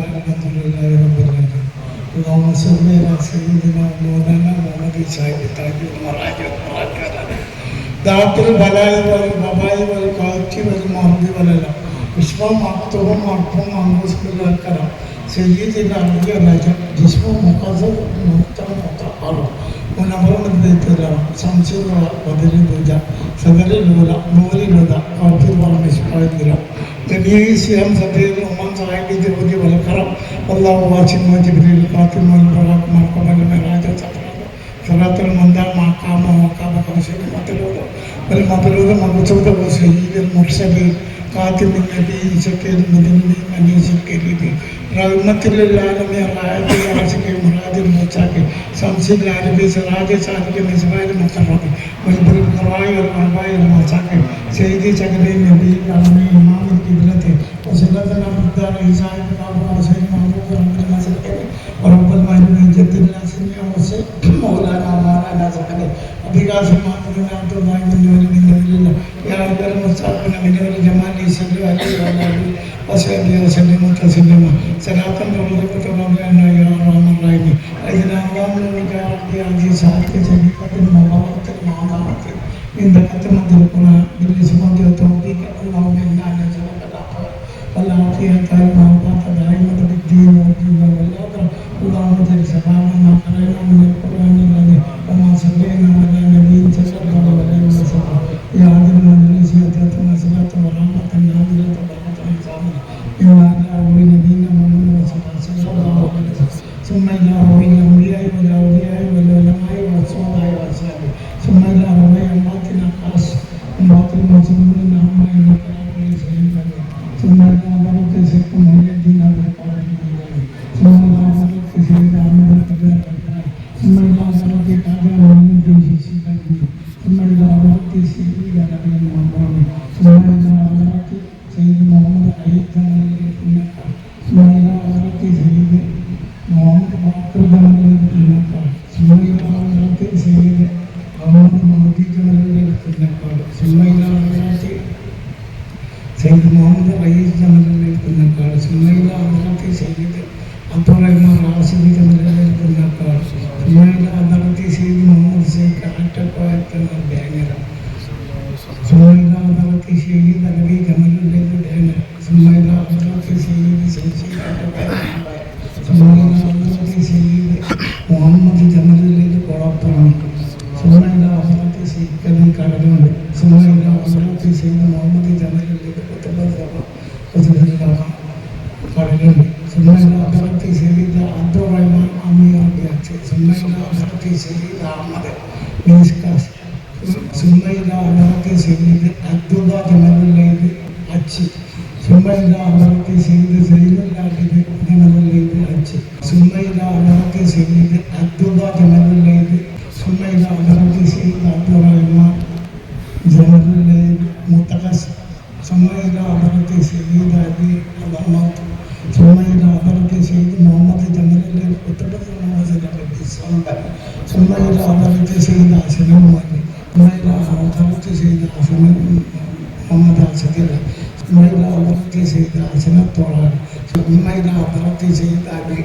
لله الحمد لله رب العالمين اللهم صل على سيدنا مولانا محمد صاحب تاج المراج والبركات داخل بلاي والباباي والقاتل والمهدي والله اسمه مكتوب مرفوع منصوص بالكرم سيدنا علي الرجل جسمه مقصد مطهر ونبرم الذكر شمسر بدر الوجه صدر الولا نور الولا قاتل والمشقادر جميع سيام سبيل ومن صاحب جبدي والكرم والله واسع وجبريل قاتل والبراق مرقب المراج صلاة المندا مقام وقام خمسين مطلوب والمطلوب مقصود وسيد المرسلين قاتل النبي سكيل مدني منيس الكريم رحمة للعالمين راعي راسك مراد الموساك شمس العربي سراج صادق مصباح المقرب والبر القراء والأرباء الموساك سيدي سكري النبي العالمين إمام القبلة وسلطنا بالدار إسحاق أبو حسين محمود رب المسلك ورب المعلمين جد الناسين وسيد مولانا مولانا سكري أبيغا سمعت من عبد الله من دون الله يا رب المستقبل من الجمال صلى عليه وعلى آله وصحبه وسلم تسليما صلاة تبارك وتعالى يا أرحم الراحمين أجل اللهم لك يا ربي عزيز سعادة جميعة المباركة المعامرة عند ختمة القرآن بالإسماء والتوفيق اللهم إنا نسألك العفو والعافية والمعافاة دائمة بالدين والدنيا والآخرة اللهم اجعل سبحان ما قرأنا من القرآن الذي وما صلينا على نبي صلى الله عليه وسلم يا عدل المجلس يا صلاة ورحمة نازلة بركة إنسانية إنا على نبينا محمد صلى الله عليه وسلم ثم إلى روح الأنبياء والأولياء والعلماء والصالحين والصالحين ثم إلى روح أمواتنا خاصة أموات المسلمين عما إنك لا تنسى ثم إلى بركة سيدنا محمد بالقرآن ثم إلى بركة سيدنا محمد بالقرآن ثم إلى بركة كعبة محمد بالسيدنا ثم إلى بركة سيدنا نبي محمد ثم إلى بركة سيدنا محمد أيضا ثم إلى بركة سيدنا محمد باقر جمال ثم إلى بركة سيدنا محمد مهدي جمال ثم إلى بركة سيدنا محمد رئيس جمال ثم إلى بركة سيدنا عبد الرحمن راشد جمال ثم إلى بركة سيدنا محمد سيد كعتق بأمير ثم إلى بركة سيدنا نبي جمال بأمير ثم إلى بركة سيدنا سيد ثم إلى بركة سيدنا محمد جمال قرابان ثم إلى بركة سيدنا كريم ثم إلى بركة سيدنا محمد جمال كريم ثم إلى بركة سيدنا عبد الرحمن أمير ثم إلى بركة سيدنا أحمد ميسكاس ثم إلى بركة سيدنا عبد الله جمال الليل أجي ثم إلى بركة سيدنا زين العابدين جمال الليل أجي ثم إلى بركة سيدنا عبد الله جمال الليل ثم إلى بركة سيدنا عبد الرحمن جمال الليل متقس ثم إلى بركة سيدنا أبي الموت ثم إلى بركة سيدنا محمد جمال الليل وتبذل موازين بالصنبا ثم إلى بركة سيدنا حسن المؤمن ثم إلى بركة سيدنا حسن محمد عسكر ثم إلى بركة سيدنا حسن الطراد ثم إلى بركة سيدنا أبي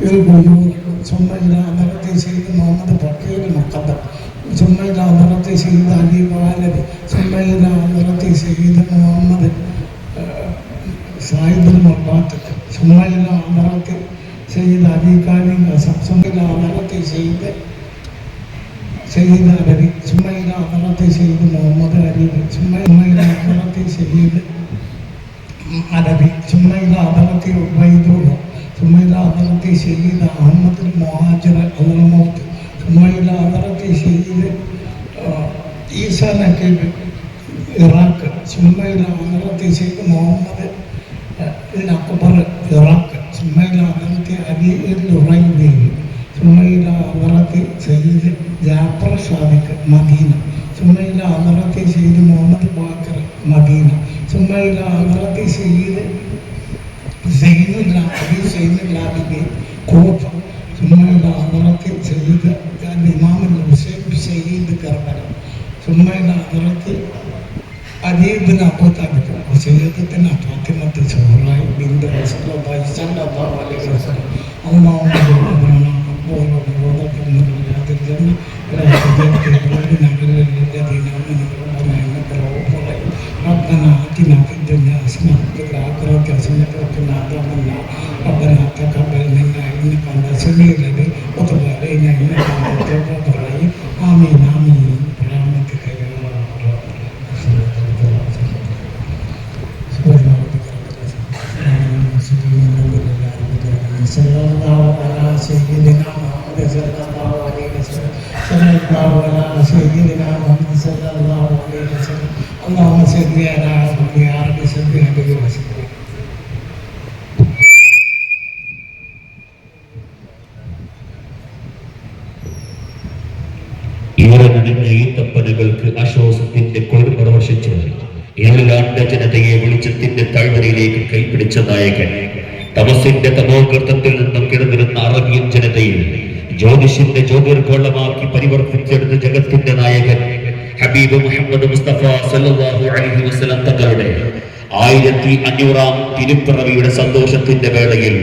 الغيور ثم إلى بركة سيدنا محمد بكير المقدم ثم إلى بركة سيدنا علي والد ثم إلى بركة سيدنا محمد صاحب المربات ثم إلى بركة سيد أبي كامل ثم إلى بركة سيد أبي ثم إلى بركة سيد محمد علي ثم إلى بركة سيد عربي ثم إلى بركة عبيد الله ثم إلى بركة سيد أحمد المهاجر الموت ثم إلى بركة سيد عيسى نقيب العراق ثم إلى بركة سيد محمد الأكبر العراق ثم إلى بركة أبي الريبي ثم إلى بركة سيد جعفر صادق مدينة ثم إلى بركة سيد محمد باكر مدينة ثم إلى بركة سيد زين العابدين كوفة ثم إلى بركة سيد الإمام الحسين سيد كربلاء ثم إلى بركة علي بن أبي طالب وسيدتنا فاطمة الزهراء بنت رسول الله സല്ലല്ലാഹു അലൈഹി വസല്ലം اللهم ربنا مقبول ووضع من رياض الجنة ولا تجعل في قلوبنا غلا للذين آمنوا ربنا إنك رؤوف رحيم ربنا آتنا في الدنيا حسنة وفي الآخرة حسنة وقنا عذاب النار ربنا تقبل منا إنك أنت السميع العليم وتب علينا إنك أنت التواب الرحيم آمين آمين برحمتك يا رب صلى الله على سيدنا محمد صلى الله عليه وسلم صلى الله على سيدنا محمد صلى الله عليه وسلم اللهم صل على محمد يا رب صل عليه وسلم ഈത്തപ്പനകൾക്ക് ആശ്വാസത്തിന്റെ കുളിർമ വർഷിച്ച് ഏഴാണ്ട് ജനതയെ വെളിച്ചത്തിന്റെ താഴ്വരയിലേക്ക് കൈപിടിച്ച നായകൻ തമസിന്റെ തമോഗർത്തത്തിൽ നിന്നും കിടന്നിരുന്ന അറബിയൻ ജനതയിൽ ജ്യോതിഷിന്റെ ജ്യോതിർഗോളമാക്കി പരിവർത്തിച്ചെടുത്ത ജഗത്തിന്റെ നായകൻ ഹബീബ് മുഹമ്മദ് മുസ്തഫ സല്ലല്ലാഹു അലൈഹി വസല്ലം തങ്ങളുടെ 1500-ാം തിരുപ്പിറവിയുടെ സന്തോഷത്തിന്റെ വേളയിൽ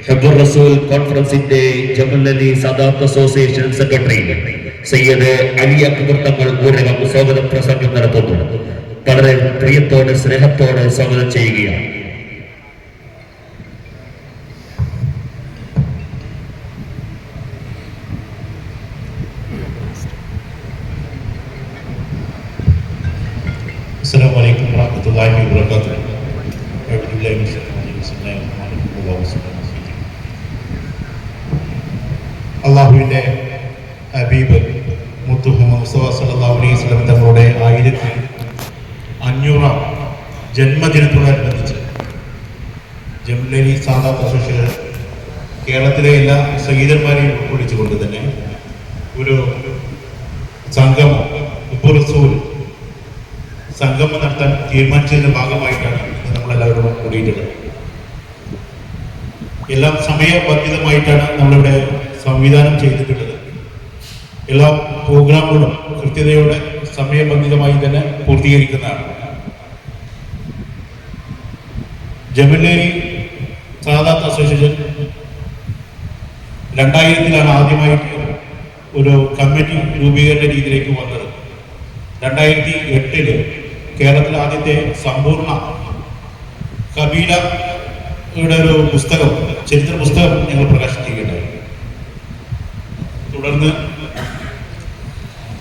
ഹബ്ബുർ റസൂൽ കോൺഫറൻസിന്റെ ജമലലി സദാത്ത് അസോസിയേഷൻ സെക്രട്ടറി സയ്യിദ് അലി അക്ബർ തങ്ങൾ പൂർവ്വം സ്വാഗത പ്രസംഗം നടത്തുന്നു. വളരെ പ്രിയത്തോടെ സ്നേഹത്തോടെ സ്വാഗതം ചെയ്യുകയാണ്. السلام عليكم ورحمة الله وبركاته. അള്ളാഹുവിൻ്റെ ഹബീബ് മുത്തു മുഹമ്മദ് മുസ്തഫ സല്ലല്ലാഹു അലൈഹി വസല്ലം തങ്ങളുടെ 1500-ാം ജന്മദിനത്തോടനുബന്ധിച്ച് ജംലലി സാദാത്ത് അസോസിയേഷൻ കേരളത്തിലെ എല്ലാ സയ്യിദന്മാരെയും ഉൾക്കൊള്ളിച്ചുകൊണ്ട് തന്നെ ഒരു സംഗമം ഹബ്ബുർ റസൂൽ സംഗമം നടത്താൻ തീരുമാനിച്ചതിന്റെ ഭാഗമായിട്ടാണ് നമ്മളെല്ലാവരും കൂടിയിട്ടുള്ളത്. എല്ലാം സമയബന്ധിതമായിട്ടാണ് നമ്മളിവിടെ സംവിധാനം ചെയ്തിട്ടുള്ളത്. എല്ലാ പ്രോഗ്രാമുകളും കൃത്യതയോടെ സമയബന്ധിതമായി തന്നെ പൂർത്തീകരിക്കുന്നതാണ്. ജമലലി സാദാത്ത് അസോസിയേഷൻ 2000-ലാണ് ആദ്യമായിട്ട് ഒരു കമ്മിറ്റി രൂപീകരണ രീതിയിലേക്ക് വന്നത്. 2008-ൽ കേരളത്തിലെ ആദ്യത്തെ സമ്പൂർണ്ണ കബീലയുടെ ഒരു പുസ്തകം, ചരിത്ര പുസ്തകം ഞങ്ങൾ പ്രകാശനം ചെയ്യുകയുണ്ടായി. തുടർന്ന്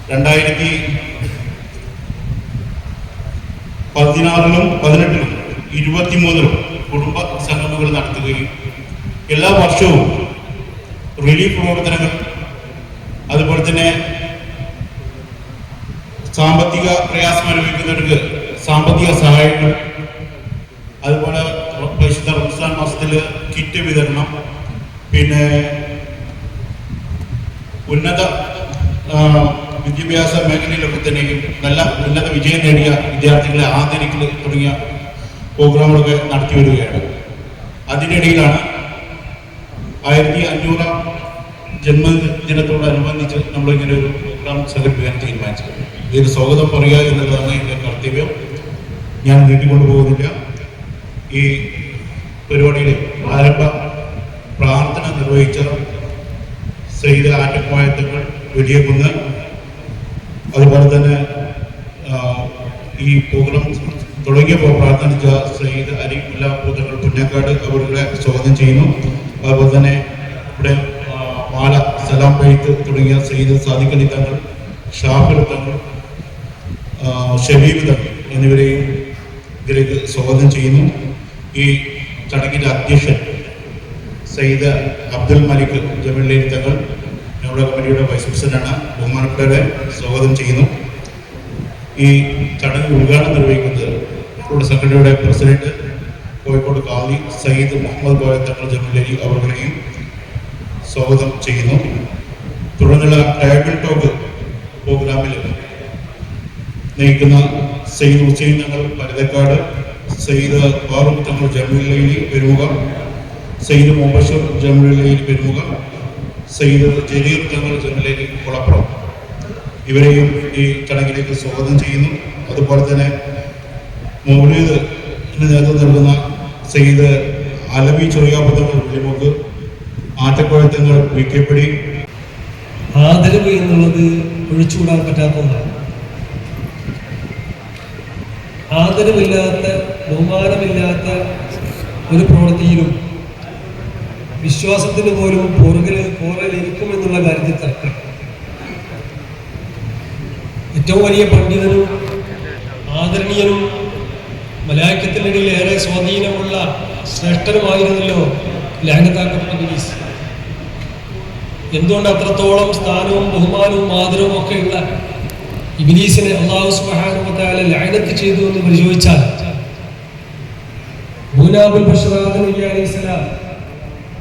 2016-ലും 2018-ലും 23-ലും കുടുംബ സംഗമങ്ങൾ നടത്തുകയും എല്ലാ വർഷവും റിലീഫ് പ്രവർത്തനങ്ങൾ, അതുപോലെ തന്നെ സാമ്പത്തിക പ്രയാസം അനുഭവിക്കുന്നവർക്ക് സാമ്പത്തിക സഹായങ്ങൾ, അതുപോലെ പരിശുദ്ധ റംസാൻ മാസത്തിൽ കിറ്റ് വിതരണം, പിന്നെ ഉന്നത വിദ്യാഭ്യാസ മേഖലയിലൊക്കെ തന്നെയും നല്ല ഉന്നത വിജയം നേടിയ വിദ്യാർത്ഥികളെ ആദരിക്കൽ തുടങ്ങിയ പ്രോഗ്രാമുകളൊക്കെ നടത്തി വരികയാണ്. അതിനിടയിലാണ് 1500-ാം ജന്മദിനത്തോടനുബന്ധിച്ച് നമ്മളിങ്ങനെ ഒരു പ്രോഗ്രാം സംഘടിപ്പിക്കാൻ തീരുമാനിച്ചത്. ഇതിന് സ്വാഗതം പറയുക എന്നുള്ളതാണ് എൻ്റെ കർത്തവ്യം. ഞാൻ നീട്ടിക്കൊണ്ടുപോകുന്നില്ല. ഈ പരിപാടിയുടെ ആരംഭ പ്രാർത്ഥന നിർവഹിച്ച സയ്യിദ് ആറ്റക്കോയത്തങ്ങൾ വലിയകുന്ന്, അതുപോലെ തന്നെ ഈ പ്രോഗ്രാം തുടങ്ങിയപ്പോൾ പ്രാർത്ഥിച്ച സയ്യിദ് അലി മുല്ലാപ്പൂതങ്ങൾ പുന്നക്കാട് അവരുടെ സ്വാഗതം ചെയ്യുന്നു. അതുപോലെ തന്നെ ഇവിടെ മാല സലാം ബൈത്ത് തുടങ്ങിയ സയ്യിദ് സാദിഖ് അലി തങ്ങൾ, ഷാഫിർ തങ്ങൾ, ഷബീബ് തങ്ങൾ എന്നിവരെയും ഇതിലേക്ക് സ്വാഗതം ചെയ്യുന്നു. ഈ ചടങ്ങിൻ്റെ അധ്യക്ഷൻ സയ്യിദ് അബ്ദുൽ മലിക് ജമലലി തങ്ങൾ ഞങ്ങളുടെ കമ്മിറ്റിയുടെ വൈസ് പ്രസിഡന്റാണ്. ബഹുമാനപ്പെട്ടവരെ സ്വാഗതം ചെയ്യുന്നു. ഈ ചടങ്ങ് ഉദ്ഘാടനം നിർവഹിക്കുന്നത് നമ്മുടെ സംഘടനയുടെ പ്രസിഡന്റ് കോഴിക്കോട് കാളി സയ്യിദ് മുഹമ്മദ് കോയ തങ്ങൾ ജമലലി അവരുടെയും സ്വാഗതം ചെയ്യുന്നു. തുടർന്നുള്ള ടേബിൾ ടോക്ക് പ്രോഗ്രാമിൽ നയിക്കുന്ന സയ്യിദ് ഹുസൈൻ തങ്ങൾ പരതക്കാട്, സയ്യിദ് ഫാറൂഖ് തങ്ങൾ ജമലലി പെരുമുഖ, സയ്യിദ് മുബഷർ ജമലലി പെരുമുഖ, സയ്യിദ് ജലീർ തങ്ങൾ ജമലലി കുളപ്പുറം ഇവരെയും ഈ ചടങ്ങിലേക്ക് സ്വാഗതം ചെയ്യുന്നു. അതുപോലെ തന്നെ മൗലീദിന് നേതൃത്വം നൽകുന്ന സയ്യിദ് അലവി ചെറിയാപദങ്ങൾ വെളിമുക്ക് ആറ്റക്കുഴത്തങ്ങൾ വിക്കപ്പടി. ആദരവ് എന്നുള്ളത് ഒഴിച്ചുകൂടാൻ പറ്റാത്ത ഒന്നാണ്. ആദരവില്ലാത്ത, ബഹുമാനമില്ലാത്ത ഒരു പ്രവൃത്തിയിലും വിശ്വാസത്തിന് പോലും പോറലിരിക്കുമെന്നുള്ള കാര്യത്തിൽ തർക്കം. ഏറ്റവും വലിയ പണ്ഡിതനും ആദരണീയനും മലായിക്കത്തിനിടയിൽ ഏറെ സ്വാധീനമുള്ള ശ്രേഷ്ഠനുമായിരുന്നല്ലോ ലഅനത്താക്കപ്പെട്ട ഇബ്ലീസ്. എന്തുകൊണ്ട് അത്രത്തോളം സ്ഥാനവും ബഹുമാനവും ആദരവും ഒക്കെയുള്ള ഇബ്ലീസിനെ അല്ലാഹു സുബ്ഹാനഹു വ തആല ലഅനത്ത് ചെയ്തു എന്ന് പരിശോധിച്ചാൽ, മൂനാബുൽ ബശർ ആദം നബി അലൈഹിസ്സലാം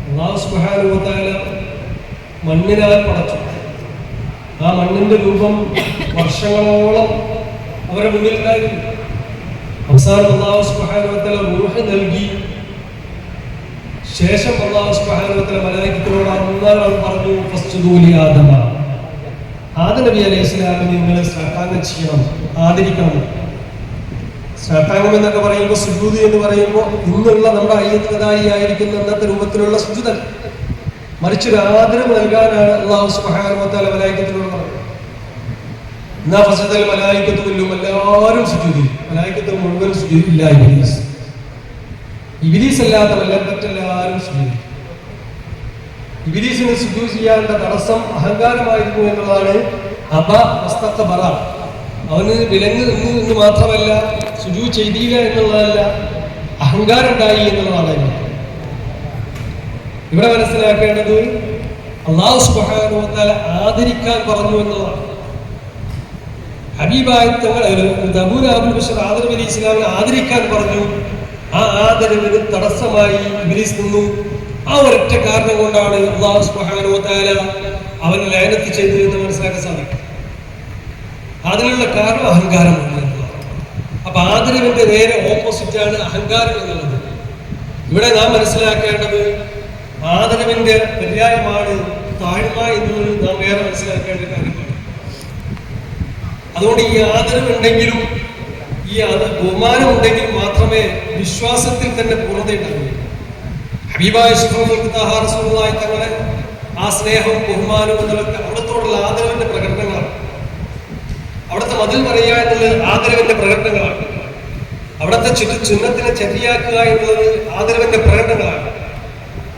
അല്ലാഹു സുബ്ഹാനഹു വ തആല മണ്ണിനാൽ പടച്ചു. ആ മണ്ണിന്റെ രൂപം വർഷങ്ങളോളം അവരുടെ മുന്നിലുണ്ടായിരുന്നു. അവസാനം അല്ലാഹു സുബ്ഹാനഹു വ തആല റൂഹ് നൽകി. ശേഷം അല്ലാഹു സുബ്ഹാനഹു വ തആല മലായികത്തോട് അന്നേരം പറഞ്ഞു, ഫസ്ജുദൂ ലി ആദമ, ആദം നബി അലൈഹിസ്സലാമിനെ നിങ്ങൾ സാഷ്ടാംഗം ചെയ്യണം, ആദരിക്കണം. സാഷ്ടാംഗം എന്നൊക്കെ പറയുമ്പോൾ, സുജൂദ് എന്ന് പറയുമ്പോൾ ഇന്നുള്ള നമ്മുടെ അയ്യത്തുകതായി ആയിരിക്കുന്ന അന്നത്തെ രൂപത്തിലുള്ള സുജൂദല്ല, മറിച്ചൊരു ആദരവ് നൽകാനാണ് അല്ലാഹു സുബ്ഹാനഹു വ തആല മലായികത്തോട് പറഞ്ഞത്. എന്നാ ഫസദൽ മലായികത്തു കുല്ലുഹും, എല്ലാവരും സുജൂദ് ചെയ്തു. മലായികത്ത് മുഴുവൻ സുജൂദ് ഇല്ല, ഇബ്ലീസ്. ഇബ്ലീസ് അല്ലാത്ത മറ്റെല്ലാവരും സുജൂദ് ചെയ്തു. ഇബ്ലീസിന് സുജൂദ് ചെയ്യാനുള്ള തടസ്സം അഹങ്കാരമായിരുന്നു എന്നുള്ളതാണ്. അബ വസ്തക്ബറ, അവന് വിലങ്ങ് നിന്നു എന്ന് മാത്രമല്ല, സുജൂദ് ചെയ്തില്ല എന്നുള്ളതല്ല, അഹങ്കാരം ഉണ്ടായി എന്നുള്ളതാണ്. ഇവിടെ മനസ്സിലാക്കേണ്ടത് അല്ലാഹു സുബ്ഹാനഹു വ തആല ആദരിക്കാൻ പറഞ്ഞു എന്നുള്ളതാണ്. ഹബീബായ തങ്ങൾ അബൂൽ ബശർ ആദം നബി അലൈഹിസ്സലാമിനെ ആദരിക്കാൻ പറഞ്ഞു. ആ ആദരവിന് തടസ്സമായി ഇബ്ലീസ് നിന്നു. ആ ഒരൊറ്റ കാരണം കൊണ്ടാണ് അല്ലാഹു സുബ്ഹാനഹു വ തആല അവനെ ലഅനത്ത് ചെയ്തത് എന്ന് മനസ്സിലാക്കാൻ സാധിക്കും. അതിനുള്ള കാരണം അഹങ്കാരമാണ്. അപ്പൊ ആദരവിന്റെ നേരെ ഓപ്പോസിറ്റ് ആണ് അഹങ്കാരം എന്നുള്ളത്. ഇവിടെ നാം മനസ്സിലാക്കേണ്ടത് ആദരവിന്റെ പര്യായമാണ് താഴ്മ എന്നുള്ളത് നാം വേറെ മനസ്സിലാക്കേണ്ട കാര്യമാണ്. അതുകൊണ്ട് ഈ ആദരവുണ്ടെങ്കിലും ഈ ബഹുമാനം ഉണ്ടെങ്കിൽ മാത്രമേ വിശ്വാസത്തിൽ തന്നെ പൂർണ്ണതയുണ്ടാകൂ. ഹബീബായ റസൂലുള്ളാഹി തങ്ങളെ ആ സ്നേഹവും ബഹുമാനവും എന്നൊക്കെ അവിടത്തോടുള്ള ആദരവിന്റെ പ്രകടനങ്ങളാണ്. അവിടുത്തെ മതിൽ പറയുക എന്നുള്ളത് ആദരവിന്റെ പ്രകടനങ്ങളാണ്. അവിടുത്തെ ചുന്നത്തിനെ ചര്യയാക്കുക എന്നുള്ളത് ആദരവിന്റെ പ്രകടനങ്ങളാണ്.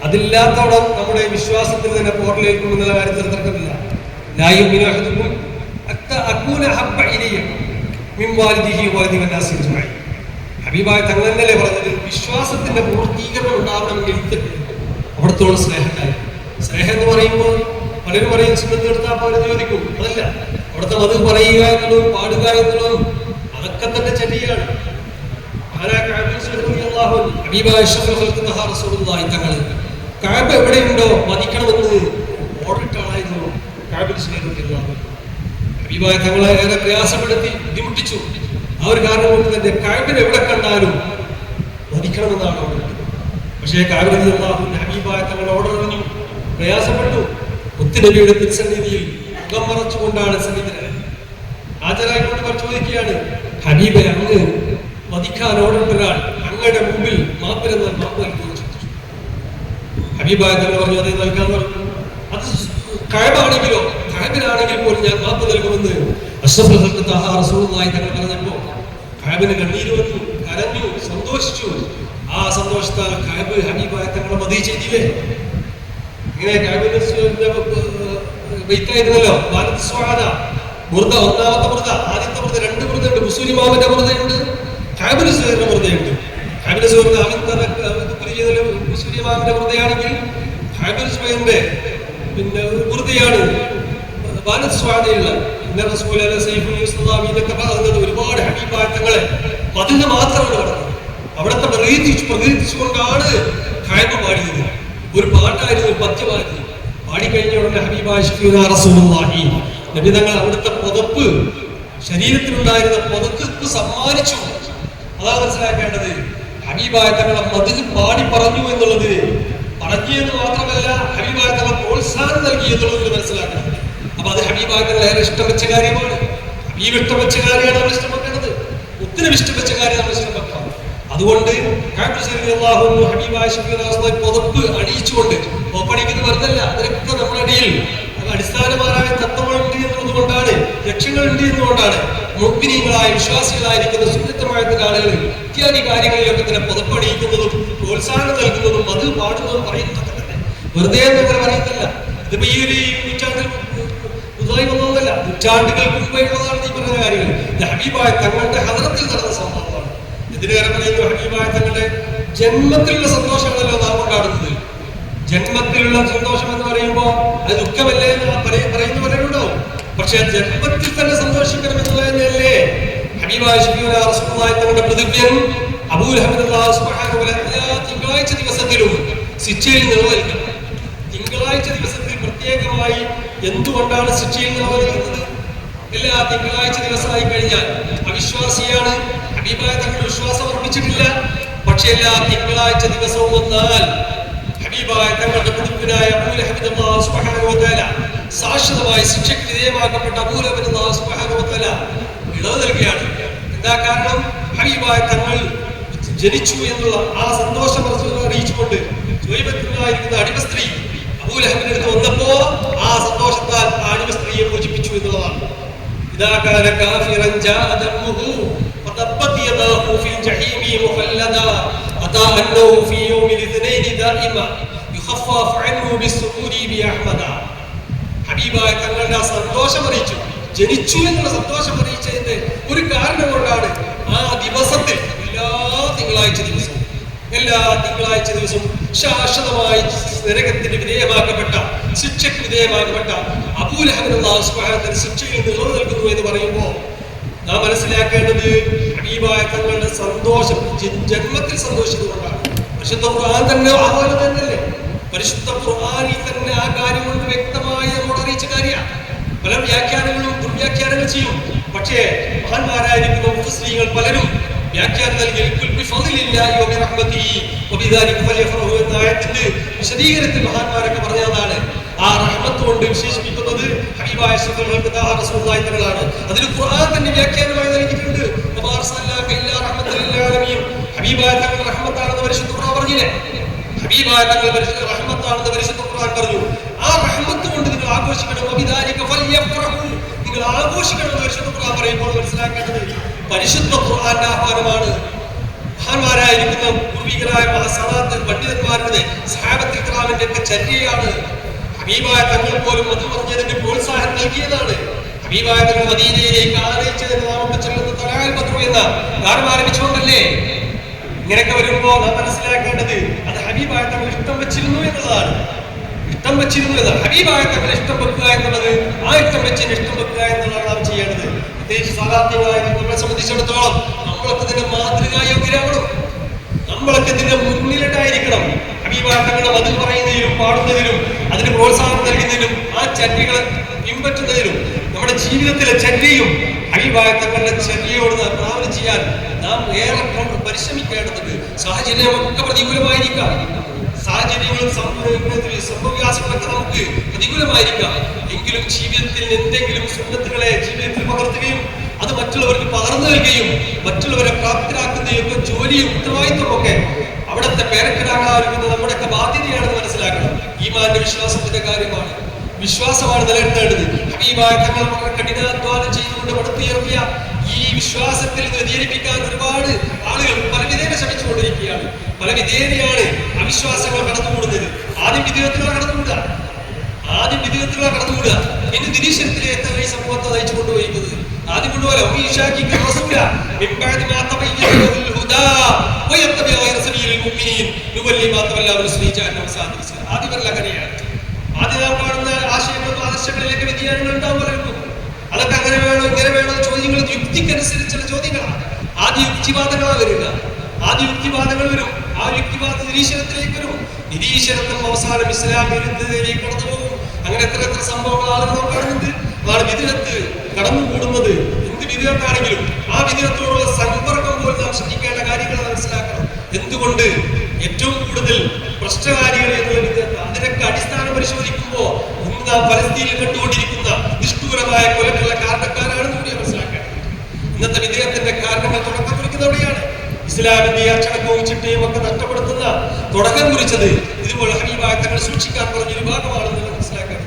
അതില്ലാത്തോളം നമ്മുടെ വിശ്വാസത്തിൽ തന്നെ പോറലേൽക്കും എന്നുള്ള കാര്യത്തിൽ തർക്കമില്ല. ഹബീബായ തങ്ങളല്ലേ പറഞ്ഞത്, വിശ്വാസത്തിന്റെ പൂർത്തീകരണം ഉണ്ടാവണമെങ്കിൽ അവിടത്തോളം സ്നേഹം ഉണ്ടായി. സ്നേഹം എന്ന് പറയുമ്പോൾ പലരും പറയും സുന്നത്ത് എടുത്താൽ പലരും ചോദിക്കും. അതല്ല, അവിടുത്തെ മതിൽ പറയുക എന്നുള്ളതും പാടുക എന്നുള്ളതും അതൊക്കെ തന്നെ ചര്യയാണ്. തങ്ങൾ കഅബ എവിടെയുണ്ടോ മദിക്കണമെന്ന് ഓർഡിട്ടാളായിരുന്നു ഹബീബായ തങ്ങളെ ഏറെ പ്രയാസപ്പെടുത്തി ബുദ്ധിമുട്ടിച്ചു. ആ ഒരു കാരണം കൊണ്ട് തന്നെ കഅബിനെ എവിടെ കണ്ടാലും മദിക്കണമെന്നാണ് ഓർഡർ. പക്ഷേ കഅബ ഹബീബായ തങ്ങൾ ഓർഡർ പറഞ്ഞു, പ്രയാസപ്പെട്ടു. മുത്തുനബിയുടെ തിരുസന്നിധിയിൽ മുഖം മറച്ചുകൊണ്ടാണ് സന്നിധിനായത്. ഹാജരായിക്കൊണ്ട് പരിശോധിക്കുകയാണ്, ഹബീബെ അങ്ങ് വധിക്കാൻ ഓർഡറിട്ടൊരാൾ അങ്ങയുടെ മുമ്പിൽ മാപ്പിരുന്നാൽ മാപ്പ് നൽകുമെന്ന് ചോദിച്ചു. ഹബീബായ തങ്ങൾ പറഞ്ഞു, അതേ നൽകാൻ പറഞ്ഞു. അത് കഅബാണെങ്കിലോ, കഅബിനാണെങ്കിൽ പോലും ഞാൻ മാപ്പ് നൽകുമെന്ന് അഷ്റഫുൽ ഖൽഖ് തആഹ റസൂലുള്ളാഹി തങ്ങൾ പറഞ്ഞപ്പോൾ കഅബിന് കണ്ണീര് വന്നു, കരഞ്ഞു, സന്തോഷിച്ചു. ആ സന്തോഷത്താൽ കഅബ് ഹബീബായ തങ്ങളെ മദീ ചെയ്തില്ലേ. ഇങ്ങനെ കഅബിന്റെ വെയിറ്റായിരുന്നല്ലോ ബുർദ, ഒന്നാമത്തെ ബുർദ, ആദ്യത്തെ ബുർദ, രണ്ട് ബുർദയുണ്ട്. മുസ്ലിമാവിന്റെ ബുർദയുണ്ട്, കഅബിന്റെ സുഹൈറിന്റെ ബുർദയുണ്ട്. കഅബിന്റെ സുഹൈറിന്റെ മുസ്ലിമാവിന്റെ ബുർദയാണെങ്കിൽ കഅബിന്റെ സുഹൈറിന്റെ പിന്നെ ബുർദയാണ് സ്വാദയുള്ള. ഒരുപാട് ഹബീബായ തങ്ങളെ മദിന മാത്രമാണ് പറഞ്ഞത്. അവിടത്തെ പ്രകീർത്തിച്ചുകൊണ്ടാണ് കഅബ പാടിയത്. ഒരു പാട്ടായിരുന്നു, ഒരു പദ്യമായിരുന്നു. പാടിക്കഴിഞ്ഞ ഉടനെ ഹബീബായ ശഫീഉനാ റസൂലുള്ളാഹി നബി തങ്ങൾ അവിടുത്തെ പുതപ്പ്, ശരീരത്തിലുണ്ടായിരുന്ന പുതപ്പ് സമ്മാനിച്ചു. അതാണ് മനസ്സിലാക്കേണ്ടത്. ഹബീബായ തങ്ങളെ മദിഹ് പാടി പറഞ്ഞു എന്നുള്ളത് പറഞ്ഞെന്ന് മാത്രമല്ല, ഹബീബായ തങ്ങൾ പ്രോത്സാഹനം നൽകി എന്നുള്ളത് മനസ്സിലാക്കണം. അപ്പൊ അത് ഹബീബായ തങ്ങൾ ഏറെ ഇഷ്ടം വെച്ച കാര്യമാണ്. ഹബീബ് ഇഷ്ടം വെച്ച കാര്യമാണ് നമ്മൾ ഇഷ്ടം വെക്കേണ്ടത്. ഒത്തിരി ഇഷ്ടം വെച്ച കാര്യം നമ്മൾ ഇഷ്ടം വെക്കണം. അതുകൊണ്ട് ഹബീബായ പുതപ്പ് അണിയിച്ചുകൊണ്ട് പുതപ്പണിക്കുന്നത് വെറുതല്ല, അതിനൊക്കെ നമ്മുടെ ഇടയിൽ അടിസ്ഥാനപരമായ തത്വങ്ങളുണ്ട് എന്നുള്ളത് കൊണ്ടാണ്, ലക്ഷ്യങ്ങളുണ്ട് എന്നുകൊണ്ടാണ് മുഅ്മിനീങ്ങളായ വിശ്വാസികളായിരിക്കുന്ന സുന്നത്തമായിട്ടുള്ള ആളുകൾ ഇത്യാദി കാര്യങ്ങളിലൊക്കെ തന്നെ പുതപ്പണിയിക്കുന്നതും പ്രോത്സാഹനം നൽകുന്നതും അത് പാടുന്നതും പറയുന്നതൊക്കെ തന്നെ വെറുതെ എന്നങ്ങനെ പറയുന്നില്ല. ഇതിപ്പോ ഈ ഒരു നൂറ്റാണ്ടിൽ പുതുതായി വന്നതല്ല, നൂറ്റാണ്ടുകൾക്ക് മുമ്പേ ഉള്ളതാണ് ഈ പറയുന്ന കാര്യങ്ങൾ. ഇത് ഹബീബായ തങ്ങളുടെ ഹദറത്തിൽ നടന്ന സംഭവമാണ്. ഇതിനേറെ പറയുന്നു, ഹബീബായ തങ്ങളുടെ ജന്മത്തിലുള്ള സന്തോഷങ്ങളല്ലോ നാം കൊണ്ടാടുന്നത്. ജന്മത്തിലുള്ള സന്തോഷം എന്ന് പറയുമ്പോൾ അത് ദുഃഖമല്ലേ എന്ന് പറയുന്ന പലരുണ്ടാവും. പക്ഷെ ജന്മത്തിൽ തന്നെ സന്തോഷിക്കണം എന്നുള്ളതന്നെയല്ലേ ഹബീബായ റസൂലുള്ളാഹി തങ്ങളുടെ പ്രതിജ്ഞൻ അബൂ ലഹബ് അല്ലാഹു സുബ്ഹാനഹു വ തആല തിങ്കളാഴ്ച ദിവസത്തിലും ശിക്ഷയിൽ നിലനിൽക്കണം. തിങ്കളാഴ്ച ദിവസത്തിൽ പ്രത്യേകമായി എന്തുകൊണ്ടാണ് ശിക്ഷയിൽ നിലനിൽക്കുന്നത്? എല്ലാ തിങ്കളാഴ്ച ദിവസമായി കഴിഞ്ഞാൽ അവിശ്വാസിയാണ്, ഹബീബായ തങ്ങളുടെ വിശ്വാസം അർപ്പിച്ചിട്ടില്ല. പക്ഷെ എല്ലാ തിങ്കളാഴ്ച ദിവസവും വന്നാൽ ഹബീബായ തങ്ങളുടെ പ്രതിജ്ഞനായ അബൂ ലഹബ് അല്ലാഹു സുബ്ഹാനഹു വ തആല ശാശ്വതമായി ശിക്ഷയ്ക്ക് വിധേയമാക്കപ്പെട്ട അബൂ ലഹബ് അല്ലാഹു സുബ്ഹാനഹു വ തആല ഇളവ് നൽകുകയാണ്. എന്താ കാരണം? ഹബീബായ തങ്ങൾ ജനിച്ചു എന്നുള്ള ആ സന്തോഷം അറിയിച്ചുകൊണ്ട് സ്വൈബത്തിലായിരിക്കുന്ന അടിമ സ്ത്രീ അബൂ ലഹബിന്റെ അടുത്ത് വന്നപ്പോ ആ സന്തോഷത്താൽ ആ അടിമ സ്ത്രീയെ മോചിപ്പിച്ചു എന്നുള്ളതാണ്. ഇദാ കാന കാഫിറൻ ജാഅ ദമ്മുഹു ഫതബ്ബത് യദാഹു ഫിൽ ജഹീമി മുഖല്ലദാ അതാ അന്നഹു ഫീ യൗമിൽ ഇത്നൈൻ ദാഇമ യുഖഫഫ അൻഹു ബിസ്സുകൂരി ബി അഹ്മദ. ഹബീബായ തങ്ങളുടെ ആ സന്തോഷം അറിയിച്ചു, ജനിച്ചു എന്നുള്ള സന്തോഷം അറിയിച്ചതിന്റെ ഒരു കാരണം കൊണ്ടാണ് ആ ദിവസത്തിൽ എല്ലാ തിങ്കളാഴ്ച ദിവസവും ശാശ്വതമായി നരകത്തിന് വിധേയമാക്കപ്പെട്ട, ശിക്ഷയ്ക്ക് വിധേയമാക്കപ്പെട്ട അബൂ ലഹബ് അല്ലാഹു സുബ്ഹാനഹു വ തആല ശിക്ഷയിൽ നിലനിൽക്കുന്നു എന്ന് പറയുമ്പോൾ നാം മനസ്സിലാക്കേണ്ടത് ഹബീബായ തങ്ങളുടെ സന്തോഷം ജന്മത്തിൽ സന്തോഷിച്ചതുകൊണ്ടാണ്. പരിശുദ്ധ ഖുർആൻ തന്നെ അതുപോലെ തന്നെയല്ലേ? പരിശുദ്ധ ഖുർആനിൽ തന്നെ ആ കാര്യം കൊണ്ട് വ്യക്തമായി നമ്മോട് അറിയിച്ച കാര്യമാണ്. പല വ്യാഖ്യാനങ്ങളും ദുർവ്യാഖ്യാനങ്ങൾ ചെയ്യും. പക്ഷേ മഹാന്മാരായിരിക്കുന്ന മുഫസ്സിരീങ്ങൾ പലരും വ്യാഖ്യാനം നൽകി എന്ന ആയത്തിന്റെ വിശദീകരണത്തിൽ മഹാന്മാരൊക്കെ പറഞ്ഞതാണ് ആ റഹ്മത്ത് കൊണ്ട് വിശേഷിപ്പിക്കുന്നത് ഹബീബായ റസൂലുള്ളാഹി തങ്ങളാണ്. അതിൽ ഖുർആൻ തന്നെ വ്യാഖ്യാനമായി നൽകിയിട്ടുണ്ട്. ഹബീബായ തങ്ങൾ റഹ്മത്താണെന്ന് പരിശുദ്ധ ഖുർആൻ പറഞ്ഞില്ലേ? ഹബീബായ തങ്ങൾ റഹ്മത്താണെന്ന് പരിശുദ്ധ ഖുർആൻ പറഞ്ഞു. ആ റഹ്മത്ത് കൊണ്ട് നിങ്ങൾ ആഘോഷിക്കണം, നിങ്ങൾ ആഘോഷിക്കണമെന്ന് പരിശുദ്ധ ഖുർആൻ പറയുമ്പോൾ മനസ്സിലാക്കേണ്ടത് പരിശുദ്ധ ഖുർആന്റെ ആഹ്വാനമാണ്. മഹാന്മാരായിരിക്കുന്ന പൂർവികരായ പണ്ഡിതന്മാരുടെ സഹാബത്തുൽ കിറാമിന്റെ ഒക്കെ ചര്യയാണ്. ഹബീബായ തങ്ങൾ പോലും അത് പറഞ്ഞതിന്റെ പ്രോത്സാഹനം നൽകിയതാണ്. ഹബീബായ തങ്ങൾ മദീനയിലേക്ക് ആനയിച്ചതിന് നാമൊക്കെ ചൊല്ലുന്ന തലാൽ ബദ്രു എന്ന ഗാനം ആരംഭിച്ചുകൊണ്ടല്ലേ? ഇങ്ങനെയൊക്കെ വരുമ്പോ നാം മനസ്സിലാക്കേണ്ടത് അത് ഹബീബായ തങ്ങൾ ഇഷ്ടം വെച്ചിരുന്നു എന്നതാണ്. ഇഷ്ടം വെച്ചിരുന്നു എന്നതാണ് ഹബീബായ തങ്ങൾ ഇഷ്ടം വെക്കുക എന്നുള്ളത്. ആ ഇഷ്ടം വെച്ചതിന് ഇഷ്ടം വെക്കുക എന്നുള്ളതാണ് നാം ചെയ്യേണ്ടത്. പ്രത്യേകിച്ച് സാധാരണയായി നമ്മളെ സംബന്ധിച്ചിടത്തോളം നമ്മളൊക്കെ ഇതിന്റെ മാതൃകാ യോഗ്യരാകണം, നമ്മളൊക്കെ ഇതിന്റെ മുന്നിലിട്ടായിരിക്കണം. ഹബീബായ തങ്ങളുടെ മതിൽ പറയുന്നതിലും പാടുന്നതിലും അതിന് പ്രോത്സാഹനം നൽകുന്നതിലും ആ ചര്യകളെ പിൻപറ്റുന്നതിലും നമ്മുടെ ജീവിതത്തിലെ ചര്യയും ഹബീബായ തങ്ങളുടെ ചര്യയോട് പ്രാവണം ചെയ്യാൻ നാം ഏറെ പരിശ്രമിക്കേണ്ടതുണ്ട്. സാഹചര്യമൊക്കെ പ്രതികൂലമായിരിക്കാം, സാഹചര്യങ്ങളും സംഭവ്യാസങ്ങളൊക്കെ നമുക്ക് പ്രതികൂലമായിരിക്കാം. എങ്കിലും ജീവിതത്തിൽ എന്തെങ്കിലും സുന്നത്തുകളെ ജീവിതത്തിൽ പകർത്തുകയും അത് മറ്റുള്ളവർക്ക് പകർന്നു നൽകുകയും മറ്റുള്ളവരെ പ്രാപ്തരാക്കുകയും ജോലിയും ഉത്തരവാദിത്വം ഒക്കെ അവിടുത്തെ പേരക്കിടാകാറുന്നത് നമ്മുടെയൊക്കെ ബാധ്യതയാണെന്ന് മനസ്സിലാക്കണം. ഈമാന്റെ വിശ്വാസത്തിന്റെ കാര്യമാണ്, വിശ്വാസമാണ് നിലനിർത്തേണ്ടത്. ഹബീബായ തങ്ങൾ കഠിനാധ്വാനം ചെയ്തുകൊണ്ട് പടുത്തുയർത്തിയ ഈ വിശ്വാസത്തിൽ വ്യതിചലിപ്പിക്കാൻ ഒരുപാട് ആളുകൾ പല വിധേന ശ്രമിച്ചുകൊണ്ടിരിക്കുകയാണ്. പല വിധേനയാണ് അവിശ്വാസങ്ങൾ കടന്നുകൂടുന്നത്. ആദ്യം വിധേയത്തിലാണ് കടന്നുകൂടുക, പിന്നെ നിരീശ്വരത്തിലേക്ക് ഈ സമൂഹത്തെ നയിച്ചു കൊണ്ടുപോയിരിക്കുന്നത്. ആദ്യം കൊണ്ടുപോലെ ആദ്യമല്ല അങ്ങനെയാണ്. ആദ്യം നാം കാണുന്ന ആശയങ്ങളും ആദർശങ്ങളിലേക്ക് വ്യതിയാനങ്ങൾ ഉണ്ടാവുമായിരുന്നു. അതൊക്കെ അങ്ങനെ വേണോ ഇങ്ങനെ വേണോ ചോദ്യങ്ങൾ യുക്തിക്കനുസരിച്ചുള്ള ചോദ്യങ്ങളാണ്. ആദ്യ യുക്തിവാദങ്ങളാണ് വരിക, വരും. ആ യുക്തിവാദ നിരീശ്വരത്തിലേക്ക് വരും. നിരീശ്വരത്വം അവസാനം ഇസ്ലാം വിരുദ്ധതയിലേക്ക് കടന്നു പോകും. അങ്ങനെ എത്ര സംഭവങ്ങൾ ആളുകൾ നാം കാണുന്നുണ്ട്. അതാണ് വിദിഅത്ത് കടന്നുകൂടുന്നത്. എന്ത് വിദിഅത്താണെങ്കിലും ആ വിദിഅത്തോടുള്ള സമ്പർക്കം പോലും നാം ശ്രദ്ധിക്കേണ്ട കാര്യങ്ങൾ മനസ്സിലാക്കണം. എന്തുകൊണ്ട് ഏറ്റവും കൂടുതൽ പ്രശ്നകാരികൾ എന്നുള്ള വിദിഅത്ത്, അതിനൊക്കെ അടിസ്ഥാനം പരിശോധിക്കുമ്പോൾ ഇന്ന് നാം പലസ്തീനിൽ കണ്ടുകൊണ്ടിരിക്കുന്ന നിഷ്ഠൂരമായ കൊലക്കുള്ള കാരണക്കാരാണെന്ന് കൂടി മനസ്സിലാക്കേണ്ടത്. ഇന്നത്തെ വിദേഹത്തിന്റെ കാരണങ്ങൾ തുടക്കം കുറിക്കുന്നവിടെയാണ്. ഇസ്ലാമിന്റെ അച്ചടക്കവും ചിട്ടയും ഒക്കെ നഷ്ടപ്പെടുത്തുന്ന തുടക്കം കുറിച്ചത് ഇതുപോലെ ഹബീബായ തങ്ങൾ സൂക്ഷിക്കാൻ പറഞ്ഞൊരു ഭാഗമാണെന്ന് മനസ്സിലാക്കാൻ.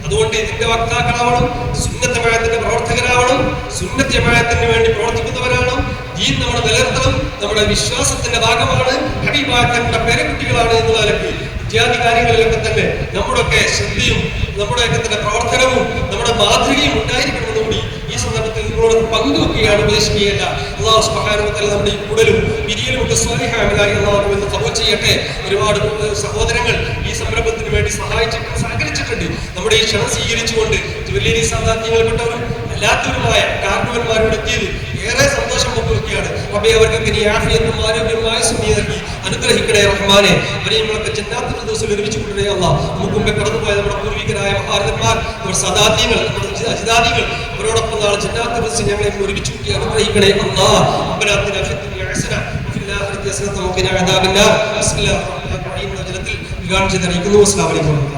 അതുകൊണ്ട് ഇതിന്റെ വക്താക്കളാവണം, സുന്നത്ത് ജമാഅത്തിന്റെ പ്രവർത്തകരാവണം, സുന്നത്ത് ജമാഅത്തിന് വേണ്ടി പ്രവർത്തിക്കുന്നവരാവണം. ദീൻ നമ്മൾ നിലനിർത്തണം, നമ്മുടെ വിശ്വാസത്തിന്റെ ഭാഗമാണ്, ഹബീബായ തങ്ങളുടെ പേരക്കുട്ടികളാണ് എന്നുള്ള നിലയ്ക്ക് ഇത്യാദി കാര്യങ്ങളിലൊക്കെ തന്നെ നമ്മുടെയൊക്കെ ശ്രദ്ധയും നമ്മുടെയൊക്കെ തന്നെ പ്രവർത്തനവും നമ്മുടെ മാതൃകയും ഉണ്ടായിരിക്കണമെന്നുകൂടി ഈ സന്ദർഭത്തിൽ നിങ്ങളോട് പങ്കുവെക്കുകയാണ്, ഉപദേശിക്കുകയല്ല. അല്ലാഹു സുബ്ഹാനഹു വ തആല നമ്മുടെ ഈ കൂടലും പിരിയലും ഒക്കെ സ്വാലിഹായവരായി അല്ലാഹു എന്ന് ഖബൂൽ ചെയ്യട്ടെ. ഒരുപാട് സഹോദരങ്ങൾ ഈ സംരംഭത്തിന് വേണ്ടി സഹായിച്ചിട്ടുണ്ട്, സഹകരിച്ചിട്ടുണ്ട്. നമ്മുടെ ഈ ക്ഷണം സ്വീകരിച്ചുകൊണ്ട് ജുവല്ലേരി സാധാത്യങ്ങൾപ്പെട്ടവരും അല്ലാത്തവരുമായ കാരണവന്മാരോട് എത്തിയത് ഏറെ സന്തോഷം പങ്കുവെക്കുകയാണ്. റബ്ബേ അവർക്കൊക്കെ നീ ആഫിയത്തും ആരോഗ്യവും ആയുസ്സും നീ നൽകി അനുഗ്രഹിക്കണേ റഹ്മാനെ. അവരെയും നമ്മളൊക്കെ ജന്നാത്തുൽ ഫിർദൗസിൽ ഒരുമിച്ച് കൊണ്ടുവരേ അല്ലാഹ്. നമുക്ക് മുമ്പേ കടന്നുപോയ നമ്മുടെ പൂർവികരായ മഹാരഥന്മാർ, നമ്മുടെ സദാത്യങ്ങൾ, നമ്മുടെ അജിതാദികൾ, അവരോടൊപ്പം നാളെ ജന്നാത്തുൽ ഫിർദൗസിൽ ഞങ്ങളെ ഒരുമിച്ച് കൂട്ടി അനുഗ്രഹിക്കണേ അല്ലാഹ്. റബ്ബനാ ആതിനാ ഫിദ്ദുനിയ ഹസന വഫിൽ ആഖിറതി ഹസനത വഖിനാ അദാബന്നാർ. ബിസ്മില്ലാഹിർ റഹ്മാനിർ റഹീം. ജനത്തിൽ ഉദ്ഘാടനം ചെയ്തിരിക്കുന്നു. അസ്സലാമു അലൈക്കും വറഹ്മത്തുള്ളാഹി.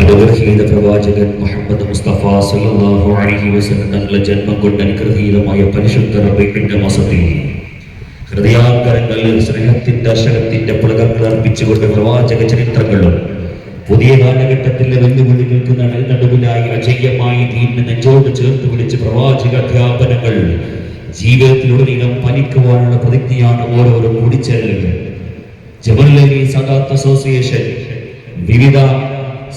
അനുഗ്രഹീത പ്രവാചകൻ മുഹമ്മദ് മുസ്തഫ സല്ലല്ലാഹു അലൈഹി വസല്ലം തങ്ങളുടെ ജന്മം കൊണ്ട് അനുഗ്രഹീതമായ പരിശുദ്ധ റബീഉൽ മാസത്തിൽ ഹൃദയാന്തരങ്ങളിൽ സ്നേഹത്തിന്റെ ദർശനത്തിന്റെ പുളകങ്ങൾ അർപ്പിച്ചുകൊണ്ട് പ്രവാചക ചരിത്രങ്ങളും പുതിയ കാലഘട്ടത്തിലെ വെല്ലുവിളികൾക്ക് നടുവിലായി അജയ്യമായി ദീനിനെ നെഞ്ചോട് ചേർത്ത് പിടിച്ച് പ്രവാചക അധ്യാപനങ്ങൾ ജീവിതത്തിലുടനീളം പാലിക്കുവാനുള്ള പ്രതിജ്ഞയാണ് ഓരോരോ കൂടിച്ചേരലുകൾ. ജബലുൽ സദാത്ത് അസോസിയേഷൻ വിവിധ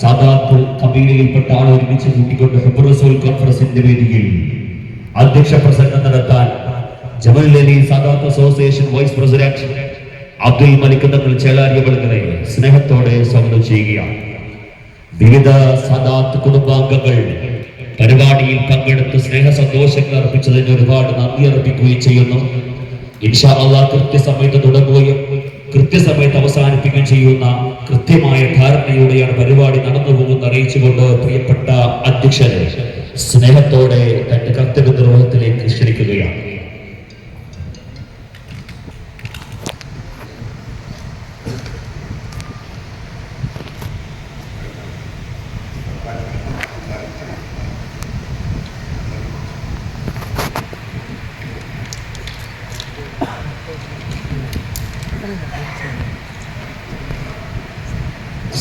സാദാത്ത് കബീലയിൽപ്പെട്ട ആൾ ഒരുമിച്ച് കൂട്ടിക്കൊണ്ട് ഹുബ്ബുർ റസൂൽ കോൺഫറൻസിന്റെ വേദിയിൽ അധ്യക്ഷ പ്രസംഗം നടത്താൻ Jabalul Sadath association vice president Abdul Malik Thangal ചേലാരിയവളെ സ്നേഹത്തോടെ സ്വാഗതം ചെയ്യുകയാണ്. വിവിധ സാദാത്ത് കുടുംബാംഗങ്ങൾ പരിപാടിയിൽ പങ്കെടുത്ത് സ്നേഹ സന്തോഷങ്ങൾ അർപ്പിച്ചതിന് ഒരുപാട് നന്ദി അർപ്പിക്കുകയും ചെയ്യുന്നു. ഇൻഷാ അല്ലാഹ് കൃത്യസമയത്ത് തുടങ്ങുകയും കൃത്യസമയത്ത് അവസാനിപ്പിക്കുകയും ചെയ്യുന്ന കൃത്യമായ ധാരണയോടെയാണ് പരിപാടി നടന്നു പോകുന്നത് അറിയിച്ചുകൊണ്ട് പ്രിയപ്പെട്ട അധ്യക്ഷനെ സ്നേഹത്തോടെ തന്റെ കർത്തവ്യ നിർവഹണത്തിലേക്ക് ക്ഷണിക്കുകയാണ്.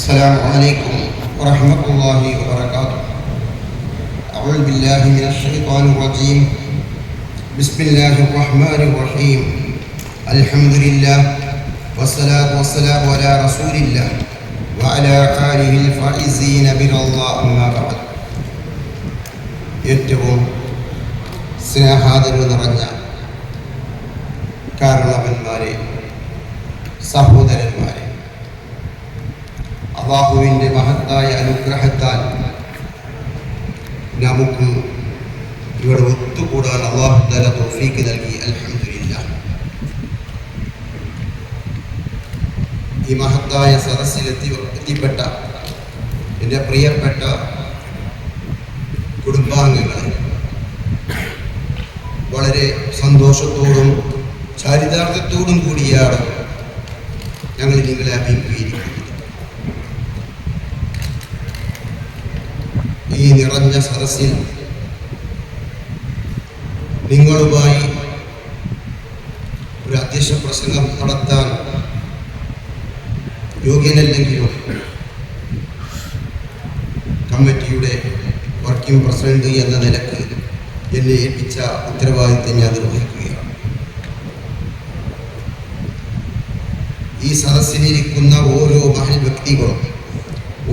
السلام عليكم ورحمة الله وبركاته. أعوذ بالله من الشيطان الرجيم. بسم الله الرحمن الرحيم. الحمد لله والصلاة والسلام على رسول الله وعلى آله الفائزين برضا أما بعد. ഏറ്റവും സ്നേഹാദരവ് നിറഞ്ഞ കാരണവന്മാരെ, സഹോദരന്മാരെ, അല്ലാഹുവിൻ്റെ മഹത്തായ അനുഗ്രഹത്താൽ നമുക്ക് ഇവിടെ ഒത്തുകൂടാൻ അല്ലാഹു തആല തൗഫീഖ് നൽകി. അൽഹംദുലില്ലാഹ്. ഈ മഹത്തായ സദസ്സിൽ എത്തിപ്പെട്ട എൻ്റെ പ്രിയപ്പെട്ട കുടുംബാംഗങ്ങളെ വളരെ സന്തോഷത്തോടും ചാരിതാർത്ഥ്യത്തോടും കൂടിയാണ് ഞങ്ങൾ നിങ്ങളെ അഭിമുഖീകരിക്കുന്നത്. ഈ നിറഞ്ഞ സദസ്സിൽ നിങ്ങളുമായി ഒരു അധ്യക്ഷ പ്രസംഗം നടത്താൻ യോഗ്യനല്ലെങ്കിലും കമ്മിറ്റിയുടെ വർക്കിംഗ് പ്രസിഡന്റ് എന്ന നിലക്ക് എന്നെ ഏൽപ്പിച്ച ഉത്തരവാദിത്തം ഞാൻ നിർവഹിക്കുകയാണ്. ഈ സദസ്സിലിരിക്കുന്ന ഓരോ മഹൽ വ്യക്തികളും,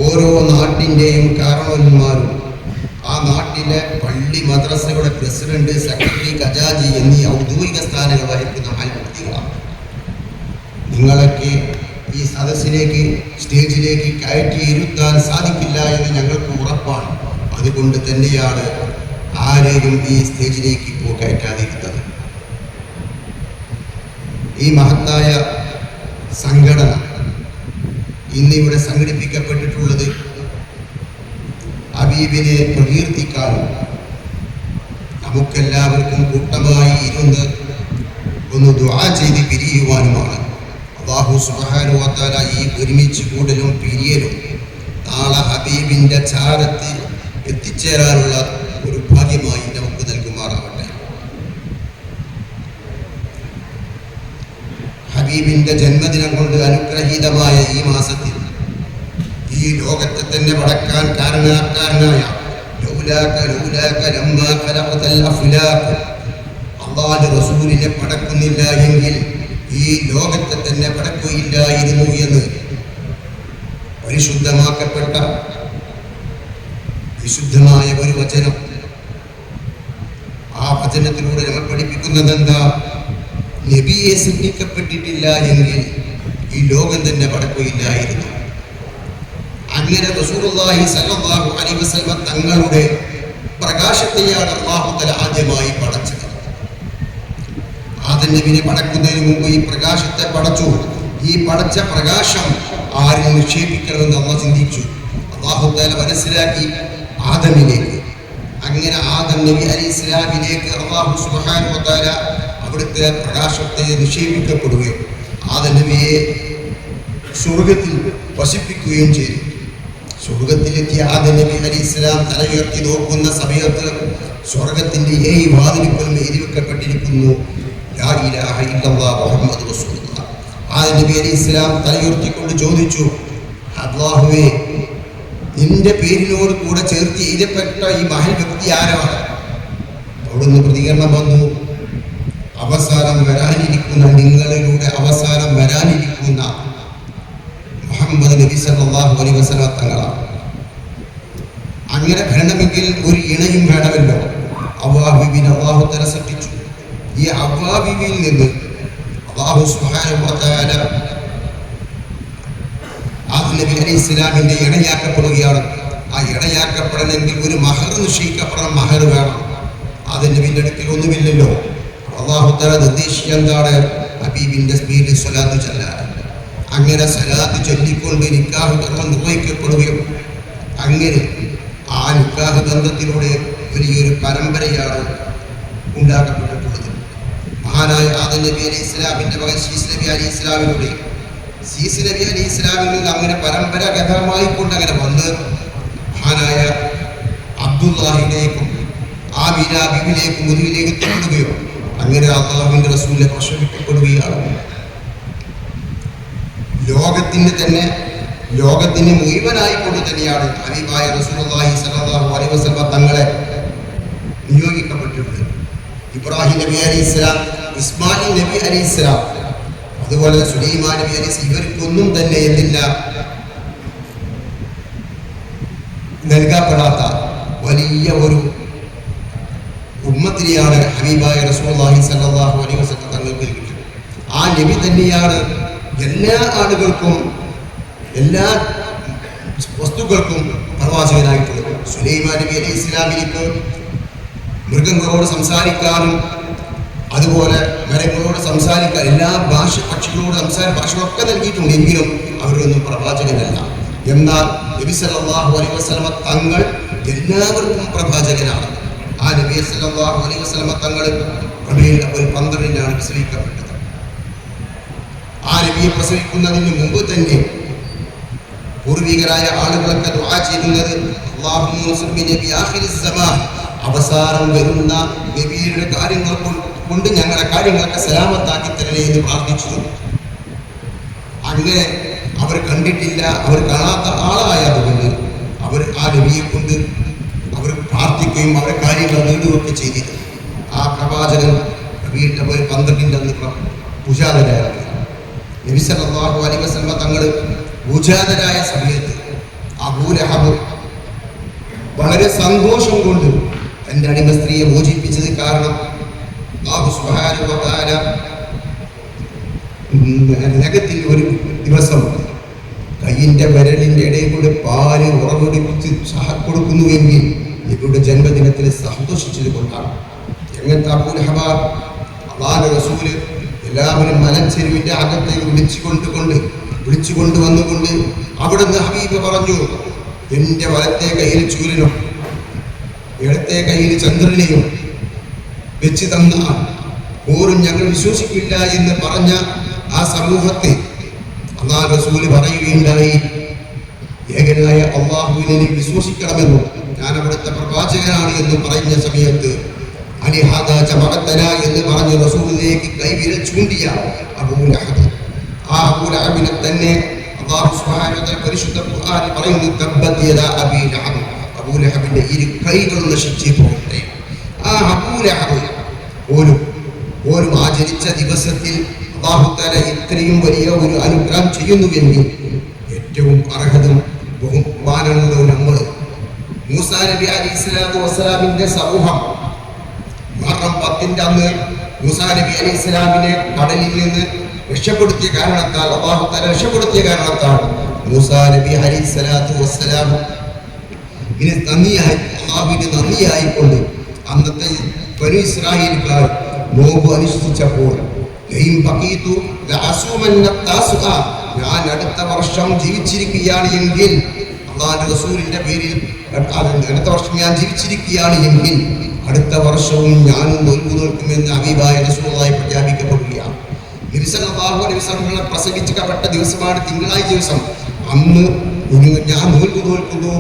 ഓരോ നാട്ടിൻ്റെയും കാരണവന്മാരും, ആ നാട്ടിലെ പള്ളി മദ്രസകളുടെ പ്രസിഡന്റ്, സെക്രട്ടറി, ഖജാജി എന്നീ ഔദ്യോഗിക സ്ഥാനങ്ങൾ വഹിക്കുന്ന വ്യക്തികളാണ്. നിങ്ങളൊക്കെ ഈ സദസ്സിലേക്ക്, സ്റ്റേജിലേക്ക് കയറ്റിയിരുത്താൻ സാധിക്കില്ല എന്ന് ഞങ്ങൾക്ക് ഉറപ്പാണ്. അതുകൊണ്ട് തന്നെയാണ് ആരെയും ഈ സ്റ്റേജിലേക്ക് ഇപ്പോൾ കയറ്റാതിരുന്നത്. ഈ മഹത്തായ സംഘടന ഇന്നിവിടെ സംഘടിപ്പിക്കപ്പെട്ടിട്ടുള്ളത് ഹബീബിനെ പ്രകീർത്തിക്കാനും നമുക്കെല്ലാവർക്കും കൂട്ടമായി ഇരുന്ന് ഒന്ന് ദുആ ചെയ്ത് പിരിയുവാനുമാണ്. അല്ലാഹു സുബ്ഹാനഹു വ തആല ഈ ഒരുമിച്ച് കൂടലും പിരിയലും നാളെ ഹബീബിൻ്റെ ചാരത്ത് എത്തിച്ചേരാനുള്ള ഒരു ഭാഗ്യമായി നമുക്ക് നൽകുമാറാകട്ടെ. ഹബീബിന്റെ ജന്മദിനം കൊണ്ട് അനുഗ്രഹീതമായ ഈ മാസത്തിൽ ഈ ലോകത്തെ തന്നെ പടക്കാൻ കാരണക്കാരനായ അല്ലാഹുവിന്റെ റസൂലിനെ പടക്കുന്നില്ല എങ്കിൽ ഈ ലോകത്തെ തന്നെ പടക്കുകയില്ലായിരുന്നു എന്ന് പരിശുദ്ധമാക്കപ്പെട്ട വിശുദ്ധമായ ഒരു വചനം. ആ വചനത്തിലൂടെ നമ്മൾ പഠിപ്പിക്കുന്നത് എന്താ? നബിയെ സൃഷ്ടിക്കപ്പെട്ടിട്ടില്ല എങ്കിൽ ഈ ലോകം തന്നെ പടക്കുകയില്ലായിരുന്നു. അങ്ങനെ റസൂലുള്ളാഹി സ്വല്ലല്ലാഹു അലൈഹി വസല്ലം തങ്ങളുടെ പ്രകാശത്തെയാണ് അല്ലാഹു തആല ആദ്യമായി പടച്ചത്. ആദം നബിയെ പടക്കുന്നതിന് മുമ്പ് ഈ പ്രകാശത്തെ പടച്ചു. ഈ പടച്ച പ്രകാശം ആരിൽ നിക്ഷേപിക്കണമെന്ന് അള്ളാഹ് ചിന്തിച്ചു. അല്ലാഹു തആല മനസ്സിലാക്കി ആദമിലേക്ക്. അങ്ങനെ ആദം നബി അലൈഹിസ്സലാമിലേക്ക് അല്ലാഹു സുബ്ഹാനഹു വ തആല അവിടുത്തെ പ്രകാശത്തെ നിക്ഷേപിക്കപ്പെടുകയും ആദം നബിയെ സ്വർഗത്തിൽ വസിപ്പിക്കുകയും ചെയ്തു. സ്വർഗത്തിലെത്തിയ ആദം നബി അലൈഹിസ്സലാം തലയുയർത്തി നോക്കുന്ന സമയത്ത് സ്വർഗത്തിന്റെ 7 വാതിലുകളും എഴുതി വെക്കപ്പെട്ടിരിക്കുന്നു, ലാ ഇലാഹ ഇല്ലല്ലാഹ് മുഹമ്മദ് റസൂലുള്ളാഹ്. ആദം നബി അലൈഹിസ്സലാം തലയുയർത്തിക്കൊണ്ട് ചോദിച്ചു, അല്ലാഹുവേ, നിന്റെ പേരിനോട് കൂടെ ചേർത്ത് എഴുതപ്പെട്ട ഈ മഹൽ വ്യക്തി ആരാണ്? അവിടുന്ന് പ്രതികരണം വന്നു, അവസാനം വരാനിരിക്കുന്ന, നിങ്ങളിലൂടെ അവസാനം വരാനിരിക്കുന്ന മുഹമ്മദ് നബി സല്ലല്ലാഹു അലൈഹി വസല്ലം തങ്ങളാണ്. അങ്ങനെ വേണമെങ്കിൽ ഒരു ഇണയും വേണമല്ലോ. ഹവ്വാ ബീവിനെ അല്ലാഹു തആല സൃഷ്ടിച്ചു. ഈ ഹവ്വാ ബീവിയിൽ നിന്ന് അല്ലാഹു സുബ്ഹാനഹു വ തആല ആദം നബി അലൈഹിസ്സലാമിന്റെ ഇണയാക്കപ്പെടുകയാണ്. ആ ഇണയാക്കപ്പെടണമെങ്കിൽ ഒരു മഹർ നിശ്ചയിക്കപ്പെടണം, മഹർ വേണം. ആദം നബിയുടെ അടുക്കൽ ഒന്നുമില്ലല്ലോ. അല്ലാഹു തആല നിർദ്ദേശിച്ച എന്താണ്? ഹബീബിന്റെ പേരിൽ സ്വലാത്ത് ചൊല്ലാൻ. അങ്ങനെ സലാത്ത് ചൊല്ലിക്കൊണ്ട് നിക്കാഹ് കർമ്മം നിർവഹിക്കപ്പെടുകയും അങ്ങനെ ആ നിക്കാഹ് ബന്ധത്തിലൂടെ വലിയൊരു പരമ്പരയാണ് ഉണ്ടാക്കപ്പെട്ടിട്ടുള്ളത്. മഹാനായ ആദം നബി അലൈഹി ഇസ്ലാമിന്റെ മകൻ ശീസ് നബി അലൈഹി ഇസ്ലാമിലൂടെ ശീസ് നബി അലൈഹി ഇസ്ലാമിൽ നിന്ന് അങ്ങനെ പരമ്പരാഗതമായി കൊണ്ട് അങ്ങനെ വന്ന് മഹാനായ അബ്ദുല്ലാഹിലേക്കും ആമിന ബീവിയിലേക്കും മുതുവിലേക്ക് എത്തപ്പെടുകയോ അങ്ങനെ അല്ലാഹുവിന്റെ റസൂലിനെ പ്രസവിക്കപ്പെടുകയാണ്. ലോകത്തിന് മുഴുവനായിക്കൊണ്ട് തന്നെയാണ് ഹബീബായ റസൂലുള്ളാഹി സ്വല്ലല്ലാഹു അലൈഹി വസല്ലം തങ്ങളെ നിയോഗിക്കപ്പെട്ടിട്ടുള്ളത്. ഇബ്രാഹിം നബി അലൈഹിസ്സലാം, ഇസ്മായിൽ നബി അലൈഹിസ്സലാം, അതുപോലെ സുലൈമാൻ നബി അലൈഹിസ്സലാം, ഇവർക്കൊന്നും തന്നെ എന്തില്ല നൽകപ്പെടാത്ത വലിയ ഒരു ഉമ്മത്തിനെയാണ് ഹബീബായ റസൂലുള്ളാഹി സ്വല്ലല്ലാഹു അലൈഹി വസല്ലം തങ്ങൾക്ക് കിട്ടിയത്. ആ നബി തന്നെയാണ് എല്ലാ ആളുകൾക്കും എല്ലാ വസ്തുക്കൾക്കും പ്രവാചകനായിട്ടുള്ളത്. സുലൈമാൻ നബി അലൈഹി ഇസ്ലാമിലേക്ക് മൃഗങ്ങളോട് സംസാരിക്കാനും അതുപോലെ മരങ്ങളോട് സംസാരിക്കാൻ എല്ലാ പക്ഷികളോട് ഭാഷകളൊക്കെ നൽകിയിട്ടുണ്ട്. എങ്കിലും അവരൊന്നും പ്രവാചകനല്ല. എന്നാൽ നബി സല്ലല്ലാഹു അലൈഹി വസല്ലം തങ്ങൾ എല്ലാവർക്കും പ്രവാചകനാണ്. ആ നബി സല്ലല്ലാഹു അലൈഹി വസല്ലം തങ്ങൾ റബീഉൽ അവ്വൽ 12-നാണ് പ്രസവിക്കപ്പെട്ടത്. ആ നബിയെ പ്രസവിക്കുന്നതിന് മുമ്പ് തന്നെ പൂർവികരായ ആളുകളൊക്കെ ദുആ ചെയ്യുന്നത് അല്ലാഹുമ്മ നസ്ർ ബി നബി ആഖിരിസ് സമാൻ, അവസാനം വരുന്ന നബിയുടെ കാര്യങ്ങൾ കൊണ്ട് ഞങ്ങളുടെ കാര്യങ്ങളൊക്കെ സലാമത്താക്കി തരണേ എന്ന് പ്രാർത്ഥിച്ചു. അങ്ങനെ അവർ കണ്ടിട്ടില്ല, അവർ കാണാത്ത ആളായതുകൊണ്ട് അവർ ആ നബിയെ കൊണ്ട് അവർ പ്രാർത്ഥിക്കുകയും അവരുടെ കാര്യങ്ങൾ നേടുകയൊക്കെ ചെയ്തിരുന്നു. ആ പ്രവാചകൻ റബീഉൽ അവ്വൽ 12 അന്ന് പൂജാതരായിരുന്നു. നബി സല്ലല്ലാഹു അലൈഹി വസല്ലം തങ്ങൾ പൂജാതരായ സമയത്ത് അബൂ ലഹബ് വളരെ സന്തോഷം കൊണ്ട് തൻ്റെ അടിമ സ്ത്രീയെ മോചിപ്പിച്ചത് കാരണം അല്ലാഹു സുബ്ഹാനഹു വ തആല നഖത്തിൽ ഒരു ദിവസം കയ്യിൻ്റെ വിരലിൻ്റെ ഇടയിൽ കൂടെ പാല് ഉറവെടുപ്പിച്ച് കൊടുക്കുന്നുവെങ്കിൽ ഇവരുടെ ജന്മദിനത്തിൽ സന്തോഷിച്ചത് കൊണ്ടാണ്. എങ്ങനത്തെ അബൂ ലഹബ് അല്ലാഹുവിന്റെ റസൂല് എല്ലാവരും മലച്ചെരുവിന്റെ അകത്തേക്ക് വിളിച്ചു കൊണ്ടുവന്നുകൊണ്ട് അവിടുന്ന് ഹബീബ് പറഞ്ഞു, എൻ്റെ വലത്തെ കയ്യിൽ ചൂരനും ഇടത്തെ കയ്യിൽ ചന്ദ്രനെയും വെച്ച് തന്നാൽ പോലും ഞങ്ങൾ വിശ്വസിക്കില്ല എന്ന് പറഞ്ഞ ആ സമൂഹത്തെ അല്ലാഹു റസൂല് പറയുകയുണ്ടായി, ഏകനായ അല്ലാഹുവിനെ വിശ്വസിക്കണമെന്നും ഞാൻ അവിടുത്തെ പ്രവാചകനാണ് എന്ന് പറഞ്ഞ സമയത്ത് അലിഹാദ ജമഅതന എന്ന് പറഞ്ഞ റസൂലിലേക്ക് കൈവിരൽ ചൂണ്ടിയ അബൂ ലഹബ് ആ അബൂ ലഹബിനെ തന്നെ അല്ലാഹു സുബ്ഹാനഹു വ തആല പരിശുദ്ധ ഖുർആനിൽ പറയുന്നു തബ്ബത് യദാ അബീ ലഹബ്, അബൂ ലഹബിന്റെ ഇരു കൈകൾ നശിച്ചു പോകട്ടെ. ആ അബൂ ലഹബ് പോലും ആ ജനിച്ച ദിവസത്തിൽ അല്ലാഹു തആല ഇത്രയും വലിയ ഒരു അനുഗ്രഹം ചെയ്യുന്നുവെങ്കിൽ ഏറ്റവും അർഹതും ബഹുമാനമുള്ള നമ്മൾ മൂസാ നബി അലൈഹിസ്സലാത്തു വസ്സലാമിന്റെ സമൂഹം മുഹറം 10 അന്ന് മൂസാ നബി അലൈഹിസ്സലാമിനെ കടലിൽ നിന്ന് രക്ഷപ്പെടുത്തിയ കാരണത്താൽ അല്ലാഹു തആല രക്ഷപ്പെടുത്തിയ കാരണത്താൽ മൂസാ നബി അലൈഹിസ്സലാത്തു വസ്സലാം അല്ലാഹുവിന് നന്ദിയായിക്കൊണ്ട് അന്നത്തെ ബനീ ഇസ്രായേൽക്കാർ നോമ്പ് അനുഷ്ഠിച്ചപ്പോൾ ഞാൻ അടുത്ത വർഷം ജീവിച്ചിരിക്കുകയാണ് എങ്കിൽ അല്ലാഹുവിന്റെ റസൂലിന്റെ പേരിൽ അടുത്ത വർഷം ഞാൻ ജീവിച്ചിരിക്കുകയാണ് എങ്കിൽ അടുത്ത വർഷവും ഞാനും നോൽക്കു നോൽക്കുമെന്ന് ഹബീബായ റസൂലുള്ളാഹി പ്രഖ്യാപിക്കപ്പെടുകയാണ്. നബി സല്ലല്ലാഹു അലൈഹി വസല്ലം പ്രസംഗിക്കപ്പെട്ട ദിവസമാണ് തിങ്കളാഴ്ച ദിവസം. അന്ന് ഞാൻ നോൽക്കു നോൽക്കുന്നു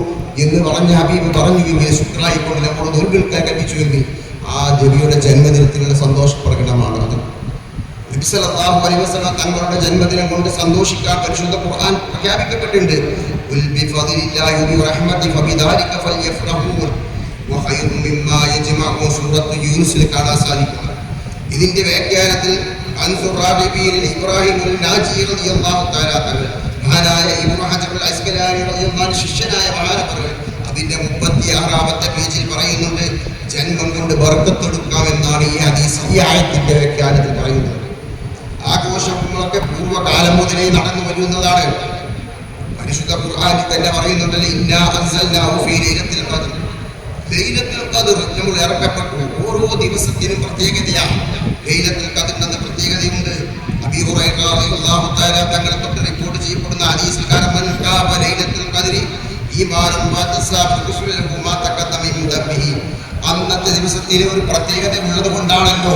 എന്ന് പറഞ്ഞ ഹബീബ് പറഞ്ഞുവെങ്കിൽ ശുക്രായിക്കൊണ്ട് നമ്മൾ നോൽക്കാൻ കൽപ്പിച്ചുവെങ്കിൽ ആ നബിയുടെ ജന്മദിനത്തിലുള്ള സന്തോഷ പ്രകടനമാണ് അത്. നബി സല്ലല്ലാഹു അലൈഹി വസല്ലം തങ്ങളുടെ ജന്മദിനം കൊണ്ട് സന്തോഷിക്കാൻ പരിശുദ്ധ ഖുർആൻ പ്രഖ്യാപിക്കപ്പെട്ടിട്ടുണ്ട്. ഖുൽ ബിഫദ്ലില്ലാഹി വറഹ്മതിഹി ഫബിദാലിക ഫൽയഫ്റഹൂ വഖൈറു മിമ്മാ യജ്മഊ സൂറത്ത് യൂനുസിൽ കാണാൻ സാധിക്കും. ഇതിന്റെ വ്യാഖ്യാനത്തിൽ ഇബ്രാഹിം നാജി റളിയല്ലാഹു തആല മഹാനായ ഇബ്നു ഹജർ അൽ അസ്കലാനി റളിയല്ലാഹു ശിഷ്യനായ മഹാനവർ അതിന്റെ 36ാമത്തെ പേജിൽ പറയുന്നുണ്ട്, ജന്മം കൊണ്ട് ബർക്കത്തെടുക്കാമെന്നാണ് ഈ ഹദീസ് ഈ ആയത്തിന്റെ വ്യാഖ്യാനത്തിൽ പറയുന്നത്. ആഘോഷങ്ങളൊക്കെ പൂർവ്വകാലം മുതലേ നടന്നു വരുന്നതാണ്. പരിശുദ്ധ ഖുർആനിൽ തന്നെ പറയുന്നുണ്ടല്ലോ, ഇന്നാ അൻസൽനാഹു ഫീ ലൈലത്തുൽ ഖദ്ർ. ലൈലത്തുൽ ഖദ്ർ നമ്മൾ ഇറക്കപ്പെട്ടു. ഓരോ ദിവസത്തിനും പ്രത്യേകതയാണ്. ലൈലത്തുൽ ഖദ്റിന്റെ പ്രത്യേകതയുണ്ട്. അബീ ഹുറൈറ റളിയല്ലാഹു തആല തങ്ങളെ തൊട്ട് റിപ്പോർട്ട് ചെയ്യപ്പെടുന്ന ഹദീസിൽ കാണാം, മൻ ഖാബ ലൈലത്തുൽ ഖദ്രി ഈമാനൻ വതസാബിഹു മാ തഖദ്ദമ മിൻ ദബ്ബിഹി. അന്നത്തെ ദിവസത്തിലെ ഒരു പ്രത്യേകത ഉള്ളത് കൊണ്ടാണല്ലോ,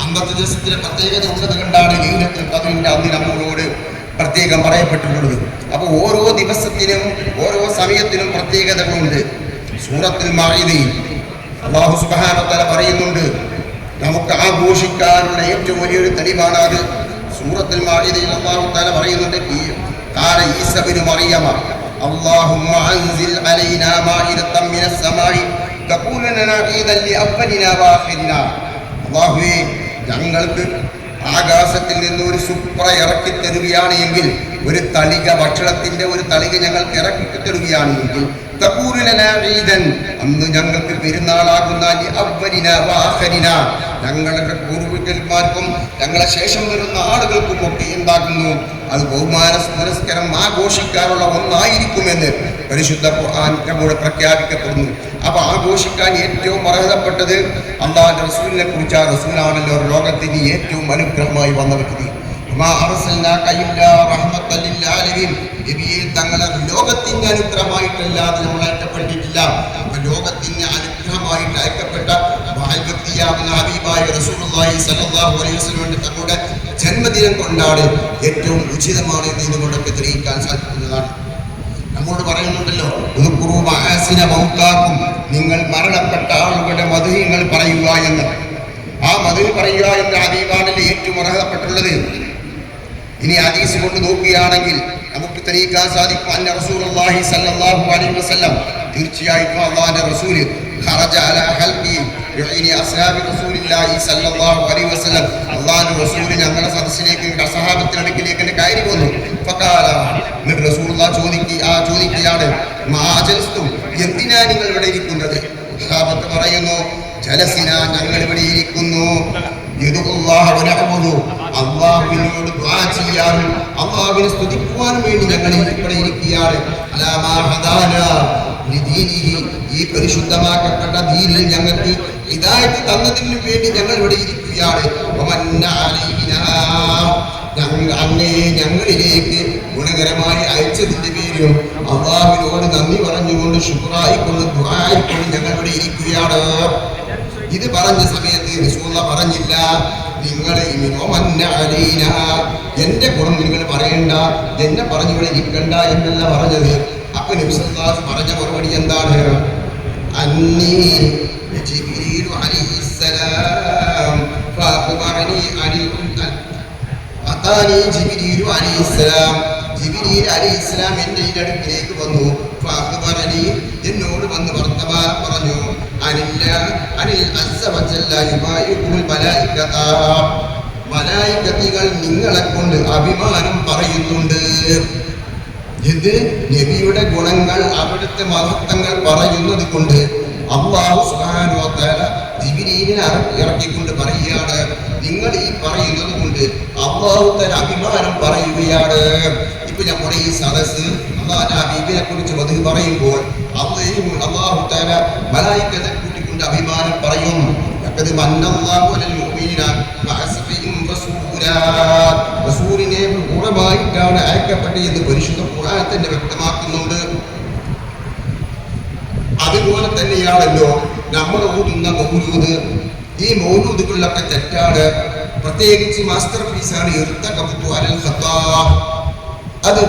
അന്നത്തെ ദിവസത്തിലെ പ്രത്യേകത ഉള്ളത് കൊണ്ടാണ് ലൈലത്തുൽ ഖദ്റിന്റെ അന്ന് നമ്മളോട് പ്രത്യേകം പറയപ്പെട്ടിട്ടുള്ളത്. അപ്പോൾ ഓരോ ദിവസത്തിനും ഓരോ സമയത്തിനും പ്രത്യേകതകളുണ്ട്. സൂറത്തുൽ മാഇദയിൽ അല്ലാഹു സുബ്ഹാനഹു വ തആല പറയുന്നുണ്ട്, നമുക്ക് ആഘോഷിക്കാനുള്ള ഏറ്റവും വലിയൊരു തെളിവാണ് അത്. സൂറത്തുൽ മാഇദയിൽ അല്ലാഹു തആല പറയുന്നുണ്ട്, ഖാല ഈസ ഇബ്നു മറിയമ അല്ലാഹുമ്മ അൻസിൽ അലൈനാ മാഇദത്തൻ മിനസ് സമാഇ തകൂന ലനാ ഈദൻ ലിഅവ്വലിനാ വആഖിരിനാ. അല്ലാഹുവേ, ഞങ്ങൾക്ക് ആകാശത്തിൽ നിന്ന് ഒരു സുപ്ര ഇറക്കി തരുകയാണ് എങ്കിൽ, ഒരു തളിക ഭക്ഷണത്തിന്റെ ഒരു തളിക ഞങ്ങൾക്ക് ഇറക്കി തരുകയാണ് എങ്കിൽ അന്ന് ഞങ്ങൾക്ക് പെരുന്നാളാകുന്ന ഞങ്ങളുടെ പൂർവികന്മാർക്കും ഞങ്ങളെ ശേഷം വരുന്ന ആളുകൾക്കും ഒക്കെ ഉണ്ടാകുന്നു. അത് ബഹുമാന പുരസ്കരം ആഘോഷിക്കാനുള്ള ഒന്നായിരിക്കുമെന്ന് പരിശുദ്ധ ഖുർആൻ നമ്മോട് പ്രഖ്യാപിക്കപ്പെടുന്നു. അപ്പൊ ആഘോഷിക്കാൻ ഏറ്റവും അർഹതപ്പെട്ടത് അല്ലാഹുവിന്റെ റസൂലിനെ കുറിച്ച്. റസൂലാണല്ലോ ലോകത്തിന് ഏറ്റവും അനുഗ്രഹമായി വന്ന വ്യക്തി. തങ്ങളെ ലോകത്തിന്റെ അനുഗ്രഹമായിട്ടല്ലാതെ നമ്മൾ അയക്കപ്പെട്ടിട്ടില്ല. ലോകത്തിന് അനുഗ്രഹമായിട്ട് അയക്കപ്പെട്ട വ്യക്തിയാകുന്ന ഹബീബായ റസൂലുള്ളാഹി സ്വല്ലല്ലാഹു അലൈഹി വസല്ലം തങ്ങളുടെ ജന്മദിനം കൊണ്ടാണ് ഏറ്റവും ഉചിതമാണ് എന്ന് ഇതുകൊണ്ടൊക്കെ തെളിയിക്കാൻ സാധിക്കുന്നതാണ്. നമ്മോട് പറയുന്നുണ്ടല്ലോ, നിങ്ങൾ മരണപ്പെട്ട ആളുകളുടെ മദ്ഹികൾ പറയുക എന്ന്. ആ മദ്ഹ് പറയുക എന്ന ഹബീബാണല്ലേ ഏറ്റവും അർഹതപ്പെട്ടുള്ളത്. ഇനി ഹദീസ് കൊണ്ട് നോക്കുകയാണെങ്കിൽ നമുക്ക് തെളിയിക്കാൻ സാധിക്കും, അന്ന റസൂലുള്ളാഹി സ്വല്ലല്ലാഹു അലൈഹി വസല്ലം തീർച്ചയായിട്ടും അല്ലാഹുവിന്റെ റസൂൽ ഖറജ അലാ ഹൽഖി യുഈനി അസ്ഹാബി റസൂലില്ലാഹി സ്വല്ലല്ലാഹു അലൈഹി വസല്ലം. അല്ലാഹുവിന്റെ റസൂൽ ഞങ്ങളുടെ സദസ്സിലേക്ക് സഹാബത്തിന്റെ അടുക്കിലേക്ക് കയറി വന്നു. ഫഖാല, എന്നിട്ട് റസൂലുള്ളാഹി ചോദിക്കുകയാണ്, മാ ജൽസ്തും, എന്തിനാ നിങ്ങൾ ഇവിടെ ഇരിക്കുന്നത്? സഹാബത്ത് പറയുന്നു, ജലസിന, ഞങ്ങൾ ഇവിടെ ഇരിക്കുന്നു, അള്ളാഹുവിനോട് ദുആ ചെയ്യാനും അള്ളാഹുവിനെ സ്തുതിക്കുവാനും വേണ്ടി ഞങ്ങൾ ഇവിടെ ഇരിക്കുകയാണ്. ഈ പരിശുദ്ധമാക്കപ്പെട്ട ദീനിൽ ഞങ്ങൾക്ക് ഹിദായത്ത് തന്നതിനു വേണ്ടി ഞങ്ങൾ ഇവിടെ ഇരിക്കുകയാണ്. അങ്ങയെ ഞങ്ങളിലേക്ക് ഗുണകരമായി അയച്ചതിന്റെ പേരിലും അള്ളാഹുവിനോട് നന്ദി പറഞ്ഞുകൊണ്ട് ശുക്റായിക്കൊണ്ട് ദുആയിക്കൊണ്ട് ഞങ്ങൾ ഇവിടെ ഇരിക്കുകയാണ്. ഇത് പറഞ്ഞ സമയത്ത് റസൂലുള്ളാഹി പറഞ്ഞില്ല, നിങ്ങൾ എന്റെ ഗുണം നിങ്ങൾ പറയണ്ട, എന്നെ പറഞ്ഞു ഇവിടെ ഇരിക്കണ്ട എന്നല്ല പറഞ്ഞത്. അപ്പൊ നബി സല്ലല്ലാഹു അലൈഹി വസല്ലം പറഞ്ഞ മറുപടി എന്താണ്? അന്നീ ജിബ്രീൽ അലൈഹിസ്സലാം ഫഅഖബറനി അനിൽ ഫഅതാനി ജിബ്രീലു അലൈഹിസ്സലാം, ജിബ്രീൽ അലൈഹിസ്സലാം എൻ്റെ അടുക്കിലേക്ക് വന്നു. ഫഅഖ്ബറനി, എന്നോട് വന്ന് വർത്തമാനം പറഞ്ഞു. അനിൽ അസ്സ വജല്ല യുബായിഉൽ മലായികത, മലായികത്തുകൾ നിങ്ങളെ കൊണ്ട് അഭിമാനം പറയുന്നുണ്ട്. ഇത് നബിയുടെ ഗുണങ്ങൾ, അവിടുത്തെ മഹത്വങ്ങൾ പറയുന്നത് കൊണ്ട് അല്ലാഹു സുബ്ഹാനഹു വ തആല ജിബ്രീലിനെ ഇറക്കിക്കൊണ്ട് പറയുകയാണ്, നിങ്ങൾ ഈ പറയുന്നത് കൊണ്ട് അല്ലാഹു തആല അഭിമാനം പറയുകയാണ്. ഇപ്പൊ നമ്മുടെ ഈ സദസ്സ് അല്ലാഹുവിന്റെ ഹബീബിനെ കുറിച്ച് വധു പറയുമ്പോൾ അല്ലാഹു തആല മലായികത്തെ കൂട്ടിക്കൊണ്ട് അഭിമാനം പറയും. റസൂലിനെ പൂർണ്ണമായിട്ടാണ് അയക്കപ്പെട്ടത് എന്ന് പരിശുദ്ധ ഖുർആൻ തന്നെ വ്യക്തമാക്കുന്നുണ്ട്. അതുപോലെ തന്നെയാണല്ലോ നമ്മൾ ഓതുന്ന മൗലൂദ്. ഈ മൗലൂദുകളിലൊക്കെ തെറ്റാണ്. പ്രത്യേകിച്ച് മാസ്റ്റർ പീസാണ് അത്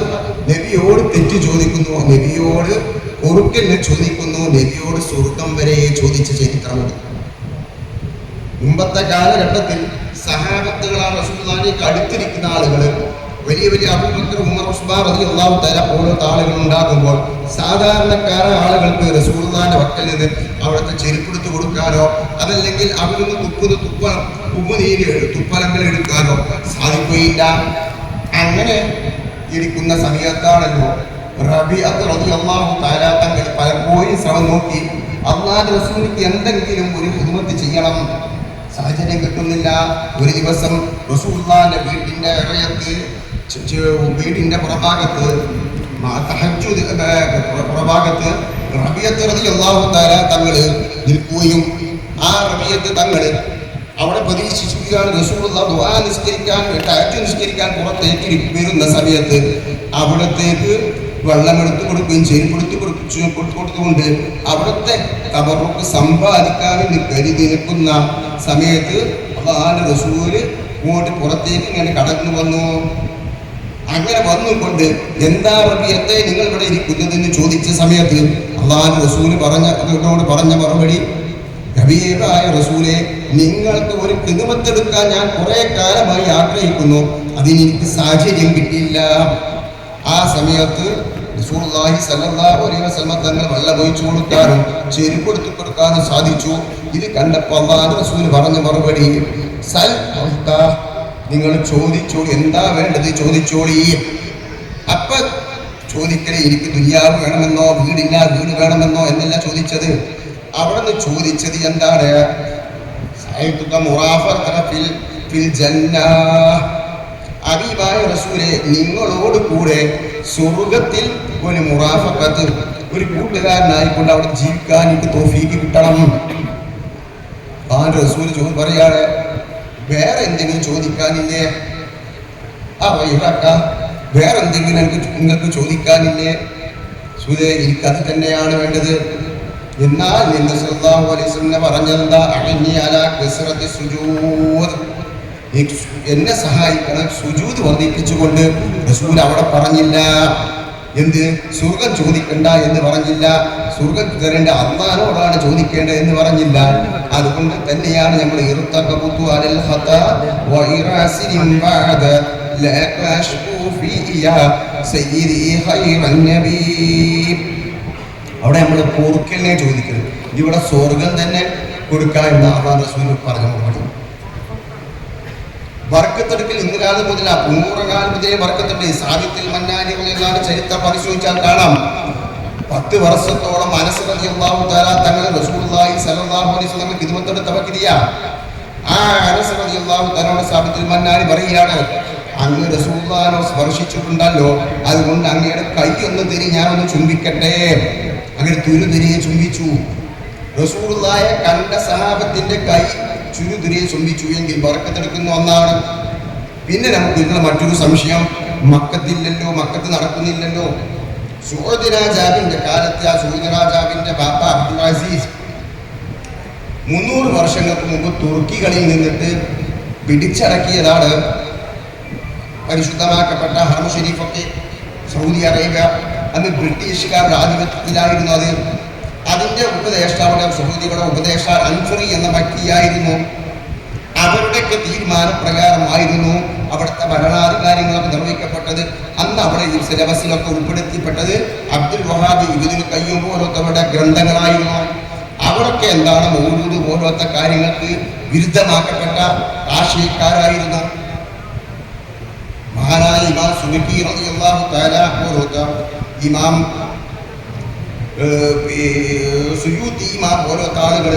നബിയോട് തെറ്റ് ചോദിക്കുന്നു, നബിയോട് പൊറുക്കലിനെ ചോദിക്കുന്നു, നബിയോട് സ്വർഗം വരെ ചോദിച്ച ചരിത്രമുണ്ട്. മുമ്പത്തെ കാലഘട്ടത്തിൽ സഹാബത്തുകളാണ് റസൂലുള്ളാഹിക്ക് അടുത്തിരിക്കുന്ന ആളുകൾ, വലിയ വലിയ അബൂബക്കർ, ഉമർ, ഉസ്മാൻ റളിയല്ലാഹു തആല പോലത്തെ ആളുകൾ ഉണ്ടാകുമ്പോൾ സാധാരണക്കാരായ ആളുകൾക്ക് റസൂലുള്ളാഹിന്റെ വക്കൽ നിന്ന് അവിടുത്തെ ചെരുപ്പെടുത്ത് കൊടുക്കാനോ അതല്ലെങ്കിൽ അവിടുന്ന് തുപ്പലങ്ങൾ എടുക്കാനോ സാധിക്കുകയില്ല. അങ്ങനെ ഇരിക്കുന്ന സമയത്താണല്ലോ റബീഅത്ത് റളിയല്ലാഹു തആല തങ്ങൾ പലപ്പോഴും ശ്രമം നോക്കി അല്ലാഹുവിന്റെ റസൂലിക്ക് എന്തെങ്കിലും ഒരു ഖിദ്മത്ത് ചെയ്യണം, സാഹചര്യം കിട്ടുന്നില്ല. ഒരു ദിവസം റസൂലുള്ളാഹിന്റെ വീടിന്റെ പുറഭാഗത്ത് റബീഅത്ത് റളിയല്ലാഹു തആല തങ്ങൾ നിൽക്കുകയും ആ റബീഅത്ത് തങ്ങൾ അവിടെ പ്രതീക്ഷിക്കുകയാണ് റസൂലുള്ളാഹി ദുആ നിസ്കരിക്കാൻ തഹജ്ജുദ് നിസ്കരിക്കാൻ പുറത്തേക്ക് വരുന്ന സമയത്ത് അവിടത്തേക്ക് വെള്ളമെടുത്ത് കൊടുക്കുകയും ചെരുപ്പെടുത്ത് കൊടുത്തുകൊണ്ട് അവിടുത്തെ ഖബറുക്ക് സമ്പാദിക്കാൻ വേണ്ടി കരുതി നിൽക്കുന്ന സമയത്ത് അല്ലാഹുവിന്റെ റസൂല് ഇങ്ങോട്ട് പുറത്തേക്ക് ഇങ്ങനെ കടന്നു വന്നു. അങ്ങനെ വന്നുകൊണ്ട് എന്താ റബീഅത്തെ നിങ്ങൾ ഇവിടെ ഇരിക്കുന്നതെന്ന് ചോദിച്ച സമയത്ത് അല്ലാഹുവിന്റെ റസൂല് പറഞ്ഞ മറുപടി, ഹബീബായ റസൂലേ, നിങ്ങൾക്ക് ഒരു ഖിദ്മത്തെടുക്കാൻ ഞാൻ കുറെ കാലമായി ആഗ്രഹിക്കുന്നു, അതിനെനിക്ക് സാഹചര്യം കിട്ടിയില്ല. ആ സമയത്ത് റസൂലുള്ളാഹി സ്വല്ലല്ലാഹു അലൈഹി വസല്ലം തങ്ങൾ വെള്ളം ഒഴിച്ചു കൊടുക്കാനും ചെരുപ്പെടുത്തു കൊടുക്കാനും സാധിച്ചു. ഇത് കണ്ടപ്പോൾ അല്ലാഹുവിന്റെ റസൂൽ പറഞ്ഞ മറുപടി, സൽ നിങ്ങൾ ചോദിച്ചോളി, എന്താ വേണ്ടത് ചോദിച്ചോളി. അപ്പൊ ചോദിക്കലേ എനിക്ക് ദുനിയാവ് വേണമെന്നോ വീടില്ല വീട് വേണമെന്നോ എന്നല്ല ചോദിച്ചത്. അവിടെ നിന്ന് ചോദിച്ചത് എന്താണ്? ഹബീബായ റസൂലേ, നിങ്ങളോട് കൂടെ സ്വർഗത്തിൽ ഒരു മുറാഫഖത്ത്, ഒരു കൂട്ടുകാരനായിക്കൊണ്ട് അവിടെ ജീവിക്കാൻ എനിക്ക് തൗഫീഖ് കിട്ടണം. ആ റസൂൽ പറയാണ്, വേറെ എന്തെങ്കിലും ചോദിക്കാനില്ലേ? വേറെ എന്തെങ്കിലും നിങ്ങൾക്ക് ചോദിക്കാനില്ലേ? റസൂലേ, എനിക്കത് തന്നെയാണ് വേണ്ടത്. എന്നാൽ നബി സല്ലല്ലാഹു അലൈഹി വസല്ലം പറഞ്ഞതെന്താ? അഅനി അലാ കസ്റത്തി സുജൂദ്, എന്നെ സഹായിക്കണം സുജൂദ് വർദ്ധിപ്പിച്ചുകൊണ്ട്. റസൂൽ അവിടെ പറഞ്ഞില്ല എന്ത് സ്വർഗം ചോദിക്കണ്ട എന്ന് പറഞ്ഞില്ല, സ്വർഗം തരേണ്ട അല്ലാഹുവോടാണ് ചോദിക്കേണ്ടത് എന്ന് പറഞ്ഞില്ല. അതുകൊണ്ട് തന്നെയാണ് നമ്മൾ ഇർതഖബതു അലൽ ഖതാ വ ഇറാസിൻ ബഅദ ലാ കശ്ഫു ഫിയാ സയ്യിദി ഖൈറൻ നബി. അവിടെ നമ്മൾ പൊറുക്കലിനെ ചോദിക്കുന്നത്, ഇവിടെ സ്വർഗം തന്നെ കൊടുക്കുക എന്ന് അല്ലാഹു റസൂൽ പറഞ്ഞു. മറുപടി ബർക്കത്തെടുക്കൽ ഇന്ന് കാലം മുതൽ 100 കാലം മുതലേ ബർക്കത്തുണ്ട്. സാഹിത്യത്തിൽ മന്നാനി ചരിത്രം പരിശോധിച്ചാൽ കാണാം. 10 വർഷത്തോളം അനസ് റളിയല്ലാഹു തആല തങ്ങൾ റസൂലുള്ളാഹി സ്വല്ലല്ലാഹു അലൈഹി വസല്ലം ഖിദ്മത്തെടുത്ത വ്യക്തിയാ. ആ അനസ് റളിയല്ലാഹു തആലയുടെ സാഹിത്യത്തിൽ മന്നാനി പറയുകയാണ്, അങ്ങ് റസൂലുള്ളാഹിനെ സ്പർശിച്ചിട്ടുണ്ടല്ലോ, അതുകൊണ്ട് അങ്ങയുടെ കൈ ഒന്ന് തിരി ഞാനൊന്ന് ചുംബിക്കട്ടെ. അങ്ങനെ തുരുതിരിയെ ചുംബിച്ചു. റസൂലുള്ളാഹിയെ കണ്ട സഹാബത്തിന്റെ കൈ ചുരുതിരിയെ ചുംബിച്ചു എങ്കിൽ ബർക്കത്തെടുക്കുന്ന ഒന്നാണ്. പിന്നെ നമുക്ക് ഇതിനുള്ള മറ്റൊരു സംശയം, മക്കത്തില്ലല്ലോ, മക്കത്ത് നടക്കുന്നില്ലല്ലോ. സൗദി രാജാവിന്റെ കാലത്ത് ആ സൗദി രാജാവിന്റെ ബാപ്പ അബ്ദുൽ അസീസ് 300 വർഷങ്ങൾക്ക് മുമ്പ് തുർക്കികളിൽ നിന്നിട്ട് പിടിച്ചടക്കിയതാണ് പരിശുദ്ധമാക്കപ്പെട്ട ഹറം ഷരീഫൊക്കെ. സൗദി അറേബ്യ അന്ന് ബ്രിട്ടീഷുകാരുടെ ആധിപത്യത്തിലായിരുന്നു. അതിന്റെ ഉപദേഷ്ടാവിടെ സൗദിയുടെ ഉപദേഷ്ടാവ് അൻഫറി എന്ന വ്യക്തിയായിരുന്നു. അവരുടെയൊക്കെ തീരുമാനപ്രകാരമായിരുന്നു അവിടുത്തെ ഭരണാധികാരികളൊക്കെ നിർവഹിക്കപ്പെട്ടത്. അന്ന് അവിടെ ഈ സിലബസിലൊക്കെ ഉൾപ്പെടുത്തിപ്പെട്ടത് അബ്ദുൽ വഹാബ്, ഇബ്നുൽ ഖയ്യിം പോലത്തവരുടെ ഗ്രന്ഥങ്ങളായിരുന്നു. അവരൊക്കെ എന്താണ് മൗലൂദ് പോലത്തെ കാര്യങ്ങൾക്ക് വിരുദ്ധമാക്കപ്പെട്ട രാഷ്ട്രീയക്കാരായിരുന്നു. മഹാനായ ഇമാം സുബക്കി റളിയല്ലാഹു തആല പോലത്തെ ഇമാം സുയൂത്തി ഇമാം പോലത്തെ ആളുകൾ,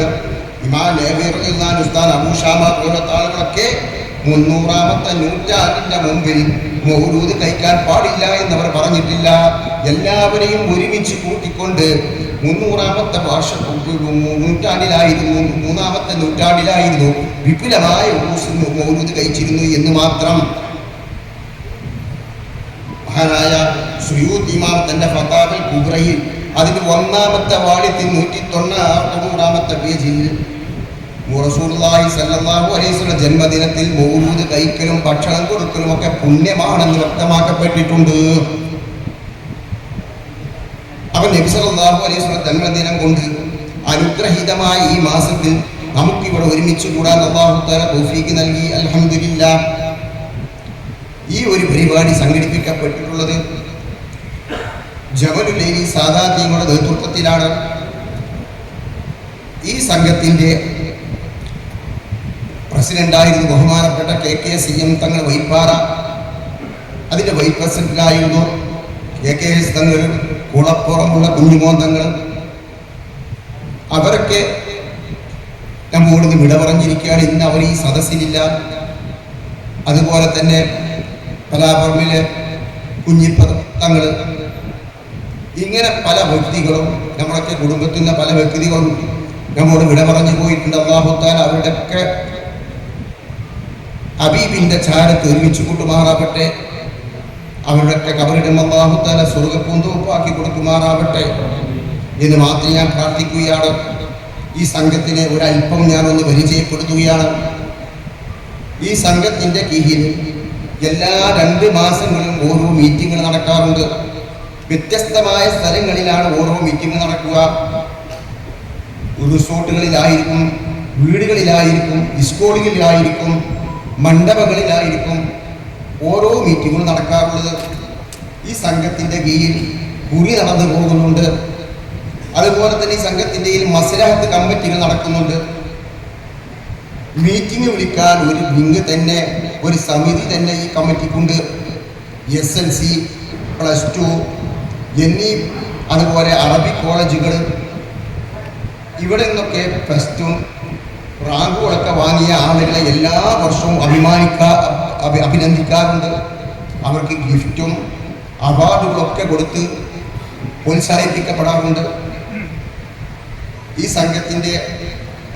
ഇമാം നബി റളിയല്ലാഹു ഉസ്താദ് അബൂ ഷാമ പോലത്തെ ആളുകളൊക്കെ 300-ാമത്തെ നൂറ്റാണ്ടിന്റെ മുമ്പിൽ മൗലൂദ് കഴിക്കാൻ പാടില്ല എന്നവർ പറഞ്ഞിട്ടില്ല. എല്ലാവരെയും ഒരുമിച്ച് കൂട്ടിക്കൊണ്ട് 300-ാമത്തെ നൂറ്റാണ്ടിലായിരുന്നു, 3-ാമത്തെ നൂറ്റാണ്ടിലായിരുന്നു വിപുലമായ മൗലൂദ് കഴിച്ചിരുന്നു എന്ന് മാത്രം. മഹാനായ സുയൂത്തി ഇമാം തന്റെ ഫതാവൽ കുബ്രയിൽ അതിന് 1-ാമത്തെ വാള്യത്തിൽ 190-ാമത്തെ പേജിൽ റസൂലുള്ളാഹി സ്വല്ലല്ലാഹു അലൈഹി വസല്ലം ജന്മദിനത്തിൽ മൗലൂദ് കഴിക്കലും ഭക്ഷണം കൊടുക്കലും ഒക്കെ പുണ്യമാണെന്ന് വ്യക്തമാക്കപ്പെട്ടിട്ടുണ്ട്. അവൻ നബി സല്ലല്ലാഹു അലൈഹി വസല്ലം ജന്മദിനം കൊണ്ട് അനുഗ്രഹീതമായ ഈ മാസത്തിൽ നമുക്കിവിടെ ഒരുമിച്ച് കൂടാൻ അല്ലാഹു തആല തൗഫീഖ് നൽകി. അൽഹംദുലില്ലാഹ്. ഈ ഒരു പരിപാടി സംഘടിപ്പിക്കപ്പെട്ടിട്ടുള്ളത് ജമലുല്ലൈലി സാദാത്തിന്റെ നേതൃത്വത്തിലാണ്. ഈ സംഘത്തിന്റെ പ്രസിഡന്റായിരുന്നു ബഹുമാനപ്പെട്ട KKCM തങ്ങൾ വൈപ്പാറ. അതിന്റെ വൈസ് പ്രസിഡന്റായിരുന്നു KKS തങ്ങൾ, കുളപ്പുറമുള്ള കുഞ്ഞുമോൻ തങ്ങൾ. അവരൊക്കെ നമ്മോട് വിട പറഞ്ഞിരിക്കുകയാണ്. ഇന്ന് അവർ ഈ സദസ്സിലില്ല. അതുപോലെ തന്നെ പലാപറമ്പിലെ കുഞ്ഞിപ്പതങ്ങൾ, ഇങ്ങനെ പല വ്യക്തികളും നമ്മളൊക്കെ കുടുംബത്തിൽ നിന്ന് പല വ്യക്തികളും നമ്മോട് വിട പറഞ്ഞു പോയിട്ടുണ്ട്. അല്ലാഹു തആല അവരുടെയൊക്കെ ഹബീബിന്റെ ചാരത്ത് ഒരുമിച്ച് കൂട്ടുമാറാവട്ടെ. അവരുടെയൊക്കെ കബറിടം അല്ലാഹു തആല സ്വർഗ്ഗപൂന്തോപ്പാക്കി കൊടുക്കുമാറാവട്ടെ എന്ന് മാത്രം ഞാൻ പ്രാർത്ഥിക്കുകയാണ്. ഈ സംഘത്തിനെ ഒരല്പം ഞാനൊന്ന് പരിചയപ്പെടുത്തുകയാണ്. ഈ സംഘത്തിന്റെ കീഴിൽ എല്ലാ 2 മാസങ്ങളിലും ഓരോ മീറ്റിംഗുകൾ നടക്കാറുണ്ട്. വ്യത്യസ്തമായ സ്ഥലങ്ങളിലാണ് ഓരോ മീറ്റിംഗ് നടക്കുക. റിസോർട്ടുകളിലായിരിക്കും, വീടുകളിലായിരിക്കും, സ്കൂളുകളിലായിരിക്കും, മണ്ഡപങ്ങളിലായിരിക്കും ഓരോ മീറ്റിങ്ങുകൾ നടക്കാറുള്ളത്. ഈ സംഘത്തിന്റെ കീഴിൽ കുറി നടന്നു പോകുന്നുണ്ട്. അതുപോലെ തന്നെ ഈ സംഘത്തിന്റെ മസ്ലഹത്ത് കമ്മിറ്റികൾ നടക്കുന്നുണ്ട്. മീറ്റിംഗ് വിളിക്കാൻ ഒരു വിങ് തന്നെ, ഒരു സമിതി തന്നെ ഈ കമ്മിറ്റിക്കുണ്ട്. SLC, +2 എന്നീ അതുപോലെ അറബിക് കോളേജുകൾ, ഇവിടെ നിന്നൊക്കെ +2 റാങ്കുകളൊക്കെ വാങ്ങിയ ആളുകളെ എല്ലാ വർഷവും അഭിനന്ദിക്കാറുണ്ട്. അവർക്ക് ഗിഫ്റ്റും അവാർഡുകളൊക്കെ കൊടുത്ത് പ്രോത്സാഹിപ്പിക്കപ്പെടാറുണ്ട്. ഈ സംഘത്തിൻ്റെ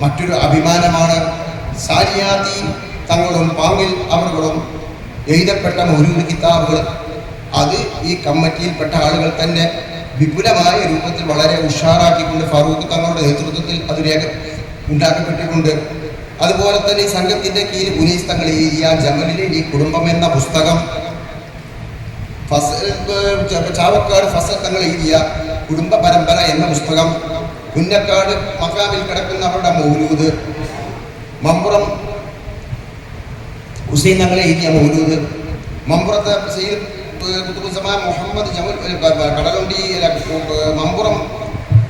മറ്റൊരു അഭിമാനമാണ് സാരിയാത്തി തങ്ങളും പാങ്ങിൽ അവர்களுം എഴുതപ്പെട്ട മൗലൂദ് കിതാബുകൾ. അത് ഈ കമ്മിറ്റിയിൽപ്പെട്ട ആളുകൾ തന്നെ വിപുലമായ രൂപത്തിൽ വളരെ ഉഷാറാക്കിക്കൊണ്ട് ഫാറൂഖ് തങ്ങളുടെ നേതൃത്വത്തിൽ അത് ഉണ്ടാക്കപ്പെട്ടിട്ടുണ്ട്. അതുപോലെ തന്നെ ഈ സംഘത്തിന്റെ കീഴിൽ ഉനീസ് തങ്ങൾ എഴുതിയ ജമലിലെ ഈ കുടുംബം എന്ന പുസ്തകം, ചാവക്കാട് ഫസൽ തങ്ങൾ എഴുതിയ കുടുംബ പരമ്പര എന്ന പുസ്തകം, പുന്നക്കാട് മക്കാമിൽ കിടക്കുന്ന അവരുടെ മൗലൂദ്, മമ്പുറം ഹുസൈൻ തങ്ങൾ എഴുതിയ മൗലൂദ്, മമ്പുറത്തെ സയ്യിദ് മുഹമ്മദ് ജമൽ കടലുണ്ടി മമ്പുറം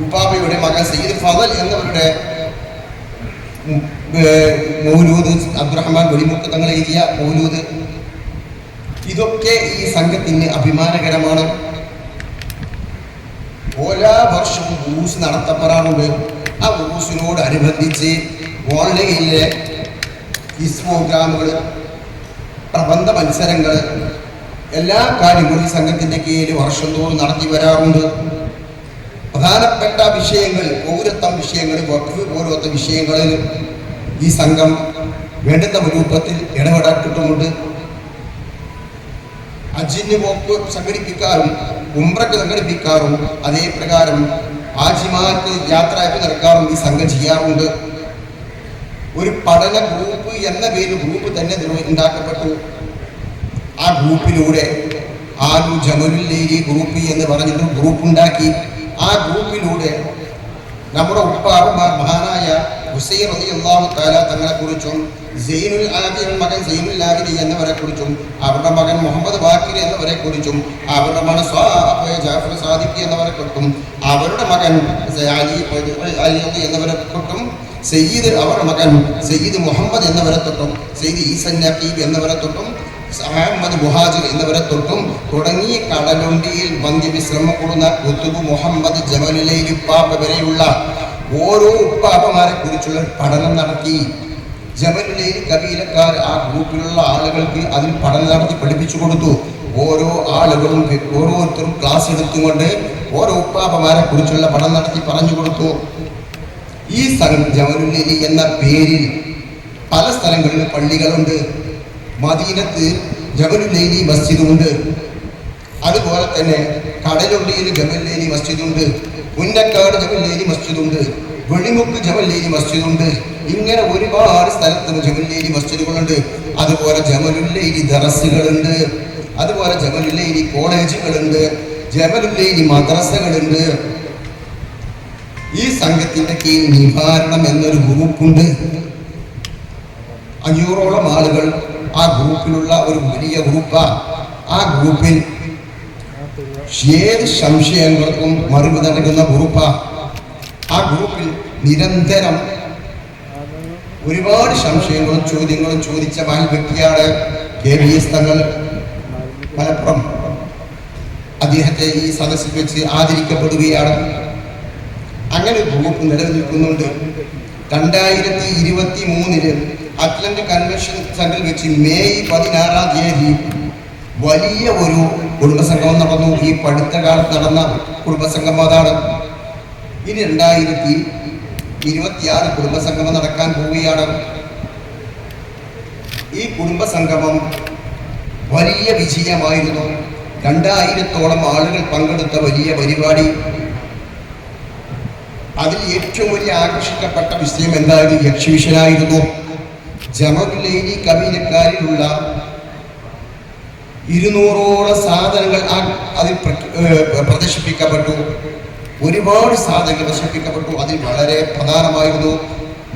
ഉപ്പാബയുടെ മകൻ സയ്യിദ് ഫദൽ എന്നവരുടെ മൗലൂദ്, അബ്ദുറഹ്മാൻ വെളിമുക്ക് തങ്ങൾ എഴുതിയ മൗലൂദ്, ഇതൊക്കെ ഈ സംഘത്തിന് അഭിമാനകരമാണ്. ഓരോ വർഷവും ഊസ് നടത്തപ്പെടാറുണ്ട്. ആ ഊസിനോട് അനുബന്ധിച്ച് ഓൺലൈനിലെ ക്വിസ് പ്രോഗ്രാമുകൾ, പ്രബന്ധ മത്സരങ്ങൾ, എല്ലാ കാര്യങ്ങളും ഈ സംഘത്തിൻ്റെ കീഴിൽ വർഷം തോറും നടത്തി വരാറുണ്ട്. പ്രധാനപ്പെട്ട വിഷയങ്ങൾ, പൗരത്വം വിഷയങ്ങൾ, വഖഫ് പോലത്തെ വിഷയങ്ങളിൽ ഈ സംഘം വേണ്ടുന്ന രൂപത്തിൽ ഇടപെട്ടിട്ടുമുണ്ട്. ഹജ്ജിന് പോക്ക് സംഘടിപ്പിക്കാറും ഉംറക്ക് സംഘടിപ്പിക്കാറും അതേ പ്രകാരം ഹാജിമാർക്ക് യാത്രയപ്പ് നടക്കാറും ഈ സംഘം ചെയ്യാറുണ്ട്. ഒരു പഠന ഗ്രൂപ്പ് എന്ന പേര് ഗ്രൂപ്പ് തന്നെ ഉണ്ടാക്കപ്പെട്ടു. ആ ഗ്രൂപ്പിലൂടെ ആലു ജമലുല്ലൈലി ഗ്രൂപ്പ് എന്ന് പറഞ്ഞിട്ട് ഗ്രൂപ്പ് ഉണ്ടാക്കി. ആ ഗ്രൂപ്പിലൂടെ നമ്മുടെ ഉപ്പാപ്പന്മാർ മഹാനായ ഹുസൈൻ റളിയല്ലാഹു തആല തങ്ങളെ കുറിച്ചും സൈനുൽ ആബിദിൻ മകൻ സൈനുൽ ആബിദി എന്നവരെ കുറിച്ചും അവരുടെ മകൻ മുഹമ്മദ് ബാക്കിർ എന്നവരെ കുറിച്ചും അവരുടെ മകൻ ജാഫർ സാദിഖ് എന്നവരെ കുറിച്ചും അവരുടെ മകൻ അലി എന്നവരെ കുറിച്ചും സയ്യിദ് അവരുടെ മകൻ സയ്യിദ് മുഹമ്മദ് എന്നവരെ തൊട്ടും സയ്യിദ് ഈസൻ നഖീബ് എന്നവരെ തൊട്ടും അഹമ്മദ് മുഹാജിർ എന്നിവരെ തൊട്ടും തുടങ്ങി കടലുണ്ടിയിൽ വന്ധ്യവിശ്രമം കൊടുന്ന കുത്തുബ് മുഹമ്മദ് ജമലുലൈൽ ഉപ്പാപ്പ വരെയുള്ള ഓരോ ഉപ്പാപ്പമാരെ കുറിച്ചുള്ള പഠനം നടത്തി. ജമലുലൈൽ കബീലക്കാർ ആ ഗ്രൂപ്പിലുള്ള ആളുകൾക്ക് അതിൽ പഠനം നടത്തി പഠിപ്പിച്ചു കൊടുത്തു. ഓരോ ആളുകളും ഓരോരുത്തരും ക്ലാസ് എടുത്തുകൊണ്ട് ഓരോ ഉപ്പാപ്പമാരെ കുറിച്ചുള്ള പഠനം നടത്തി പറഞ്ഞു കൊടുത്തു. ഈ ജമലുലൈൽ എന്ന പേരിൽ പല സ്ഥലങ്ങളിലും പള്ളികളുണ്ട്. മദീനത്ത് ജബലുല്ലൈലി മസ്ജിദുണ്ട്, അതുപോലെ തന്നെ കടലുള്ളിയിൽ ജബലുല്ലൈലി മസ്ജിദുണ്ട്, പുന്നക്കാട് ജബലുല്ലൈലി മസ്ജിദുണ്ട്, വെളിമുക്ക് ജബലുല്ലൈലി മസ്ജിദുണ്ട്. ഇങ്ങനെ ഒരുപാട് സ്ഥലത്ത് ജബലുല്ലൈലി മസ്ജിദുകളുണ്ട്. അതുപോലെ ജബലുല്ലൈലി ദറസുകളുണ്ട്, അതുപോലെ ജബലുല്ലൈലി കോളേജുകളുണ്ട്, ജബലുല്ലൈലി മദ്രസകളുണ്ട്. ഈ സംഘത്തിന്റെ കീഴിൽ നിവാരണം എന്നൊരു ഗ്രൂപ്പുണ്ട്. 500ഓളം ആളുകൾ ആ ഗ്രൂപ്പിലുള്ള ഒരു വലിയ ഗ്രൂപ്പാണ്. ആ ഗ്രൂപ്പിൽ ഏത് സംശയങ്ങൾക്കും മറുപടി നൽകുന്ന ഗ്രൂപ്പാണ്. ആ ഗ്രൂപ്പിൽ നിരന്തരം ഒരുപാട് സംശയങ്ങളും ചോദ്യങ്ങളും ചോദിച്ച മഹൽ വ്യക്തിയാണ് KVS തങ്ങൾ മലപ്പുറം. അദ്ദേഹത്തെ ഈ സദസ്സിൽ വെച്ച് ആദരിക്കപ്പെടുകയാണ്. അങ്ങനെ ഗ്രൂപ്പ് നിലനിൽക്കുന്നുണ്ട്. 2023 അറ്റ്ലന്റ് കൺവെൻഷൻ സെന്ററിൽ വെച്ച് മെയ് 16-ാം തീയതി വലിയ ഒരു കുടുംബസംഗമം നടന്നു. ഈ പടുത്ത കാലത്ത് നടന്ന കുടുംബസംഗമം അതാണ്. ഇനി 2026 കുടുംബസംഗമം നടക്കാൻ പോവുകയാണ്. ഈ കുടുംബസംഗമം വലിയ വിജയമായിരുന്നു. 2000-ഓളം ആളുകൾ പങ്കെടുത്ത വലിയ പരിപാടി. അതിൽ ഏറ്റവും വലിയ ആകർഷിക്കപ്പെട്ട വിഷയം എന്തായാലും എക്സിബിഷനായിരുന്നു. ജമലുല്ലൈലി കബീലക്കാരിലുള്ള 200ഓളം സാധനങ്ങൾ അതിൽ പ്രദർശിപ്പിക്കപ്പെട്ടു. ഒരുപാട് സാധനങ്ങൾ പ്രദർശിപ്പിക്കപ്പെട്ടു. അതിൽ വളരെ പ്രധാനമായിരുന്നു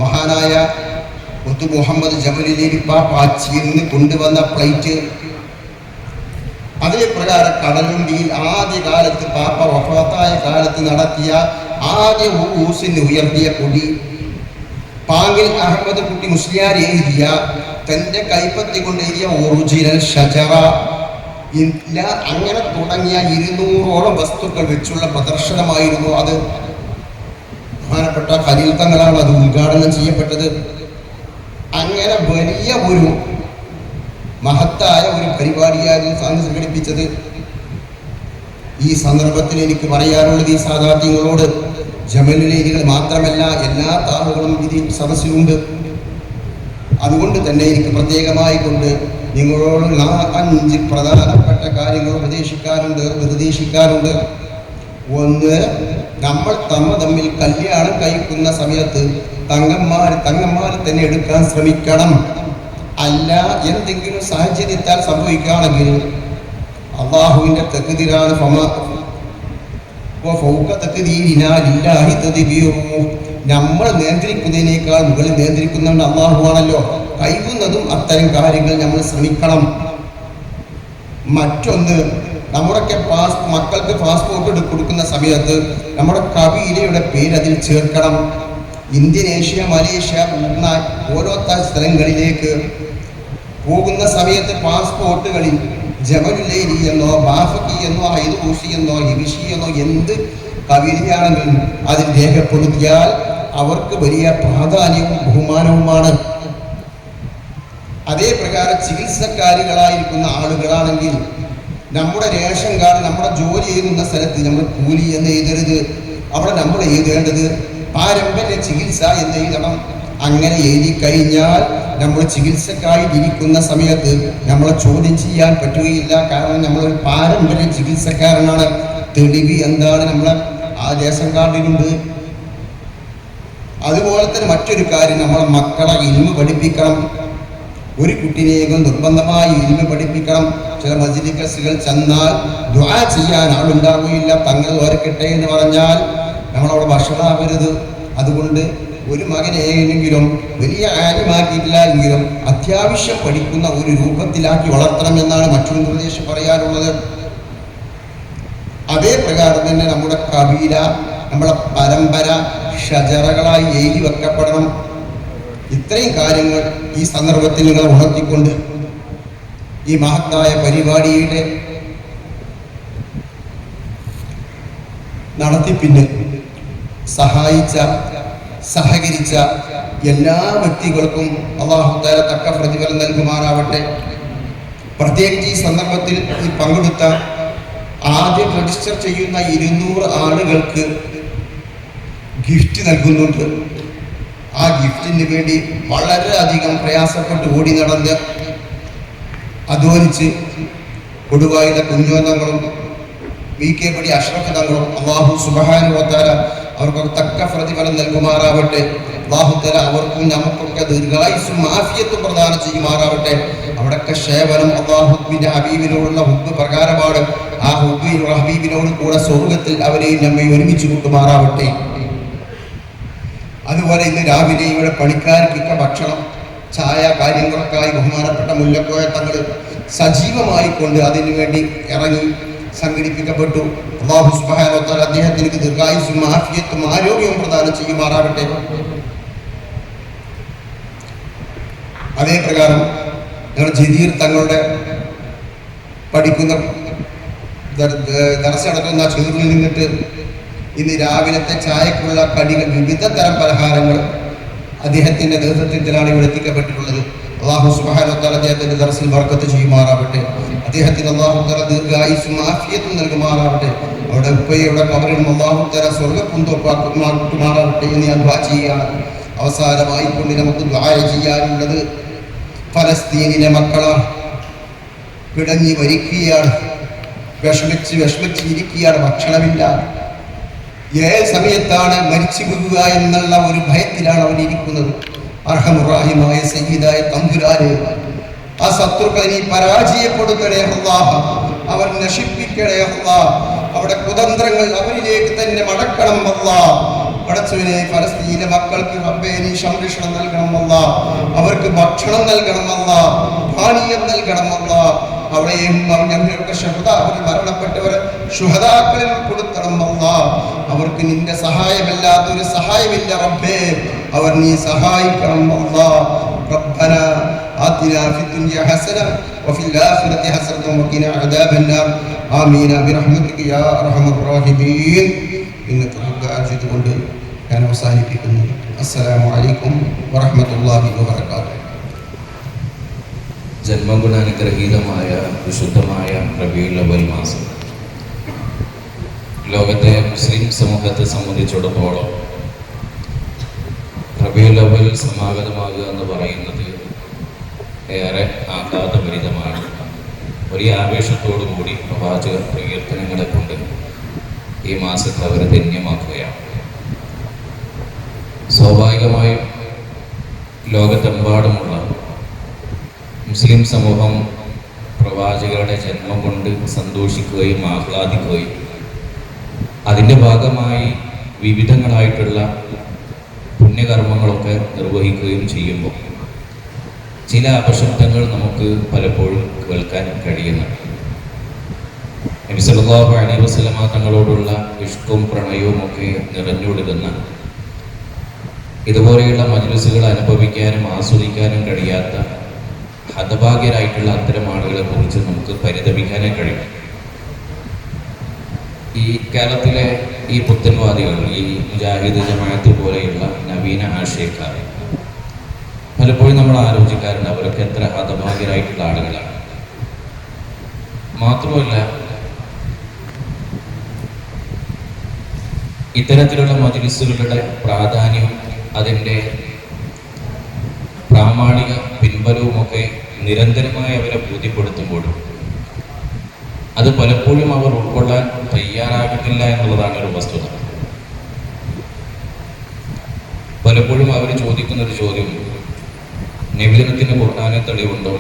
മഹാനായ മുത്തു മുഹമ്മദ് ജമലുല്ലൈലി പാപ്പാച്ചിയിൽ നിന്ന് കൊണ്ടുവന്ന പ്ലേറ്റ്. അതേ പ്രകാരം കടലുണ്ടിയിൽ ആദ്യകാലത്ത് പാപ്പ വഫാത്തായ കാലത്ത് നടത്തിയ ആദ്യ ഊസിന് ഉയർത്തിയ കൊടി, പാങ്ങിൽ അഹമ്മദ് കുട്ടി മുസ്ലിയാർ എഴുതിയ തന്റെ കൈപ്പത്തി കൊണ്ട് എഴുതിയ ഒറിജിനൽ ഷജറ, അങ്ങനെ തുടങ്ങിയ 200ഓളം വസ്തുക്കൾ വെച്ചുള്ള പ്രദർശനമായിരുന്നു അത്. ബഹുമാനപ്പെട്ട ഖലീൽ തങ്ങളാണ് അത് ഉദ്ഘാടനം ചെയ്യപ്പെട്ടത്. അങ്ങനെ വലിയ ഒരു മഹത്തായ ഒരു പരിപാടിയായിരുന്നു സംഘടിപ്പിച്ചത്. ഈ സന്ദർഭത്തിൽ എനിക്ക് പറയാനുള്ളത് ഈ സാദാത്യങ്ങളോട്, ജമലുല്ലൈലികൾ മാത്രമല്ല എല്ലാ താളുകളും ഇതിൽ സദസ്സിലുണ്ട്. അതുകൊണ്ട് തന്നെ എനിക്ക് പ്രത്യേകമായി കൊണ്ട് നിങ്ങളോട് 5 പ്രധാനപ്പെട്ട കാര്യങ്ങൾ നിർദ്ദേശിക്കാറുണ്ട്. ഒന്ന്, നമ്മൾ തമ്മിൽ കല്യാണം കഴിക്കുന്ന സമയത്ത് തങ്ങന്മാർ തന്നെ എടുക്കാൻ ശ്രമിക്കണം. അല്ല എന്തെങ്കിലും സാഹചര്യത്താൽ സംഭവിക്കുകയാണെങ്കിൽ അള്ളാഹുവിന്റെ തഖ്ദീറാണ്. നമ്മൾ നിയന്ത്രിക്കുന്നതിനേക്കാൾ മുകളിൽ നിയന്ത്രിക്കുന്നവൻ അള്ളാഹുവാണല്ലോ. കഴിയുന്നതും അത്തരം കാര്യങ്ങൾ നമ്മൾ ശ്രമിക്കണം. മറ്റൊന്ന്, നമ്മുടെയൊക്കെ മക്കൾക്ക് പാസ്പോർട്ട് കൊടുക്കുന്ന സമയത്ത് നമ്മുടെ കബീലയുടെ പേര് അതിൽ ചേർക്കണം. ഇന്തോനേഷ്യ, മലേഷ്യ പോകുന്ന ഓരോ സ്ഥലങ്ങളിലേക്ക് പോകുന്ന സമയത്ത് പാസ്പോർട്ടുകളിൽ ജമലുല്ലൈലി എന്നോ ബാഫക്കി എന്നോ ഐദൂസി എന്നോ ഹിബിഷി എന്നോ എന്ത് കവിതയാണെങ്കിലും അതിൽ രേഖപ്പെടുത്തിയാൽ അവർക്ക് വലിയ പ്രാധാന്യവും ബഹുമാനവുമാണ്. അതേ പ്രകാരം ചികിത്സക്കാരികളായിരിക്കുന്ന ആളുകളാണെങ്കിൽ നമ്മുടെ റേഷൻ കാർഡ് നമ്മുടെ ജോലി ചെയ്യുന്ന സ്ഥലത്ത് നമ്മൾ കൂലി എന്ന് എഴുതരുത്. അവിടെ നമ്മൾ എഴുതേണ്ടത് പാരമ്പര്യ ചികിത്സ എന്ന് എഴുതണം. അങ്ങനെ എഴുതി കഴിഞ്ഞാൽ നമ്മൾ ചികിത്സക്കായി ഇരിക്കുന്ന സമയത്ത് നമ്മളെ ചോദ്യം ചെയ്യാൻ പറ്റുകയില്ല. കാരണം നമ്മളൊരു പാരമ്പര്യ ചികിത്സക്കാരനാണ്. തെളിവ് എന്താണ് നമ്മളെ ആ റേഷൻ കാർഡിലുണ്ട്. അതുപോലെ തന്നെ മറ്റൊരു കാര്യം, നമ്മളെ മക്കളെ ഇൽമ് പഠിപ്പിക്കണം. ഒരു കുട്ടിനെയും നിർബന്ധമായി ഇൽമ് പഠിപ്പിക്കണം. ചില മജ്‌ലിസുകൾ ചെന്നാൽ ദുആ ചെയ്യാൻ ആളുണ്ടാവുകയില്ല. തങ്ങൾ ഓർക്കട്ടെ എന്ന് പറഞ്ഞാൽ നമ്മളവിടെ ഭക്ഷണമാവരുത്. അതുകൊണ്ട് ഒരു മകനെയെങ്കിലും വലിയ ആലിമാക്കിയിട്ടില്ല എങ്കിലും അത്യാവശ്യം പഠിക്കുന്ന ഒരു രൂപത്തിലാക്കി വളർത്തണം എന്നാണ് മറ്റൊരു നിർദ്ദേശം പറയാനുള്ളത്. അതേ പ്രകാരം തന്നെ നമ്മുടെ കബീല, നമ്മുടെ പരമ്പര ഷജറകളായി എഴുതി വെക്കപ്പെടണം. ഇത്രയും കാര്യങ്ങൾ ഈ സന്ദർഭത്തിൽ നിങ്ങൾ ഉണർത്തിക്കൊണ്ട് ഈ മഹത്തായ പരിപാടിയുടെ നടത്തിപ്പിന് സഹായിച്ച, സഹകരിച്ച എല്ലാ വ്യക്തികൾക്കും അല്ലാഹു തആല തക്ക പ്രതിഫലം നൽകുമാറാവട്ടെ. പ്രത്യേകിച്ച് ഈ സന്ദർഭത്തിൽ ഈ പങ്കെടുത്ത ആദ്യം രജിസ്റ്റർ ചെയ്യുന്ന 200 ആളുകൾക്ക് ഗിഫ്റ്റ് നൽകുന്നുണ്ട്. ആ ഗിഫ്റ്റിന് വേണ്ടി വളരെയധികം പ്രയാസപ്പെട്ട് ഓടി നടന്ന് അധ്വാനിച്ച് കൊടുവായിലെ കുഞ്ഞോന്നങ്ങളും VK പടി അഷ്റഫ് തങ്ങളും അല്ലാഹു സുബ്ഹാനഹു വ തആല അവർക്ക് തക്ക പ്രതിഫലം നൽകുമാറാവട്ടെ. അല്ലാഹു തആല അവർക്കും നമുക്കൊക്കെ ദീർഘായുസ്സും ആഫിയത്തും പ്രദാനം ചെയ്യുമാറാവട്ടെ. അവിടൊക്കെ സേവനം അല്ലാഹുവിന്റെ ഹബീബിനോടുള്ള ഹുബ്ബ് പ്രകാരമാണ്. ആ ഹുബ്ബിൽ ഹബീബിനോട് കൂടെ സ്വർഗ്ഗത്തിൽ അവരെയും നമ്മെ ഒരുമിച്ച് കൂട്ടുമാറാവട്ടെ. അതുപോലെ ഇന്ന് രാവിലെ ഇവിടെ പണിക്കാർക്കൊക്കെ ഭക്ഷണം, ചായ കാര്യങ്ങളൊക്കെയായി ബഹുമാനപ്പെട്ട മുല്ലക്കോയ തങ്ങൾ സജീവമായി കൊണ്ട് അതിനു വേണ്ടി ഇറങ്ങി സംഘടിപ്പിക്കപ്പെട്ടു. അല്ലാഹു സുബ്ഹാനഹു വ തആല അദ്ദേഹത്തിന് ദീർഘായുസ്സും ആഫിയത്തും ആരോഗ്യവും പ്രദാനം ചെയ്യുമാറാവട്ടെ. അതേ പ്രകാരം ഞങ്ങൾ ജദീർ തങ്ങളുടെ പഠിക്കുന്ന ദർസ് നടത്തുന്ന ചെറുതിൽ നിന്നിട്ട് ഇന്ന് രാവിലത്തെ ചായക്കുള്ള കടികൾ, വിവിധ തരം പലഹാരങ്ങൾ അദ്ദേഹത്തിന്റെ നേതൃത്വത്തിലാണ് ഇവിടെ എത്തിക്കപ്പെട്ടിട്ടുള്ളത്. അല്ലാഹു സുബ്ഹാനഹു വ തആല അദ്ദേഹത്തിന്റെ ദർസിൽ ബർക്കത്ത് ചെയ്യുമാറാവട്ടെ. അദ്ദേഹത്തിന് അല്ലാഹു തആല ദീർഘായുസ്സും ആഫിയത്തും നൽകുമാറാവട്ടെ. അവിടെ ഉപ്പയുടെ കബറിലും അല്ലാഹു തആല സ്വർഗ്ഗപൂന്തോപ്പാക്കുമാറാവട്ടെ എന്ന് ഞാൻ ദുആ ചെയ്യുകയാണ്. അവസാനമായി കൊണ്ട് നമുക്ക് ദുആ ചെയ്യാനുള്ളത്, ഫലസ്തീനിലെ മക്കളാണ്, പിടഞ്ഞ് മരിക്കുകയാണ്, വിഷമിച്ചിരിക്കുകയാണ്, ഭക്ഷണമില്ല. ഏത് സമയത്താണ് മരിച്ചു വീഴുക എന്നുള്ള ഒരു ഭയത്തിലാണ് അവരിയ്ക്കുന്നത്. അർഹമുറാഹിമായ സയ്യിദായ തമ്പുരാനെ, ആ ശത്രുക്കളെ നീ പരാജയപ്പെടുത്തണേ അല്ലാഹ്, അവർ നശിപ്പിക്കണേ അല്ലാഹ്, അവിടെ കുതന്ത്രങ്ങൾ അവരിലേക്ക് തന്നെ മടക്കണം അല്ലാഹ്. പടച്ചവനെ, ഫലസ്തീനിലെ മക്കൾക്ക് റബ്ബേ നീ സംരക്ഷണം നൽകണം അല്ലാഹ്, അവർക്ക് ഭക്ഷണം നൽകണം അല്ലാഹ്, പാനീയം നൽകണം അല്ലാഹ്. അവിടെയും ഞങ്ങൾക്ക് ഷഹദാക്കളിൽ മരണപ്പെട്ടവർ ശുഹദാക്കളിൽ കൊടുക്കണം അല്ലാഹ്. അവർക്ക് നിന്റെ സഹായമല്ലാത്തൊരു സഹായമില്ല റബ്ബേ, അവർ നീ സഹായിക്കണം അല്ലാഹ്. റബ്ബനാ ആതിനാ ഫിദ്ദുനിയ ഹസന വഫിൽ ആഖിറതി ഹസനത വഖിനാ അദാബന്നാർ. ആമീൻ ബിറഹ്മതിക യാ അർഹമർ റഹീമീൻ. ഇന്നത്തെ കൊണ്ട് ഞാൻ അവസാനിപ്പിക്കുന്നു. അസ്സലാമു അലൈക്കും വറഹ്മത്തുള്ളാഹി വബറകാതുഹു. ജന്മഗുണാനുഗ്രഹീതമായ വിശുദ്ധമായ റബീഉൽ അവ്വൽ മാസം ലോകത്തെ മുസ്ലിം സമൂഹത്തെ സംബന്ധിച്ചിടത്തോളം റബീഉൽ അവ്വൽ സമാഗതമാകുക എന്ന് പറയുന്നത് ഏറെ ആഹ്ലാദഭരിതമാണ്. വലിയ ആവേശത്തോടു കൂടി പ്രവാചക പ്രകീർത്തനങ്ങളെ കൊണ്ട് ഈ മാസത്തെ അവർ ധന്യമാക്കുകയാണ്. സ്വാഭാവികമായും ലോകത്തെമ്പാടുമുള്ള മുസ്ലിം സമൂഹം പ്രവാചകരുടെ ജന്മം കൊണ്ട് സന്തോഷിക്കുകയും ആഹ്ലാദിക്കുകയും അതിൻ്റെ ഭാഗമായി വിവിധങ്ങളായിട്ടുള്ള പുണ്യകർമ്മങ്ങളൊക്കെ നിർവഹിക്കുകയും ചെയ്യുമ്പോൾ ചില അപശബ്ദങ്ങൾ നമുക്ക് പലപ്പോഴും കേൾക്കാൻ കഴിയുന്നുണ്ട്. നബി സല്ലല്ലാഹു അലൈഹി വസല്ലമ തങ്ങളോടുള്ള ഇഷ്കും പ്രണയവും ഒക്കെ നിറഞ്ഞൊഴുകുന്ന ഇതുപോലെയുള്ള മജ്‌ലിസുകൾ അനുഭവിക്കാനും ആസ്വദിക്കാനും കഴിയാത്ത ഹതഭാഗ്യരായിട്ടുള്ള അത്തരം ആളുകളെ കുറിച്ച് നമുക്ക് പരിതപിക്കാനേ കഴിയും. ഈ കേരളത്തിലെ ഈ പുത്തൻവാദികൾ, ഈ മുജാഹിദ് ജമാഅത്ത് പോലെയുള്ള നവീന ആശയക്കാർ പലപ്പോഴും നമ്മൾ ആലോചിക്കാറുണ്ട് അവരൊക്കെ എത്ര ഹതഭാഗ്യരായിട്ടുള്ള ആളുകളാണ്. മാത്രമല്ല, ഇത്തരത്തിലുള്ള മജ്‌ലിസുകളുടെ പ്രാധാന്യവും അതിൻ്റെ പ്രാമാണിക പിൻബലവുമൊക്കെ നിരന്തരമായി അവരെ ബോധ്യപ്പെടുത്തുമ്പോഴും അത് പലപ്പോഴും അവർ ഉൾക്കൊള്ളാൻ തയ്യാറാകുന്നില്ല എന്നുള്ളതാണ് ഒരു വസ്തുത. പലപ്പോഴും അവർ ചോദിക്കുന്നൊരു ചോദ്യം, നബിദിനത്തിന് ഖുർആനിൽ തെളിവുണ്ടോ,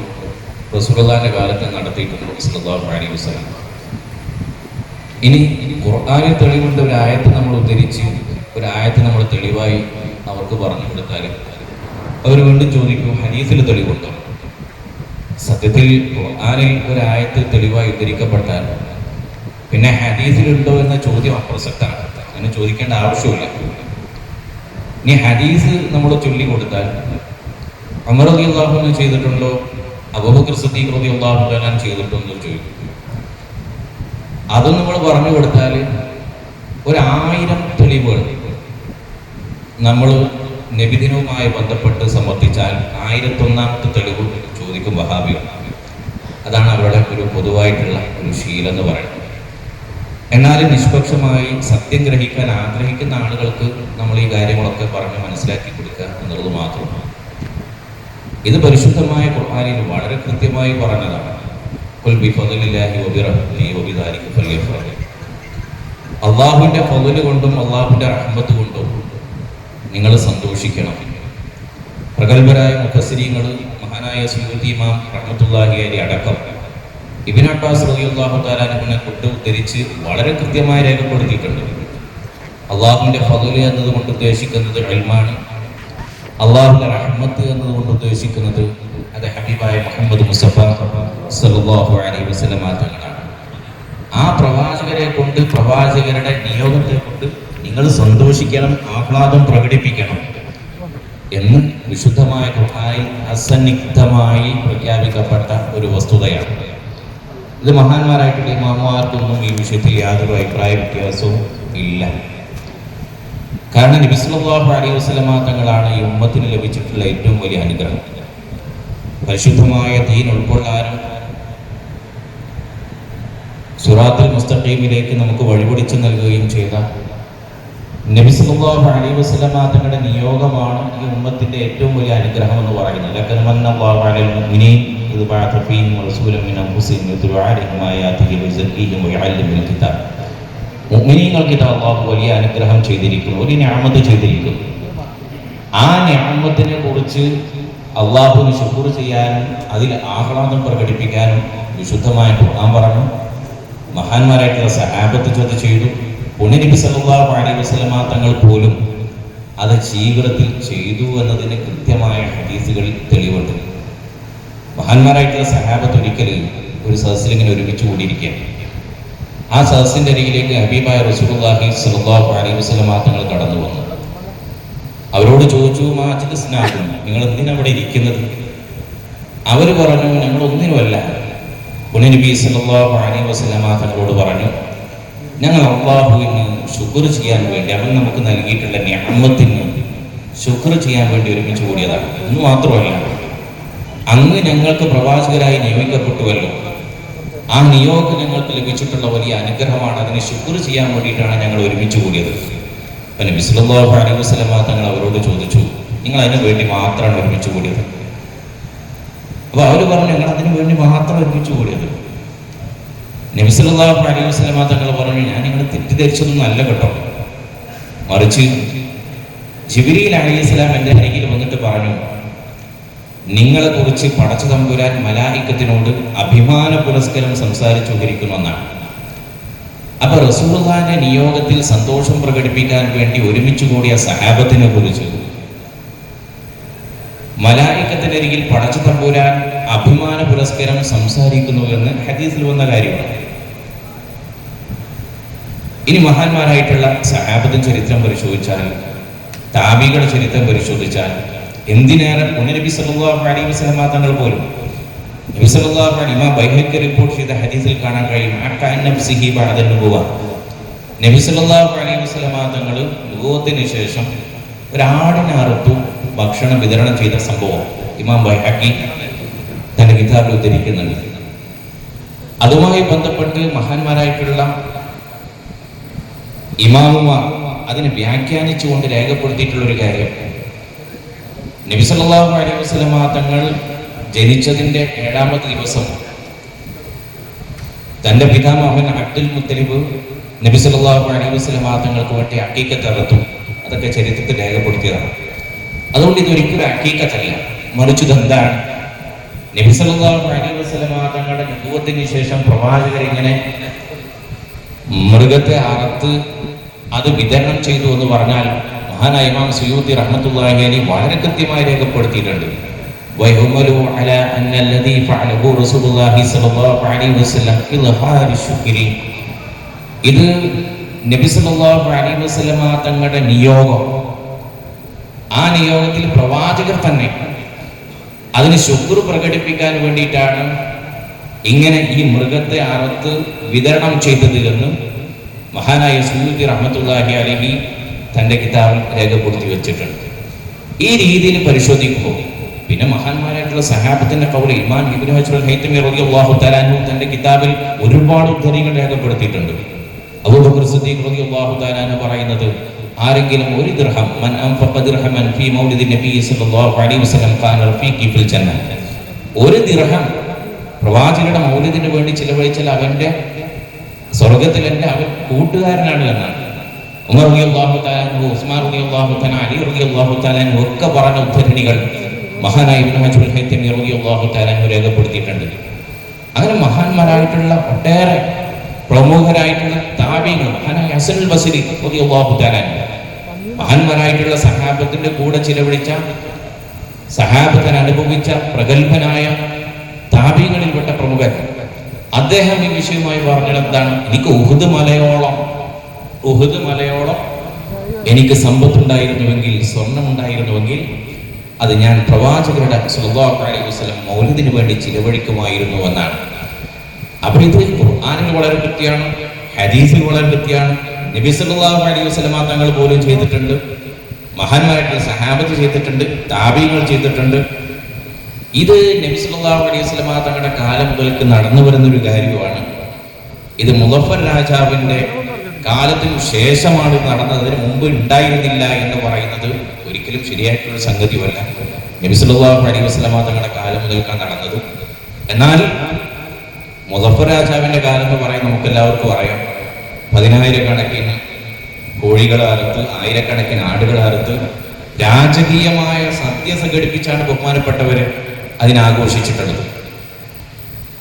റസൂലുള്ളാഹിന്റെ കാലത്ത് നടത്തിയിട്ടുണ്ടോ സല്ലല്ലാഹു അലൈഹി വസല്ലം. ഇനി ഖുർആനിൽ തെളിവുണ്ട്, ഒരു ആയത്ത് നമ്മൾ ഉദ്ധരിച്ച് ഒരു ആയത്ത് നമ്മൾ തെളിവായി അവർക്ക് പറഞ്ഞു കൊടുത്താൽ അവർ വീണ്ടും ചോദിക്കും ഹദീസിൽ തെളിവുണ്ടോ? സത്യത്തിൽ ഖുർആനിൽ ഒരായത്ത് തെളിവായി ഉദ്ധരിക്കപ്പെട്ടാൽ പിന്നെ ഹദീസിലുണ്ടോ എന്ന ചോദ്യം അപ്രസക്തമാണ്. അങ്ങനെ ചോദിക്കേണ്ട ആവശ്യമില്ല. ഇനി ഹദീസ് നമ്മൾ ചൊല്ലിക്കൊടുത്താൽ ഉമർ റളിയല്ലാഹു അൻഹു ചെയ്തിട്ടുണ്ടോ, അബൂബക്കർ സിദ്ദീഖ് റളിയല്ലാഹു അൻഹു ചെയ്തിട്ടുണ്ടോ എന്ന് ചോദിക്കും. അത് നമ്മൾ പറഞ്ഞു കൊടുത്താൽ 1000 തെളിവുകൾ നമ്മൾ നബിദിനവുമായി ബന്ധപ്പെട്ട് സമർത്ഥിച്ചാൽ 1001ാമത്തെ തെളിവ് ചോദിക്കും വഹാബികൾ. അതാണ് അവരുടെ ഒരു പൊതുവായിട്ടുള്ള ഒരു ശീലം എന്ന് പറയുന്നത്. എന്നാൽ നിഷ്പക്ഷമായി സത്യം ഗ്രഹിക്കാൻ ആഗ്രഹിക്കുന്ന ആളുകൾക്ക് നമ്മൾ ഈ കാര്യങ്ങളൊക്കെ പറഞ്ഞ് മനസ്സിലാക്കി കൊടുക്കുക എന്നുള്ളത് മാത്രമാണ്. ഇത് പരിശുദ്ധമായ ഖുർആനിൽ വളരെ കൃത്യമായി പറഞ്ഞതാണ്. ഖുൽ ബിഫദ്ലില്ലാഹി വബിറഹ്മതിഹി വബിദാലിക ഫല്യഫ്റഹ്. അള്ളാഹുവിൻ്റെ ഫദ്ല് കൊണ്ടും അള്ളാഹുവിൻ്റെ റഹ്മത്ത് കൊണ്ടും നിങ്ങൾ സന്തോഷിക്കണം. പ്രഗത്ഭരായ മുഫസ്സിരീങ്ങൾ, മഹാനായ സുയൂത്തി ഇമാം റഹ്മത്തുള്ളാഹി അലൈഹി അടക്കം ഇബ്നു അബ്ബാസ് റളിയല്ലാഹു തആല അൻഹുവിനെ കൊണ്ട് ഉദ്ധരിച്ച് വളരെ കൃത്യമായി രേഖപ്പെടുത്തിയിട്ടുണ്ട്. അള്ളാഹുവിൻ്റെ ഫദ്ല് എന്നതുകൊണ്ട് ഉദ്ദേശിക്കുന്നത് ഇൽമാണ്. അള്ളാഹുവിൻ്റെ റഹ്മത്ത് എന്നതുകൊണ്ട് ഉദ്ദേശിക്കുന്നത് അത് ഹബീബായ മുഹമ്മദ് മുസ്തഫ സല്ലല്ലാഹു അലൈഹി വസല്ലം തങ്ങളാണ്. ആ പ്രവാചകരെ കൊണ്ട്, പ്രവാചകരുടെ നിയോഗത്തെ കൊണ്ട് നിങ്ങൾ സന്തോഷിക്കണം, ആഹ്ലാദം പ്രകടിപ്പിക്കണം എന്ന് വിശുദ്ധമായ ഖുർആനിൽ അസന്നിഗ്ധമായി പ്രഖ്യാപിക്കപ്പെട്ട ഒരു വസ്തുതയാണ്. ഇത് മഹാന്മാരായിട്ടുള്ള ഇമാമുമാർക്കൊന്നും ഈ വിഷയത്തിൽ യാതൊരു അഭിപ്രായ വ്യത്യാസവും ഇല്ല. കാരണം നബി സല്ലല്ലാഹു അലൈഹി വസല്ലം തങ്ങളാണ് ഈ ഉമ്മത്തിന് ലഭിച്ചിട്ടുള്ള ഏറ്റവും വലിയ അനുഗ്രഹം. പരിശുദ്ധമായ ദീൻ ഉൾക്കൊള്ളാനും സിറാത്തുൽ മുസ്തഖീമിലേക്ക് നമുക്ക് വഴിപിടിച്ചു നൽകുകയും ചെയ്ത നബി സല്ലല്ലാഹു അലൈഹി വസല്ലം തങ്ങളുടെ നിയോഗമാണ് ഈ ഉമ്മത്തിന്റെ ഏറ്റവും വലിയ അനുഗ്രഹം എന്ന് പറയുന്നത്. ലഖദ് മന്നല്ലാഹു അലൽ മുഅ്മിനീൻ ഇദ് ബഅഥ ഫീഹിം റസൂലൻ മിൻ അൻഫുസിഹിം യത്ലൂ അലൈഹിം ആയാതിഹി വയുസക്കീഹിം വയുഅല്ലിമുൽ കിതാബ്. മുഅ്മിനീങ്ങൾക്ക് ഇത് അല്ലാഹു വലിയ അനുഗ്രഹം ചെയ്തിരിക്കുന്നു, ഒരു നിഅമത്ത് ചെയ്തിരിക്കുന്നു. ആ നിഅമത്തിനെ കുറിച്ച് അല്ലാഹുവിന് ശുക്ർ ചെയ്യാനും അതിൽ ആഹ്ലാദം പ്രകടിപ്പിക്കാനും വിശുദ്ധമായ ഖുർആൻ പറഞ്ഞു. മഹാന്മാരായിട്ടുള്ള സഹാബത്ത് അത് ചെയ്തു. നബി സല്ലല്ലാഹു അലൈഹി വസല്ലം തങ്ങൾ പോലും അത് ജീവിതത്തിൽ ചെയ്തു എന്നതിന് കൃത്യമായ ഹദീസുകളിൽ തെളിവുണ്ട്. മഹാന്മാരായിട്ടുള്ള സഹാബത്ത് ഒരിക്കൽ ഒരു സദസ്സിൽ ഇങ്ങനെ ഒരുമിച്ച് കൂടിയിരിക്കുകയാണ്. ആ സദസ്സിന്റെ അരികിലേക്ക് ഹബീബായ റസൂലുള്ളാഹി സ്വല്ലല്ലാഹു അലൈഹി വസല്ലം തങ്ങൾ കടന്നു വന്നു. അവരോട് ചോദിച്ചു, മാജിദ്സ്നാകും, നിങ്ങൾ എന്തിനാ അവിടെ ഇരിക്കുന്നത്? അവർ പറഞ്ഞു, ഞങ്ങൾ ഒന്നിനുമല്ല. നബി സല്ലല്ലാഹു അലൈഹി വസല്ലം തങ്ങളോട് പറഞ്ഞു, ഞങ്ങൾ അല്ലാഹുവിന് ശുക്ർ ചെയ്യാൻ വേണ്ടി, അവൻ നമുക്ക് നൽകിയിട്ടുള്ള നിഅമത്തിന് ശുക്ർ ചെയ്യാൻ വേണ്ടി ഒരുമിച്ച് കൂടിയതാണ്. എന്ന് മാത്രമല്ല, അങ്ങ് ഞങ്ങൾക്ക് പ്രവാചകരായി നിയോഗിക്കപ്പെട്ടുവല്ലോ, ആ നിയോഗം ഞങ്ങൾക്ക് ലഭിച്ചിട്ടുള്ള വലിയ അനുഗ്രഹമാണ്. അതിന് ശുക്ർ ചെയ്യാൻ വേണ്ടിയിട്ടാണ് ഞങ്ങൾ ഒരുമിച്ച് കൂടിയത്. അപ്പം നബി സല്ലല്ലാഹു അലൈഹി വസല്ലം തങ്ങൾ അവരോട് ചോദിച്ചു, നിങ്ങൾ അതിനു വേണ്ടി മാത്രമാണ് ഒരുമിച്ച് കൂടിയത്? അപ്പോൾ അവർ പറഞ്ഞു, ഞങ്ങൾ അതിനു വേണ്ടി മാത്രം ഒരുമിച്ച് കൂടിയത്. നബി സല്ലല്ലാഹു അലൈഹി വസല്ലം തങ്ങൾ പറഞ്ഞു, ഞാൻ നിങ്ങൾ തെറ്റിദ്ധരിച്ചതൊന്നും അല്ല കേട്ടോ, മറിച്ച് ജിബ്രീൽ അലൈഹിസ്സലാം എൻ്റെ അരികിൽ വന്നിട്ട് പറഞ്ഞു, നിങ്ങളെ കുറിച്ച് പടച്ച തമ്പുരാൻ മലായിക്കത്തിനോട് അഭിമാന പുരസ്കാരം സംസാരിച്ചു കൊണ്ടിരിക്കുന്നു എന്നാണ്. അപ്പൊ റസൂലുള്ളാഹിന്റെ നിയോഗത്തിൽ സന്തോഷം പ്രകടിപ്പിക്കാൻ വേണ്ടി ഒരുമിച്ച് കൂടിയ സഹാബത്തിനെ കുറിച്ച് മലായിക്കത്തിന്റെ അരികിൽ പടച്ച തമ്പുരാൻ അഭിമാന പുരസ്കാരം സംസാരിക്കുന്നു എന്ന് ഹദീസിൽ വന്ന കാര്യമാണ്. ഇനി മഹാന്മാരായിട്ടുള്ള സഹാബത്തിൻ ചരിത്രം പരിശോധിച്ചാൽ, താബികളുടെ ചരിത്രം പരിശോധിച്ചാൽ, എന്തിനേറെ നബി സല്ലല്ലാഹു അലൈഹി വസല്ലം തങ്ങൾ പോലും നബി സല്ലല്ലാഹു അലൈഹി ഇമാം ബൈഹഖി റിപ്പോർട്ട് ചെയ്ത ഹദീസിൽ കാണാൻ കഴിയും, അഖഅൻ നഫ്സിഹി ബഅദ നുബുവ. നബി സല്ലല്ലാഹു അലൈഹി വസല്ലം തങ്ങൾ നുബുവത്തിന് ശേഷം ഒരാടിനെ അറുത്തു ഭക്ഷണം വിതരണം ചെയ്ത സംഭവം ഇമാം ബൈഹഖി തന്റെ കിതാബിൽ ഉദ്ധരിക്കുന്നുണ്ട്. അതുമായി ബന്ധപ്പെട്ട് മഹാന്മാരായിട്ടുള്ള ഇമാമുമാർ അതിനെ വ്യാഖ്യാനിച്ചുകൊണ്ട് രേഖപ്പെടുത്തിയിട്ടുള്ള ഒരു കാര്യം, നബി സല്ലല്ലാഹു അലൈഹി വസല്ലം തങ്ങൾ ജനിച്ചതിന്റെ 7ാമത്തെ ദിവസം തന്റെ പിതാമഹൻ അബ്ദുൽ മുത്തലിബ് നബി സല്ലല്ലാഹു അലൈഹി വസല്ലം തങ്ങൾക്ക് വേണ്ടി അഖീഖത്ത് അറുത്തു. അതൊക്കെ ചരിത്രത്തിൽ രേഖപ്പെടുത്തിയതാണ്. അതുകൊണ്ട് ഇതൊരിക്കലും അഖീഖത്തല്ല, മറിച്ച് ഇതെന്താണ്? നബി സല്ലല്ലാഹു അലൈഹി വസല്ലം തങ്ങളുടെ നുബുവത്തിന് ശേഷം പ്രവാചകർ ഇങ്ങനെ മൃഗത്തെ അറുത്ത് അത് വിതരണം ചെയ്തു എന്ന് പറഞ്ഞാൽ മഹാനായ ഇമാം സുയൂത്തി റഹ്മത്തുള്ളാഹി അലൈഹി വളരെ കൃത്യമായി രേഖപ്പെടുത്തിയിട്ടുണ്ട്. വയഹ്മലു അലാ അന്നല്ലദീ ഫഅലഹു റസൂലുള്ളാഹി സ്വല്ലല്ലാഹു അലൈഹി വസല്ലം ഇൽഹാരി ശുക്രി. ഇത് നബി സല്ലല്ലാഹു അലൈഹി വസല്ലമ തങ്ങളുടെ നിയോഗം. ആ നിയോഗത്തിൽ പ്രവാചകർ തന്നെ അതിന് ശുക്ർ പ്രകടിപ്പിക്കാൻ വേണ്ടിയിട്ടാണ് ഇങ്ങനെ ഈ മൃഗത്തെ അറുത്ത് വിതരണം ചെയ്തത് എന്ന് മഹാനായ സുയൂത്തി റഹ്മത്തുള്ളാഹി അലൈഹി തൻ്റെ കിതാബിൽ രേഖപ്പെടുത്തി വെച്ചിട്ടുണ്ട്. ഈ രീതിയിൽ പരിശോധിക്കുമ്പോൾ പിന്നെ മഹാന്മാരായിട്ടുള്ള സഹാബത്തിന്റെ കൗലി ഇമാം ഇബ്നു ഹജർ ഹൈതമി റളിയല്ലാഹു തആല അൻഹു തൻ്റെ കിതാബിൽ ഒരുപാട് ഉദ്ധരണികൾ രേഖപ്പെടുത്തിയിട്ടുണ്ട്. അബൂബക്കർ സിദ്ദീഖ് റളിയല്ലാഹു തആല അൻഹു പറയുന്നത്, ആരെങ്കിലും ഒരു ദിർഹം മൻ അൻഫഖ ദിർഹമൻ ഫീ മൗലിദി നബി സല്ലല്ലാഹു അലൈഹി വസല്ലം കാന റഫീഖി ഫിൽ ജന്ന, ഒരു ദിർഹം പ്രവാചകരുടെ മൗലിദിന് വേണ്ടി ചിലവഴിച്ചാൽ അവന്റെ സ്വർഗത്തിൽ എൻ്റെ അവൻ കൂട്ടുകാരനാണ് എന്നാണ്. ഉമർ റളിയല്ലാഹു തആല അൻഹു, ഉസ്മാൻ റളിയല്ലാഹു തആല, അലി റളിയല്ലാഹു തആല അൻഹു ഒക്കെ പറഞ്ഞ ഉദ്ധരണികൾ മഹാനായ ഇബ്നു ഹജർ ഹൈതമി റളിയല്ലാഹു തആല അൻഹു രേഖപ്പെടുത്തിയിട്ടുണ്ട്. അങ്ങനെ മഹാന്മാരായിട്ടുള്ള ഒട്ടേറെ പ്രമുഖരായിട്ടുള്ള താബീങ്ങൾ, മഹാനായ ഹസനുൽ ബസ്രി റളിയല്ലാഹു തആല അൻഹു, മഹാന്മാരായിട്ടുള്ള സഹാബത്തിന്റെ കൂടെ ചിലവഴിച്ച, സഹാബത്തിന് അനുഭവിച്ച പ്രഗത്ഭനായ താബീങ്ങളിൽപ്പെട്ട പ്രമുഖൻ, അദ്ദേഹം ഈ വിഷയമായി പറഞ്ഞത് എന്താണ്? എനിക്ക് ഉഹുദ് മലയോളം എനിക്ക് സമ്പത്തുണ്ടായിരുന്നുവെങ്കിൽ, സ്വർണം ഉണ്ടായിരുന്നുവെങ്കിൽ അത് ഞാൻ പ്രവാചകരുടെ സ്വല്ലല്ലാഹു അലൈഹി വസല്ലം മൗലിദിന് വേണ്ടി ചിലവഴിക്കുമായിരുന്നു എന്നാണ്. അപ്പോൾ ഇത് ഖുർആനിൽ വളരെ കൃത്യമാണ്, ഹദീസിൽ വളരെ കൃത്യമാണ്. നബി സല്ലല്ലാഹു അലൈഹി വസല്ലം തങ്ങൾ പോലും ചെയ്തിട്ടുണ്ട്, മഹാന്മാരായിട്ടുള്ള സഹാബത്ത് ചെയ്തിട്ടുണ്ട്, താബീങ്ങൾ ചെയ്തിട്ടുണ്ട്. ഇത് നബി സല്ലല്ലാഹു അലൈഹി വസല്ലം തങ്ങളുടെ കാലം മുതൽക്ക് നടന്നു വരുന്നൊരു കാര്യമാണ്. ഇത് മുളഫർ രാജാവിൻ്റെ കാലത്തിനു ശേഷമാണ് നടന്നത്, അതിന് മുമ്പ് ഉണ്ടായിരുന്നില്ല എന്ന് പറയുന്നത് ഒരിക്കലും ശരിയായിട്ടുള്ള സംഗതിയല്ല. നബി സല്ലല്ലാഹു അലൈഹി വസല്ലം തങ്ങളുടെ കാലം മുതൽക്കാണ് നടന്നത്. എന്നാൽ മുളഫർ രാജാവിൻ്റെ കാലം എന്ന് പറയാൻ നമുക്ക് എല്ലാവർക്കും അറിയാം. 10,000-കണക്കിന് കോഴികളെ അറുത്ത്, 1000-കണക്കിന് ആടുകളെ അറുത്ത് രാജകീയമായ സദ്യ സംഘടിപ്പിച്ചാണ് ബഹുമാനപ്പെട്ടവര് അതിനാഘോഷിച്ചിട്ടുള്ളത്.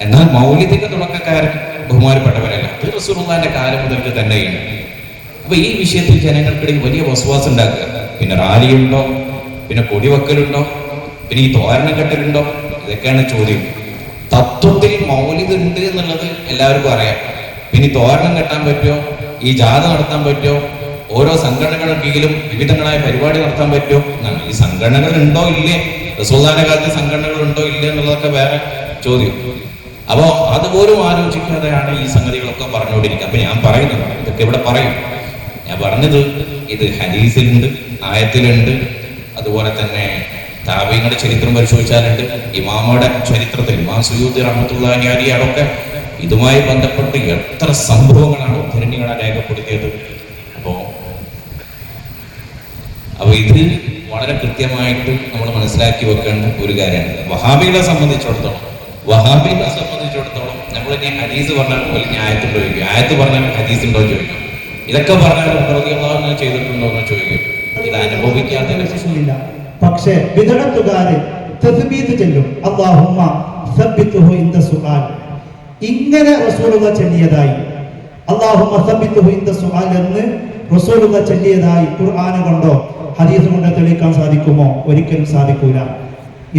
എന്നാൽ മൗലിദിന്റെ തുടക്കക്കാരൻ ബഹുമാനപ്പെട്ടവരല്ല, അത് റസൂലുള്ളാഹിന്റെ കാലം മുതൽക്ക് തന്നെയാണ്. അപ്പൊ ഈ വിഷയത്തിൽ ജനങ്ങൾക്കിടയിൽ വലിയ വസ്വാസം ഉണ്ടാക്കുക. പിന്നെ റാലിയുണ്ടോ, പിന്നെ കൊടിവെക്കലുണ്ടോ, പിന്നെ ഈ തോരണം കെട്ടലുണ്ടോ, ഇതൊക്കെയാണ് ചോദ്യം. തത്വത്തിൽ മൗലിദ് ഉണ്ട് എന്നുള്ളത് എല്ലാവർക്കും അറിയാം. പിന്നെ തോരണം കെട്ടാൻ പറ്റുമോ, ഈ ജാഥ നടത്താൻ പറ്റുമോ, ഓരോ സംഘടനകൾക്കെങ്കിലും വിവിധങ്ങളായ പരിപാടി നടത്താൻ പറ്റുമോ എന്നാണ്. ഈ സംഘടനകൾ ഉണ്ടോ ഇല്ലേ, റസൂലുള്ളാഹിന്റെ കാലത്ത് സംഘടനകൾ ഉണ്ടോ ഇല്ലേ എന്നുള്ളതൊക്കെ വേറെ ചോദ്യം. അപ്പോൾ അതുപോലും ആലോചിക്കാതെയാണ് ഈ സംഗതികളൊക്കെ പറഞ്ഞുകൊണ്ടിരിക്കുക. അപ്പൊ ഞാൻ പറയുന്നത് ഇതൊക്കെ ഇവിടെ പറയും. ഞാൻ പറഞ്ഞത് ഇത് ഹദീസിലുണ്ട്, ആയത്തിലുണ്ട്, അതുപോലെ തന്നെ താബീങ്ങളുടെ ചരിത്രം പരിശോധിച്ചാലുണ്ട്, ഇമാമയുടെ ചരിത്രത്തിൽ ഇമാം സുയൂത്തി റഹ്മത്തുള്ളാഹി അലൈഹി അതൊക്കെ ഇതുമായി ബന്ധപ്പെട്ട് എത്ര സംഭവങ്ങളാണ് ഉദ്ധരണികളെ രേഖപ്പെടുത്തിയത്. അപ്പോൾ ഇത് വളരെ കൃത്യമായിട്ട് നമ്മൾ മനസ്സിലാക്കി വെക്കേണ്ട ഒരു കാര്യമാണ്. വഹാബികളെ സംബന്ധിച്ചിടത്തോളം നമ്മൾ ഇനി ഹദീസ് പറഞ്ഞാൽ പോലെ ഇനി ആയത്തുണ്ടോ ചോദിക്കും, ആയത്ത് പറഞ്ഞാൽ ഹദീസ് ഉണ്ടോ ചോദിക്കും, ഇതൊക്കെ പറഞ്ഞാൽ റളിയല്ലാഹു ചെയ്തിട്ടുണ്ടോ എന്ന് ചോദിക്കും. ഇത് അനുഭവിക്കാത്ത പക്ഷേ ബിദ്അത്തുകാര് തസ്ബീത്ത് ചൊല്ലും, അല്ലാഹുമ്മ സബ്ബിത്ഹു ഇൻദ സുആൽ. ഇങ്ങനെ റസൂലുള്ളാഹി ചൊല്ലിയതായി, അല്ലാഹുമ്മ സബ്ബിത്ഹു ഇൻദ സുആൽ എന്ന് റസൂലുള്ളാഹി ചൊല്ലിയതായി ഖുർആൻ കൊണ്ടോ ഹദീസ് കൊണ്ടോ തെളിയിക്കാൻ സാധിക്കുമോ? ഒരിക്കലും സാധിക്കൂല.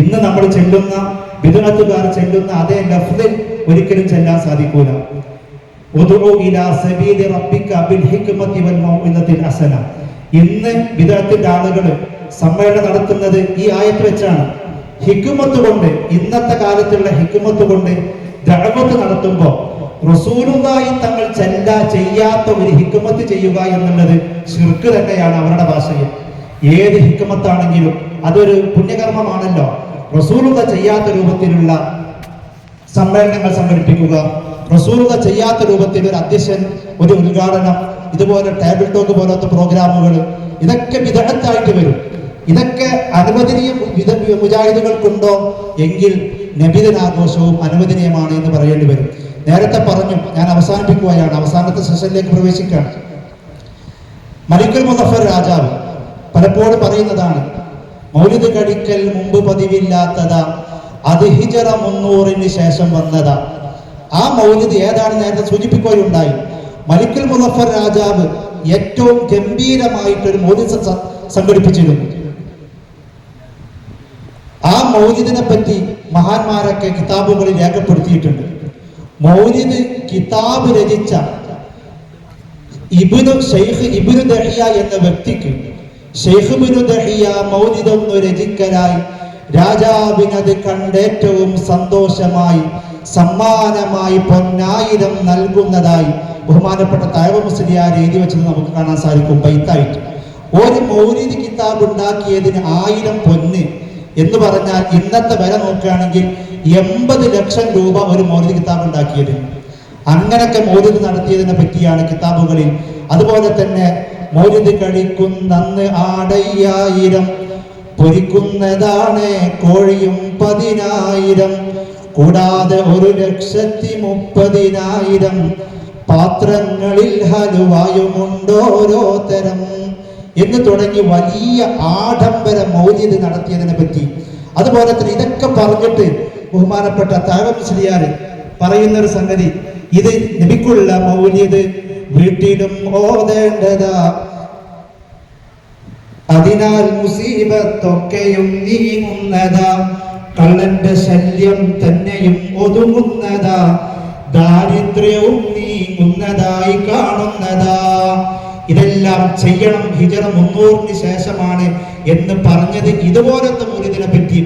ഇന്ന് നമ്മൾ ചെല്ലുന്ന ബിദ്അത്തുകാർ ചെല്ലുന്ന അതേ ലഫ്ദിൽ ഒരിക്കലും ചെല്ലാൻ സാധിക്കൂല. ഉദ്ഉ ഇലാ സബീലി റബ്ബിക ബിൽ ഹിക്മതി വൽ മൗഇദത്തിൽ ഹസന. ഇന്ന് ബിദ്അത്തിന്റെ ആളുകൾ സമ്മേളനം നടത്തുന്നത് ഈ ആയത്ത് വെച്ചാണ്. ഹിക്മത്ത് കൊണ്ട്, ഇന്നത്തെ കാലത്തുള്ള ഹിക്മത്ത് കൊണ്ട് ദഅവത്ത് നടത്തുമ്പോൾ റസൂലുള്ളാഹി തങ്ങൾ ചെയ്യാത്ത ഒരു ഹിക്മത്ത് ചെയ്യുക എന്നുള്ളത് ശിർക്ക് തന്നെയാണ് അവരുടെ ഭാഷയിൽ. ഏത് ഹിക്മത്താണെങ്കിലും അതൊരു പുണ്യകർമ്മമാണല്ലോ. റസൂലുള്ളാഹി ചെയ്യാത്ത രൂപത്തിലുള്ള സമ്മേളനങ്ങൾ സംഘടിപ്പിക്കുക, റസൂലുള്ളാഹി ചെയ്യാത്ത രൂപത്തിൽ ഒരു അധ്യക്ഷൻ, ഒരു ഉദ്ഘാടനം, ഇതുപോലെ ടേബിൾ ടോക്ക് പോലത്തെ പ്രോഗ്രാമുകൾ, ഇതൊക്കെ ബിദ്അത്തായിട്ട് വരും. ഇതൊക്കെ അനുവദനീയം മുജാഹിദുകൾക്കുണ്ടോ എങ്കിൽ നബിദിനാഘോഷവും അനുവദനീയമാണ് എന്ന് പറയേണ്ടി വരും. നേരത്തെ പറഞ്ഞു, ഞാൻ അവസാനിപ്പിക്കുകയാണ്, അവസാനത്തെ സെഷനിലേക്ക് പ്രവേശിക്കുകയാണ്. മലിക്കുൽ മുസഫർ രാജാവ് പലപ്പോഴും പറയുന്നതാണ്, മൗലിദ് കഴിക്കൽ മുമ്പ് പതിവില്ലാത്തതാ, അത് ഹിജറ 300-ന് ശേഷം വന്നതാ. ആ മൗലിദ് ഏതാണ് നേരത്തെ സൂചിപ്പിക്കുകയുണ്ടായി. മലിക്കുൽ മുസഫർ രാജാവ് ഏറ്റവും ഗംഭീരമായിട്ടൊരു മൗലിദ് സംഘടിപ്പിച്ചിരുന്നു. ആ മൗലിദിനെ പറ്റി മഹാന്മാരൊക്കെ കിതാബുകളിൽ രേഖപ്പെടുത്തിയിട്ടുണ്ട്. മൗലിദ് കിതാബ് രചിച്ച ഷെയ്ഖ് ഇബ്നു ദഹിയ എന്ന വ്യക്തിക്ക് ഷെയ്ഖ് ഇബ്നു ദഹിയ മൗലിദൊന്നു രചിക്കലായി രാജാവിനത് കണ്ടേറ്റവും സന്തോഷമായി സമ്മാനമായി 1000 നൽകുന്നതായി ബഹുമാനപ്പെട്ട തഅവ മുസ്ലിയാർ എഴുതി വെച്ചത് നമുക്ക് കാണാൻ സാധിക്കും. ബൈത്തായിട്ട് ഒരു മൗലിദ് കിതാബ് ഉണ്ടാക്കിയതിന് 1000 പൊന്ന് എന്ന് പറഞ്ഞാൽ ഇന്നത്തെ വില നോക്കുകയാണെങ്കിൽ 80 ലക്ഷം രൂപ ഒരു മൗലിദ് കിതാബ് ഉണ്ടാക്കിയത്. അങ്ങനൊക്കെ മൗലിദ് നടത്തിയതിനെ പറ്റിയാണ് കിതാബുകളിൽ. അതുപോലെ തന്നെ മൗലിദ് കഴിക്കുന്നന്ന് ആടയ്യായിരം പൊരിക്കുന്നതാണ് കോഴിയും 10,000 കൂടാതെ 1,30,000 പാത്രങ്ങളിൽ ഹലുവായുമുണ്ടോരോ തരം എന്ന് തുടങ്ങി വലിയ ആഡംബര മൗലിദ് നടത്തിയതിനെ പറ്റി. അതുപോലെ തന്നെ ഇതൊക്കെ പറഞ്ഞിട്ട് ബഹുമാനപ്പെട്ട തഅവ മുസ്ലിയാർ പറയുന്ന ഒരു സംഗതി, ഇത് നബിക്കുള്ള മൗലിദ് വീട്ടിലും ഓതേണ്ടതാ, അതിനാൽ മുസീബത്തൊക്കെയും നീങ്ങുന്നതാ, കള്ളന്റെ ശല്യം തന്നെയും ഒതുങ്ങുന്നതാ, ദാരിദ്ര്യവും നീങ്ങുന്നതായി കാണുന്നതാ. ഇതെല്ലാം ചെയ്യണം ഹിജറ 300 ശേഷമാണ് എന്ന് പറഞ്ഞത് ഇതുപോലത്തെ മൗലിദിനെ പറ്റി.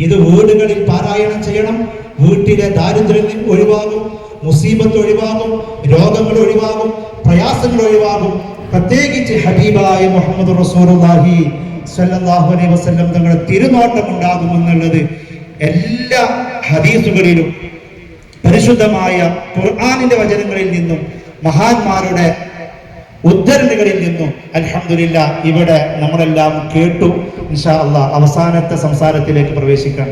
ഇത് വീടുകളിൽ പാരായണം ചെയ്യണം. വീട്ടിലെ ദാരിദ്ര്യം ഒഴിവാകും, മുസീബത്ത് ഒഴിവാകും, രോഗങ്ങൾ ഒഴിവാകും, പ്രയാസങ്ങൾ ഒഴിവാകും. പ്രത്യേകിച്ച് ഹബീബായ മുഹമ്മദ് റസൂലുള്ളാഹി സ്വല്ലല്ലാഹു അലൈഹി വസല്ലം തങ്ങളുടെ തിരുനോട്ടം ഉണ്ടാകുമെന്നുള്ളത് എല്ലാ ഹദീസുകളിലും പരിശുദ്ധമായ ഖുർആനിന്റെ വചനങ്ങളിൽ നിന്നും മഹാന്മാരുടെ ഉദ്ധരണികളിൽ നിന്നും അൽഹംദുലില്ലാ ഇവിടെ നമ്മളെല്ലാം കേട്ടു. ഇൻഷാ അല്ലാഹ് അവസാനത്തെ സംസാരത്തിലേക്ക് പ്രവേശിക്കാം.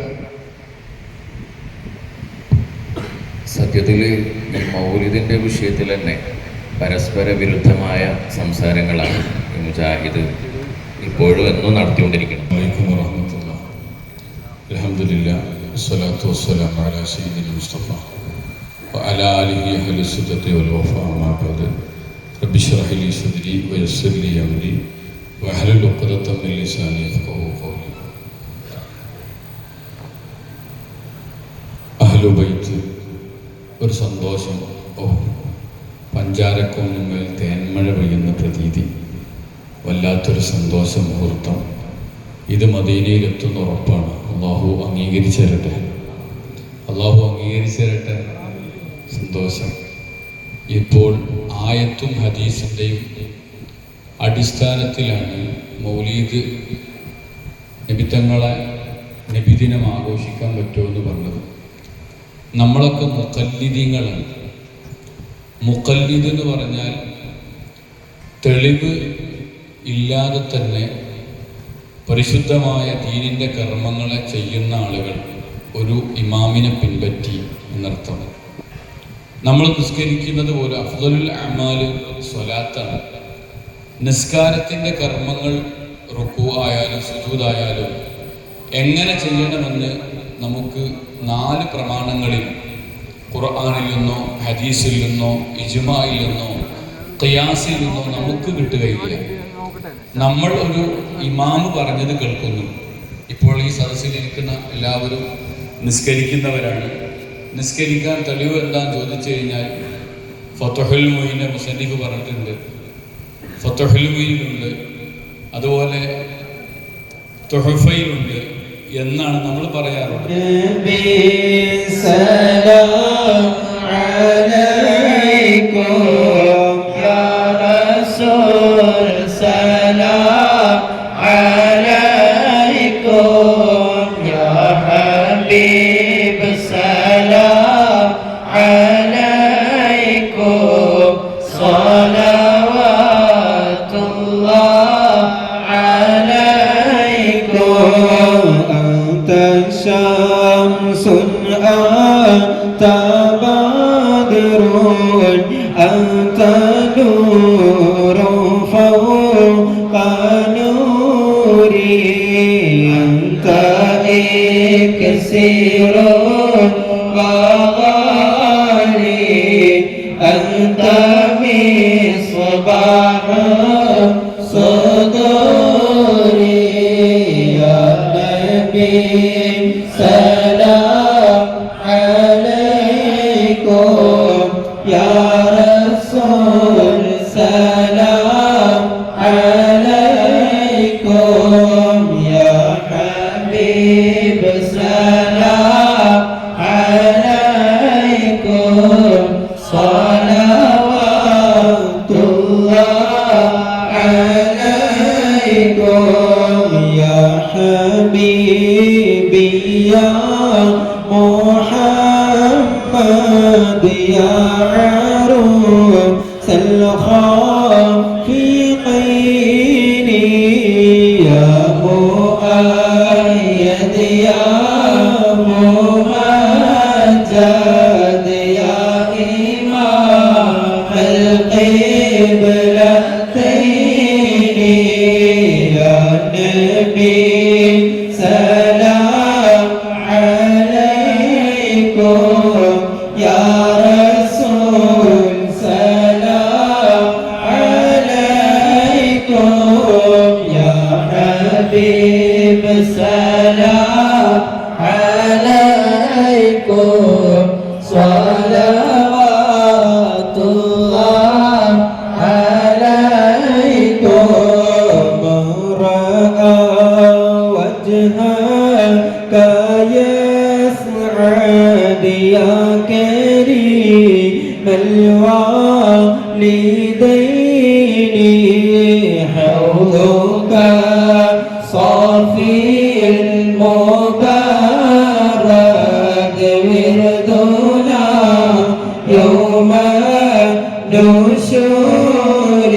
സത്യത്തിൽ ഈ മൗലിദിൻ്റെ വിഷയത്തിൽ തന്നെ പരസ്പര വിരുദ്ധമായ സംസാരങ്ങളാണ് ഈ മുജാഹിദ് ഇപ്പോഴും എന്നും നടത്തിക്കൊണ്ടിരിക്കുന്നത്. വലൈക്കും വറഹ്മത്തുള്ളാഹി. അൽഹംദുലില്ലാഹ് വസ്സലാത്തു വസ്സലാമു അലാ സയ്യിദിൽ മുസ്തഫ വഅലാ ആലിഹി അഹ്ലി സുന്നത്തി വൽ വഫാ അമ്മാ ബഅദ്. റബ്ബി ഇശ്റഹ് ലി സദ്രി വയസ്സിർ ലി അംരി വഹ്ലുൽ ഉഖ്ദതം മിൻ ലിസാനി യഫ്ഖഹു ഖൗലി. അഹ്ലു ബൈത്ത് ഒരു സന്തോഷം. പഞ്ചാരക്കൊന്നിന്മേൽ തേന്മഴ പെയ്യുന്ന പ്രതീതി, വല്ലാത്തൊരു സന്തോഷ മുഹൂർത്തം. ഇത് മദീനയിലെത്തുന്ന ഉറപ്പാണ്. അള്ളാഹു അംഗീകരിച്ചരട്ടെ, അള്ളാഹു അംഗീകരിച്ചരട്ടെ. സന്തോഷം. ഇപ്പോൾ ആയത്തും ഹദീസിൻ്റെയും അടിസ്ഥാനത്തിലാണ് മൗലീദ് നബിത്തങ്ങളെ നബിദിനം ആഘോഷിക്കാൻ പറ്റുമെന്ന് പറഞ്ഞത്. നമ്മളൊക്കെ മുഖല്ലിദീങ്ങളാണ്. മുഖല്ലിദ് എന്ന് പറഞ്ഞാൽ തെളിവ് ഇല്ലാതെ തന്നെ പരിശുദ്ധമായ ദീനിൻ്റെ കർമ്മങ്ങളെ ചെയ്യുന്ന ആളുകൾ, ഒരു ഇമാമിനെ പിൻപറ്റി എന്നർത്ഥം. നമ്മൾ നിസ്കരിക്കുന്നത് പോലെ അഫ്ദലുൽ അമാല് സ്വലാത്താണ്. നിസ്കാരത്തിൻ്റെ കർമ്മങ്ങൾ റുക്കൂ ആയാലും സുജൂദായാലും എങ്ങനെ ചെയ്യണമെന്ന് നമുക്ക് 4 പ്രമാണങ്ങളിൽ ഖുർആനിൽ നിന്നോ ഹദീസിൽ നിന്നോ ഇജ്മായിൽ നിന്നോ ഖിയാസിൽ നിന്നോ നമുക്ക് കിട്ടുകയില്ല. നമ്മൾ ഒരു ഇമാമ് പറഞ്ഞത് കേൾക്കുന്നു. ഇപ്പോൾ ഈ സദസ്സിൽ ഇരിക്കുന്ന എല്ലാവരും നിസ്കരിക്കുന്നവരാണ്. നിസ്കരിക്കാൻ തെളിവ് എന്താണെന്ന് ചോദിച്ചു കഴിഞ്ഞാൽ ഫത്ഹുൽ മുഈനിന്റെ മുസന്നിഫ് പറഞ്ഞിട്ടുണ്ട്, ഫത്ഹുൽ മുഈനിലുണ്ട്, അതുപോലെ തുഹഫയിലുണ്ട് എന്നാണ് നമ്മൾ പറയാറുള്ളത്. أنت مصباح صدور يا رسول سلام عليكم يا حبيب سلام عليكم صلوات الله عليكم يا حبيبي يا محمد يا عروس الخافقين يا مؤيد يا ممجد يا إمام القبلتين يا نبي سلام عليكم يا رسول سلام عليكم يا حبيب سلام عليكم صلوات الله عليكم من رأى وجهك يسعد يا كريم الوالدين حوضك صافي المبارك وردنا يوم نشور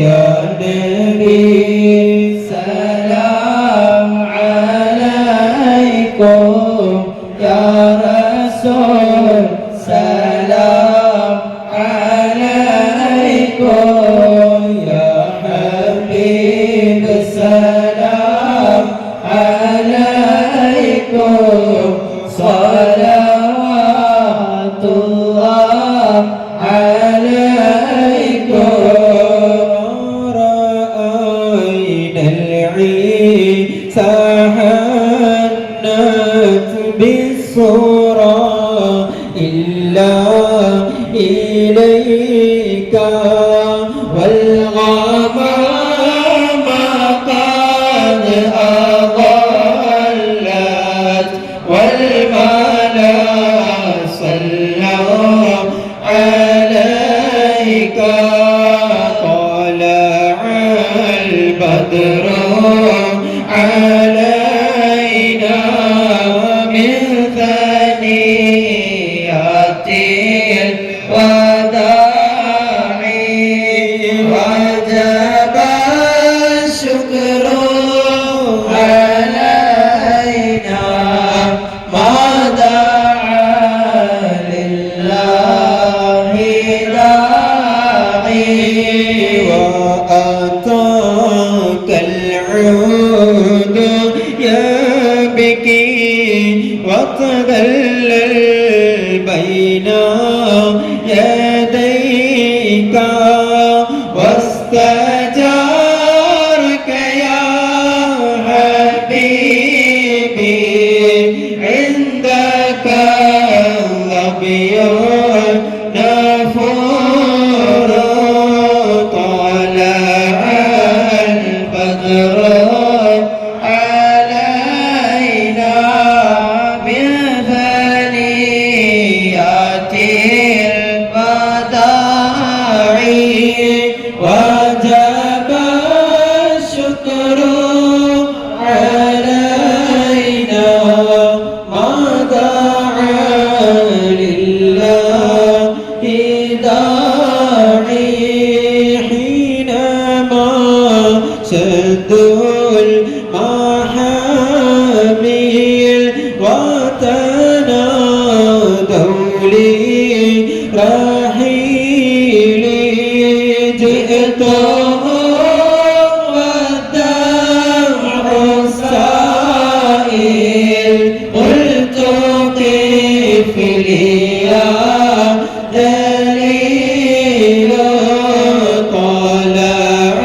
يا نبي سلام عليكم يا رسول سلام عليكم يا حبيب سلام عليكم صلوات الله عليكم رأينا العيسى هنت بالصورة إلا إليك والغمام قد أضلت والملا صلوا عليك طلع البدر علينا من ثنيات الوداع وجب الشكر علينا ما دعا لله داعي وأتاك العود يبكي وتذلل بين يديك واستجارك يا حبيبي عندك الظبي نفور طلع البدر علينا من ثنيات الوداع وجب الشكر علينا ما دعا لله داعي حينما شدوا المحامل وتنادوا لي رحيلي جئته والدمع السائل قلت قف لي يا دليل طلع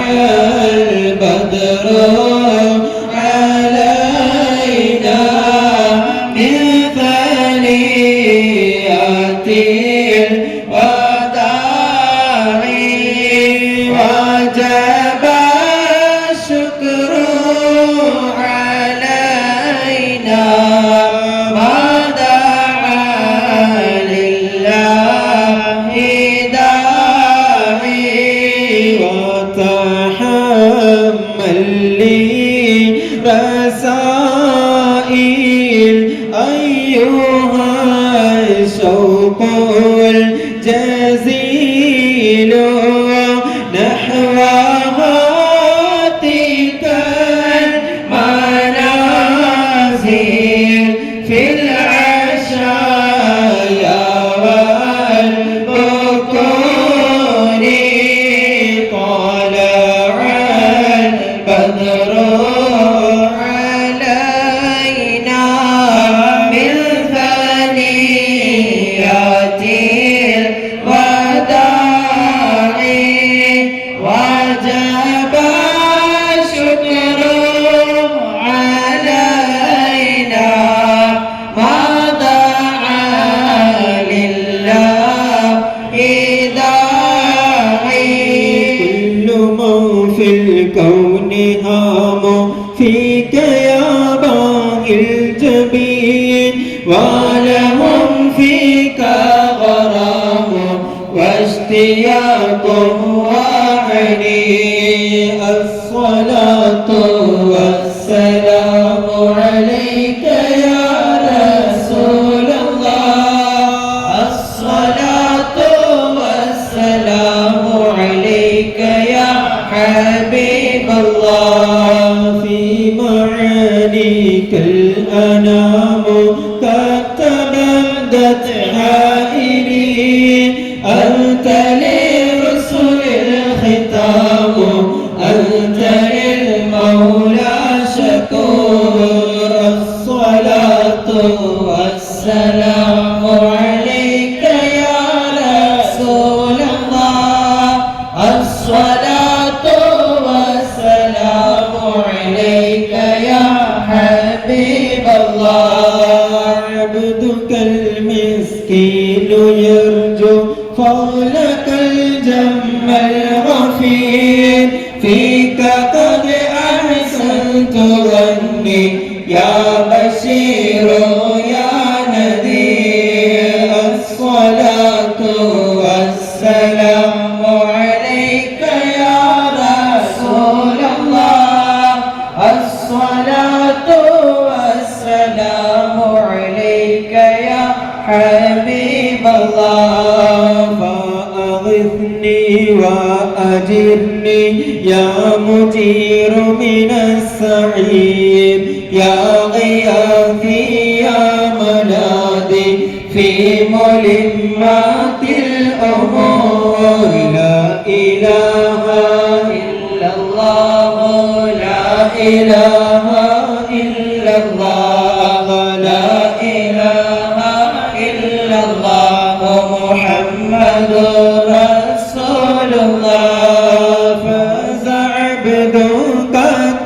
البدر علينا من ثنيات الجزيل نحوها تلك المنازل في العشايا والبكور طلع البدر علينا من ثنيات الوداع وجب الشكر علينا ما دعا لله داعي كل من في الكون هام فيك يا باغي الجبين ولهم فيك غرام واشتياق وعلي الصلاة والسلام عليك يا رسول الله الصلاة والسلام عليك يا حبيب الله في معانيك الأنام كتبدت حائرين أنت لرسل الختام أنت للمولى شكور الصلاة والسلام عليك يا رسول الله الصلاة والسلام عليك يا حبيب الله عبدك المسكين يرجو فضلك الجم الغفير فيك قد أحسنت ظني يا بشير يا نذير الصلاة والسلام عليك يا رسول الله الصلاة والسلام عليك يا حبيب الله فأغثني وأجرني يا مجير من السعير يا غياثي يا ملاذي في ملمات الأمور لا إله إلا الله لا إله إلا الله لا إله إلا الله محمد رسول الله فاز عبدك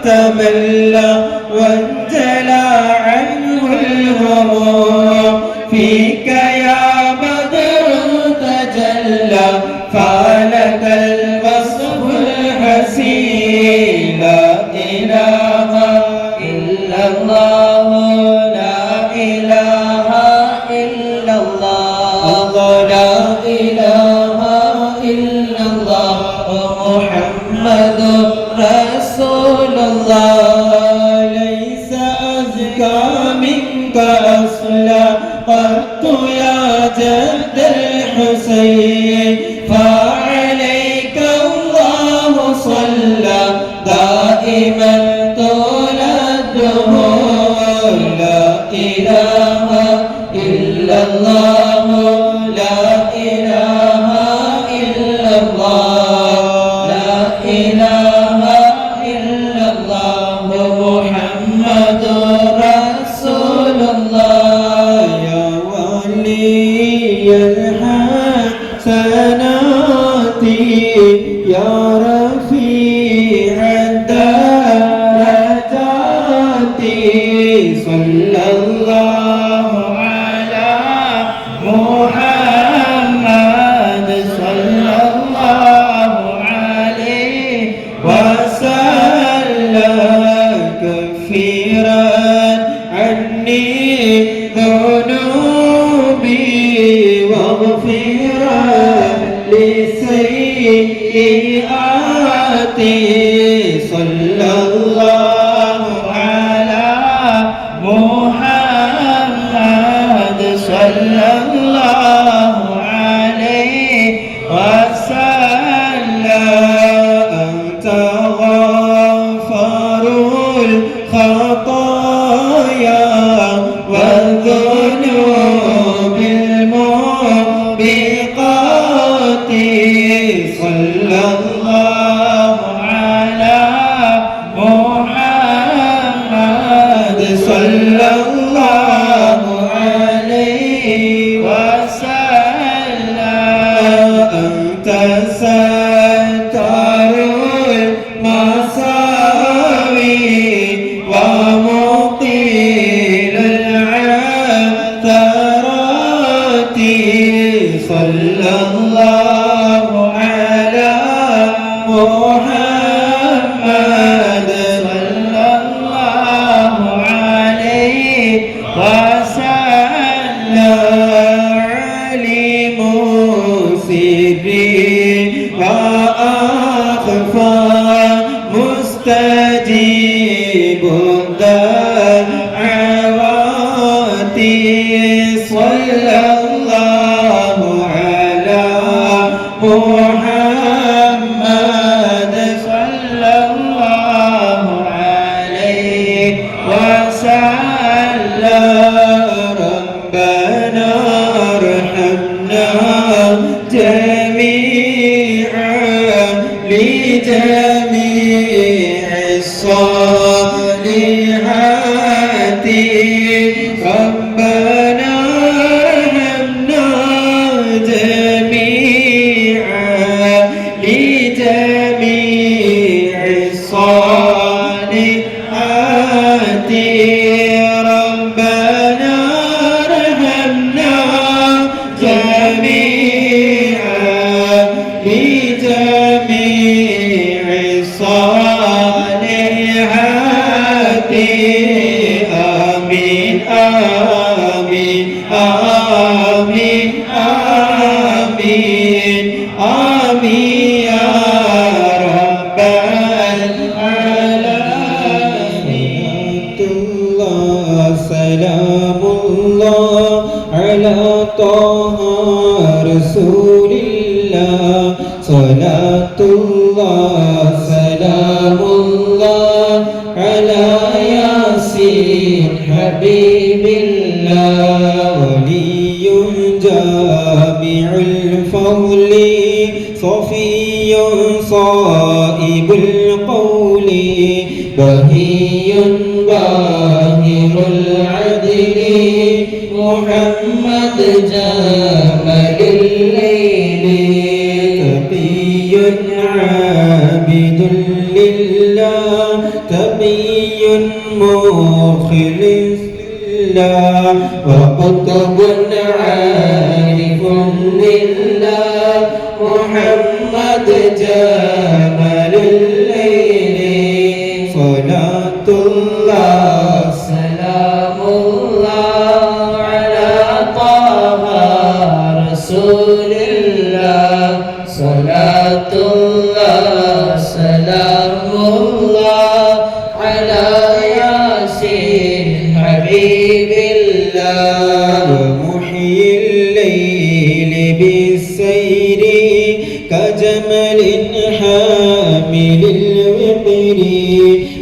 تملى وانجلى عنه الغمور فيك يا بدر تجلى فلك الوصف الحسين لا إله إلا الله لا إله إلا الله لا إله إلا الله محمد رسول الله ليس أزكى منك أصلا قدت يا جد الحسين فعليك الله صلى دائما طول الدهور لا إله إلا الله لا إله إلا الله لا إله إلا الله محمد رسول الله يا ولي الحسنات يا رفيع الدرجات صلى الله على محمد صلى الله عليه وسلم كفيرا عني ذنوبي واغفرا لسيئاتي صلى الله على محمد صلى الله صلى الله على محمد صلى الله عليه وسلم أنت ستر المساوي ومقيل العثرات صلى الله على محمد صلى الله عليه وسلم علم سري وأخفى مستجيب الدعوات صلى الله على محمد صلى الله عليه وسلم ربنا ارحمنا جميعا لجميع الصالحات ربنا ارحمنا جميعا لجميع الصالحات ربنا ارحمنا جميعا لجميع الصالحات آمين آمين آمين آمين آمين يا رب العالمين سلام الله على طه رسول الله صلاة الله سلام الله على ياسين حبيب الله ولي جامع الفضل صفي صائب القول بهي باهر العدل محمد جمل الليل تقي عابد لله تقي مخلص لله وقطب عارف لله محمد جمل الليل صلاة الله سلام الله على طه رسول الله صلاة الله سلام الله على ياسين حبيب الله ومحيي الليل بالسير كجمل حامل الوقر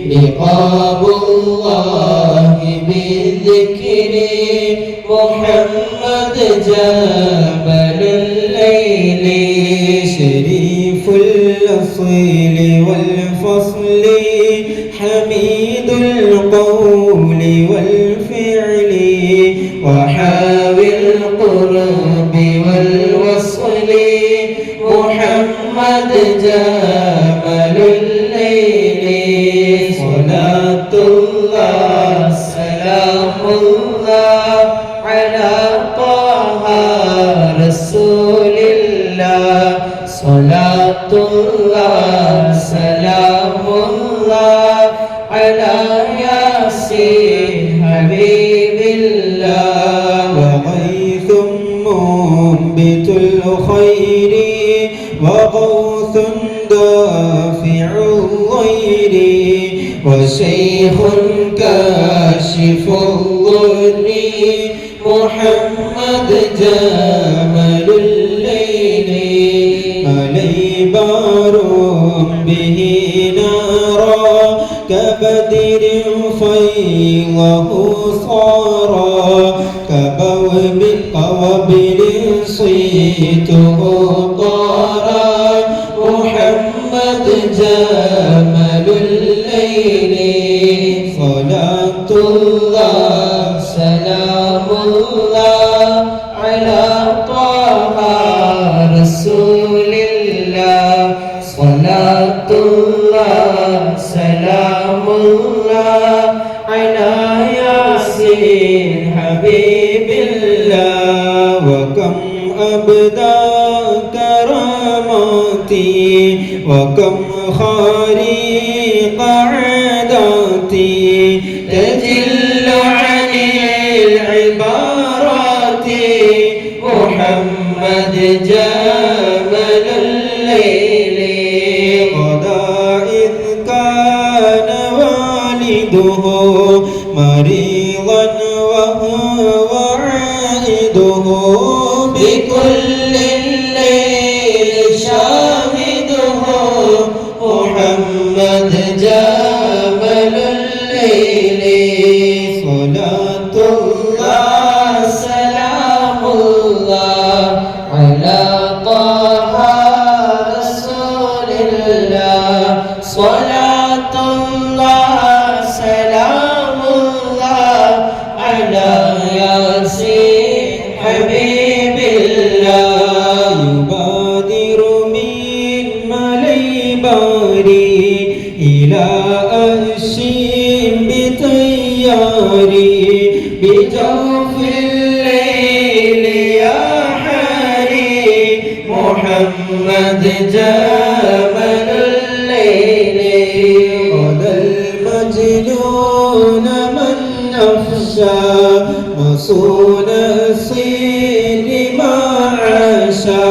لقاب الله بالذكر محمد جبل الليل شريف الأصيل والفصل حميد القول والفعل وحاوي القرب والوصل محمد جمل الليل صلاة الله سلام الله على طه رسول الله صلاة الله سلام الله على ياسين حبيب الله وغيث منبت الخير وغوث دافع الضير وشيخ كاشف الضر محمد جمل الليل علي بار به نارا كبدر فيضه صارا كبوب قوبل صيته طارا تبدى كراماتي وكم خارق عاداتي تجل عن العبارات محمد جمل الليل غدا إذ كان والده مريضا وهو عائده بكل الليل شاهده محمد جمل الليل صلاة الله سلام الله على طه رسول الله صلاة الله سلام الله على ياسين حبيب الله يبادر من مليباري إلى أشيم بطياري بجوف الليل يا حري محمد جمل الليل غدا المجنون من أفشى مصون الصين ما عاشا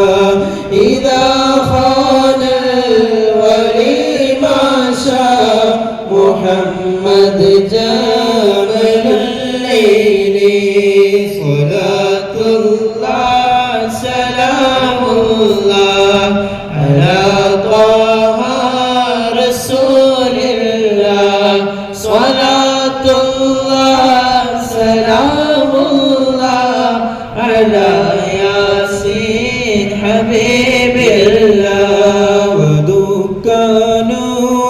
إذا خان الولي ما شاء محمد جمل الليل صلاة الله سلام الله على طه رسول الله صلاة الله سلام الله على ياسين حبيب الله ودكان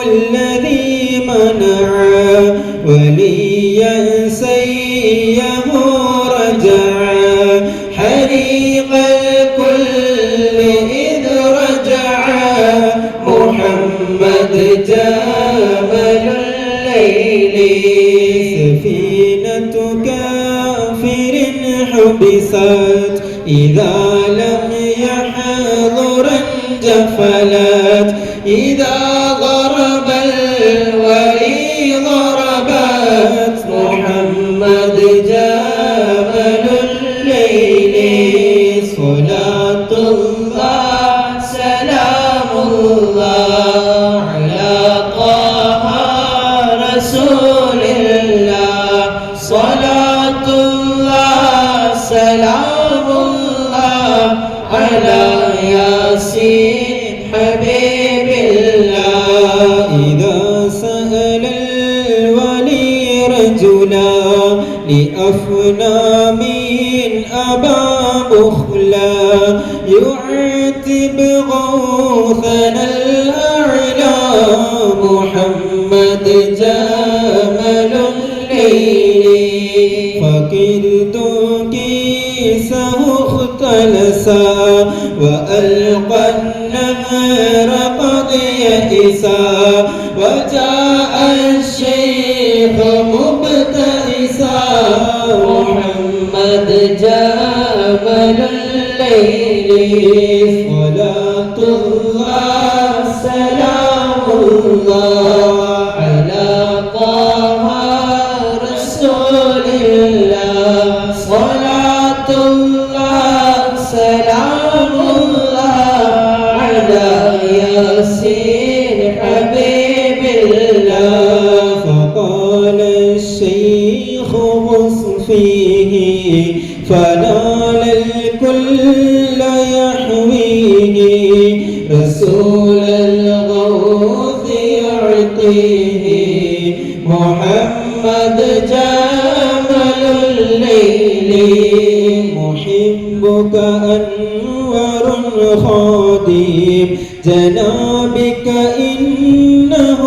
الذي منع وليا سيه رجعا حريق الكل إذ رجعا محمد جمل الليل سفينة كافر حبست إذا لم يحضر انجفلت إذا ضرب الولي ضربت محمد جمل الليل صلاة الله سلام الله على طه رسول الله صلاة الله سلام الله على ياسين حبيب الله إذا سأل الولي رجلا لأفنى من أبا بخلا يعتب غوثنا الأعلى محمد جمل الليل فكرت كيسه اختلسا وألقى النهر قد يئسا وجاء الشيخ مبتئسا محمد جمل الليل صلاة الله سلام الله على طه رسول الله صلاة الله سلام الله على ياسين حبيب الله فقال الشيخ وصفيه فنال الكل يحويه رسول الغوث يعطيه محمد جمل الليل محبك أنور خادم جنابك إنه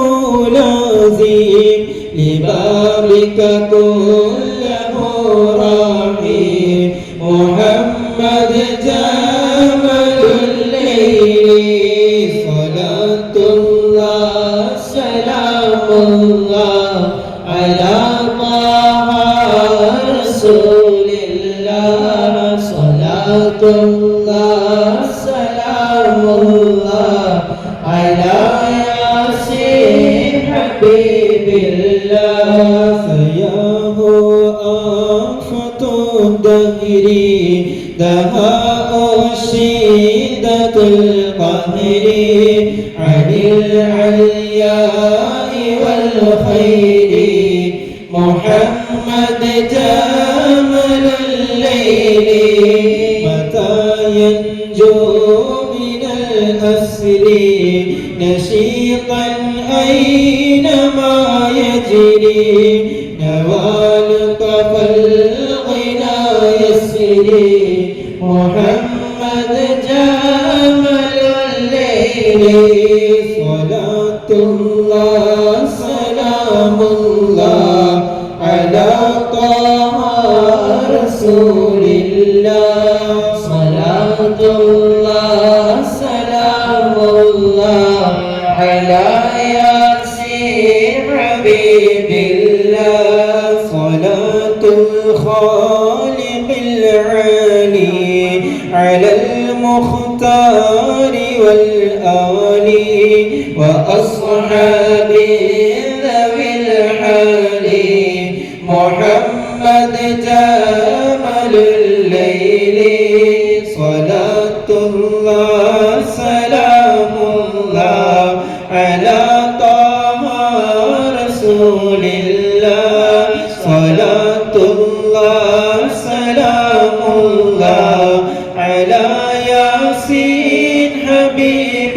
لازم لبابك كله راحي محمد جمل الليل صلاة الله سلام الله على طه رسول الله صلاة الله سلام الله على ياسين حبيب الله سياه آفة الدهر دهاء شدة القهر عن العلياء والخير محمد جمل الليل متى ينجو من الأسر نشيطا أينما يجري نوالك فالغنى يسري محمد جمل الليل صلاة الله سلام الله على طه رسول الله صلاة الله سلام الله على ياسين حبيب الله صلاة الخالق العالي على المختار والآل وأصحاب ذوي الحال محمد جمل الليل صلاة الله سلام الله على طه رسول الله صلاة الله سلام الله على ياسين حبيب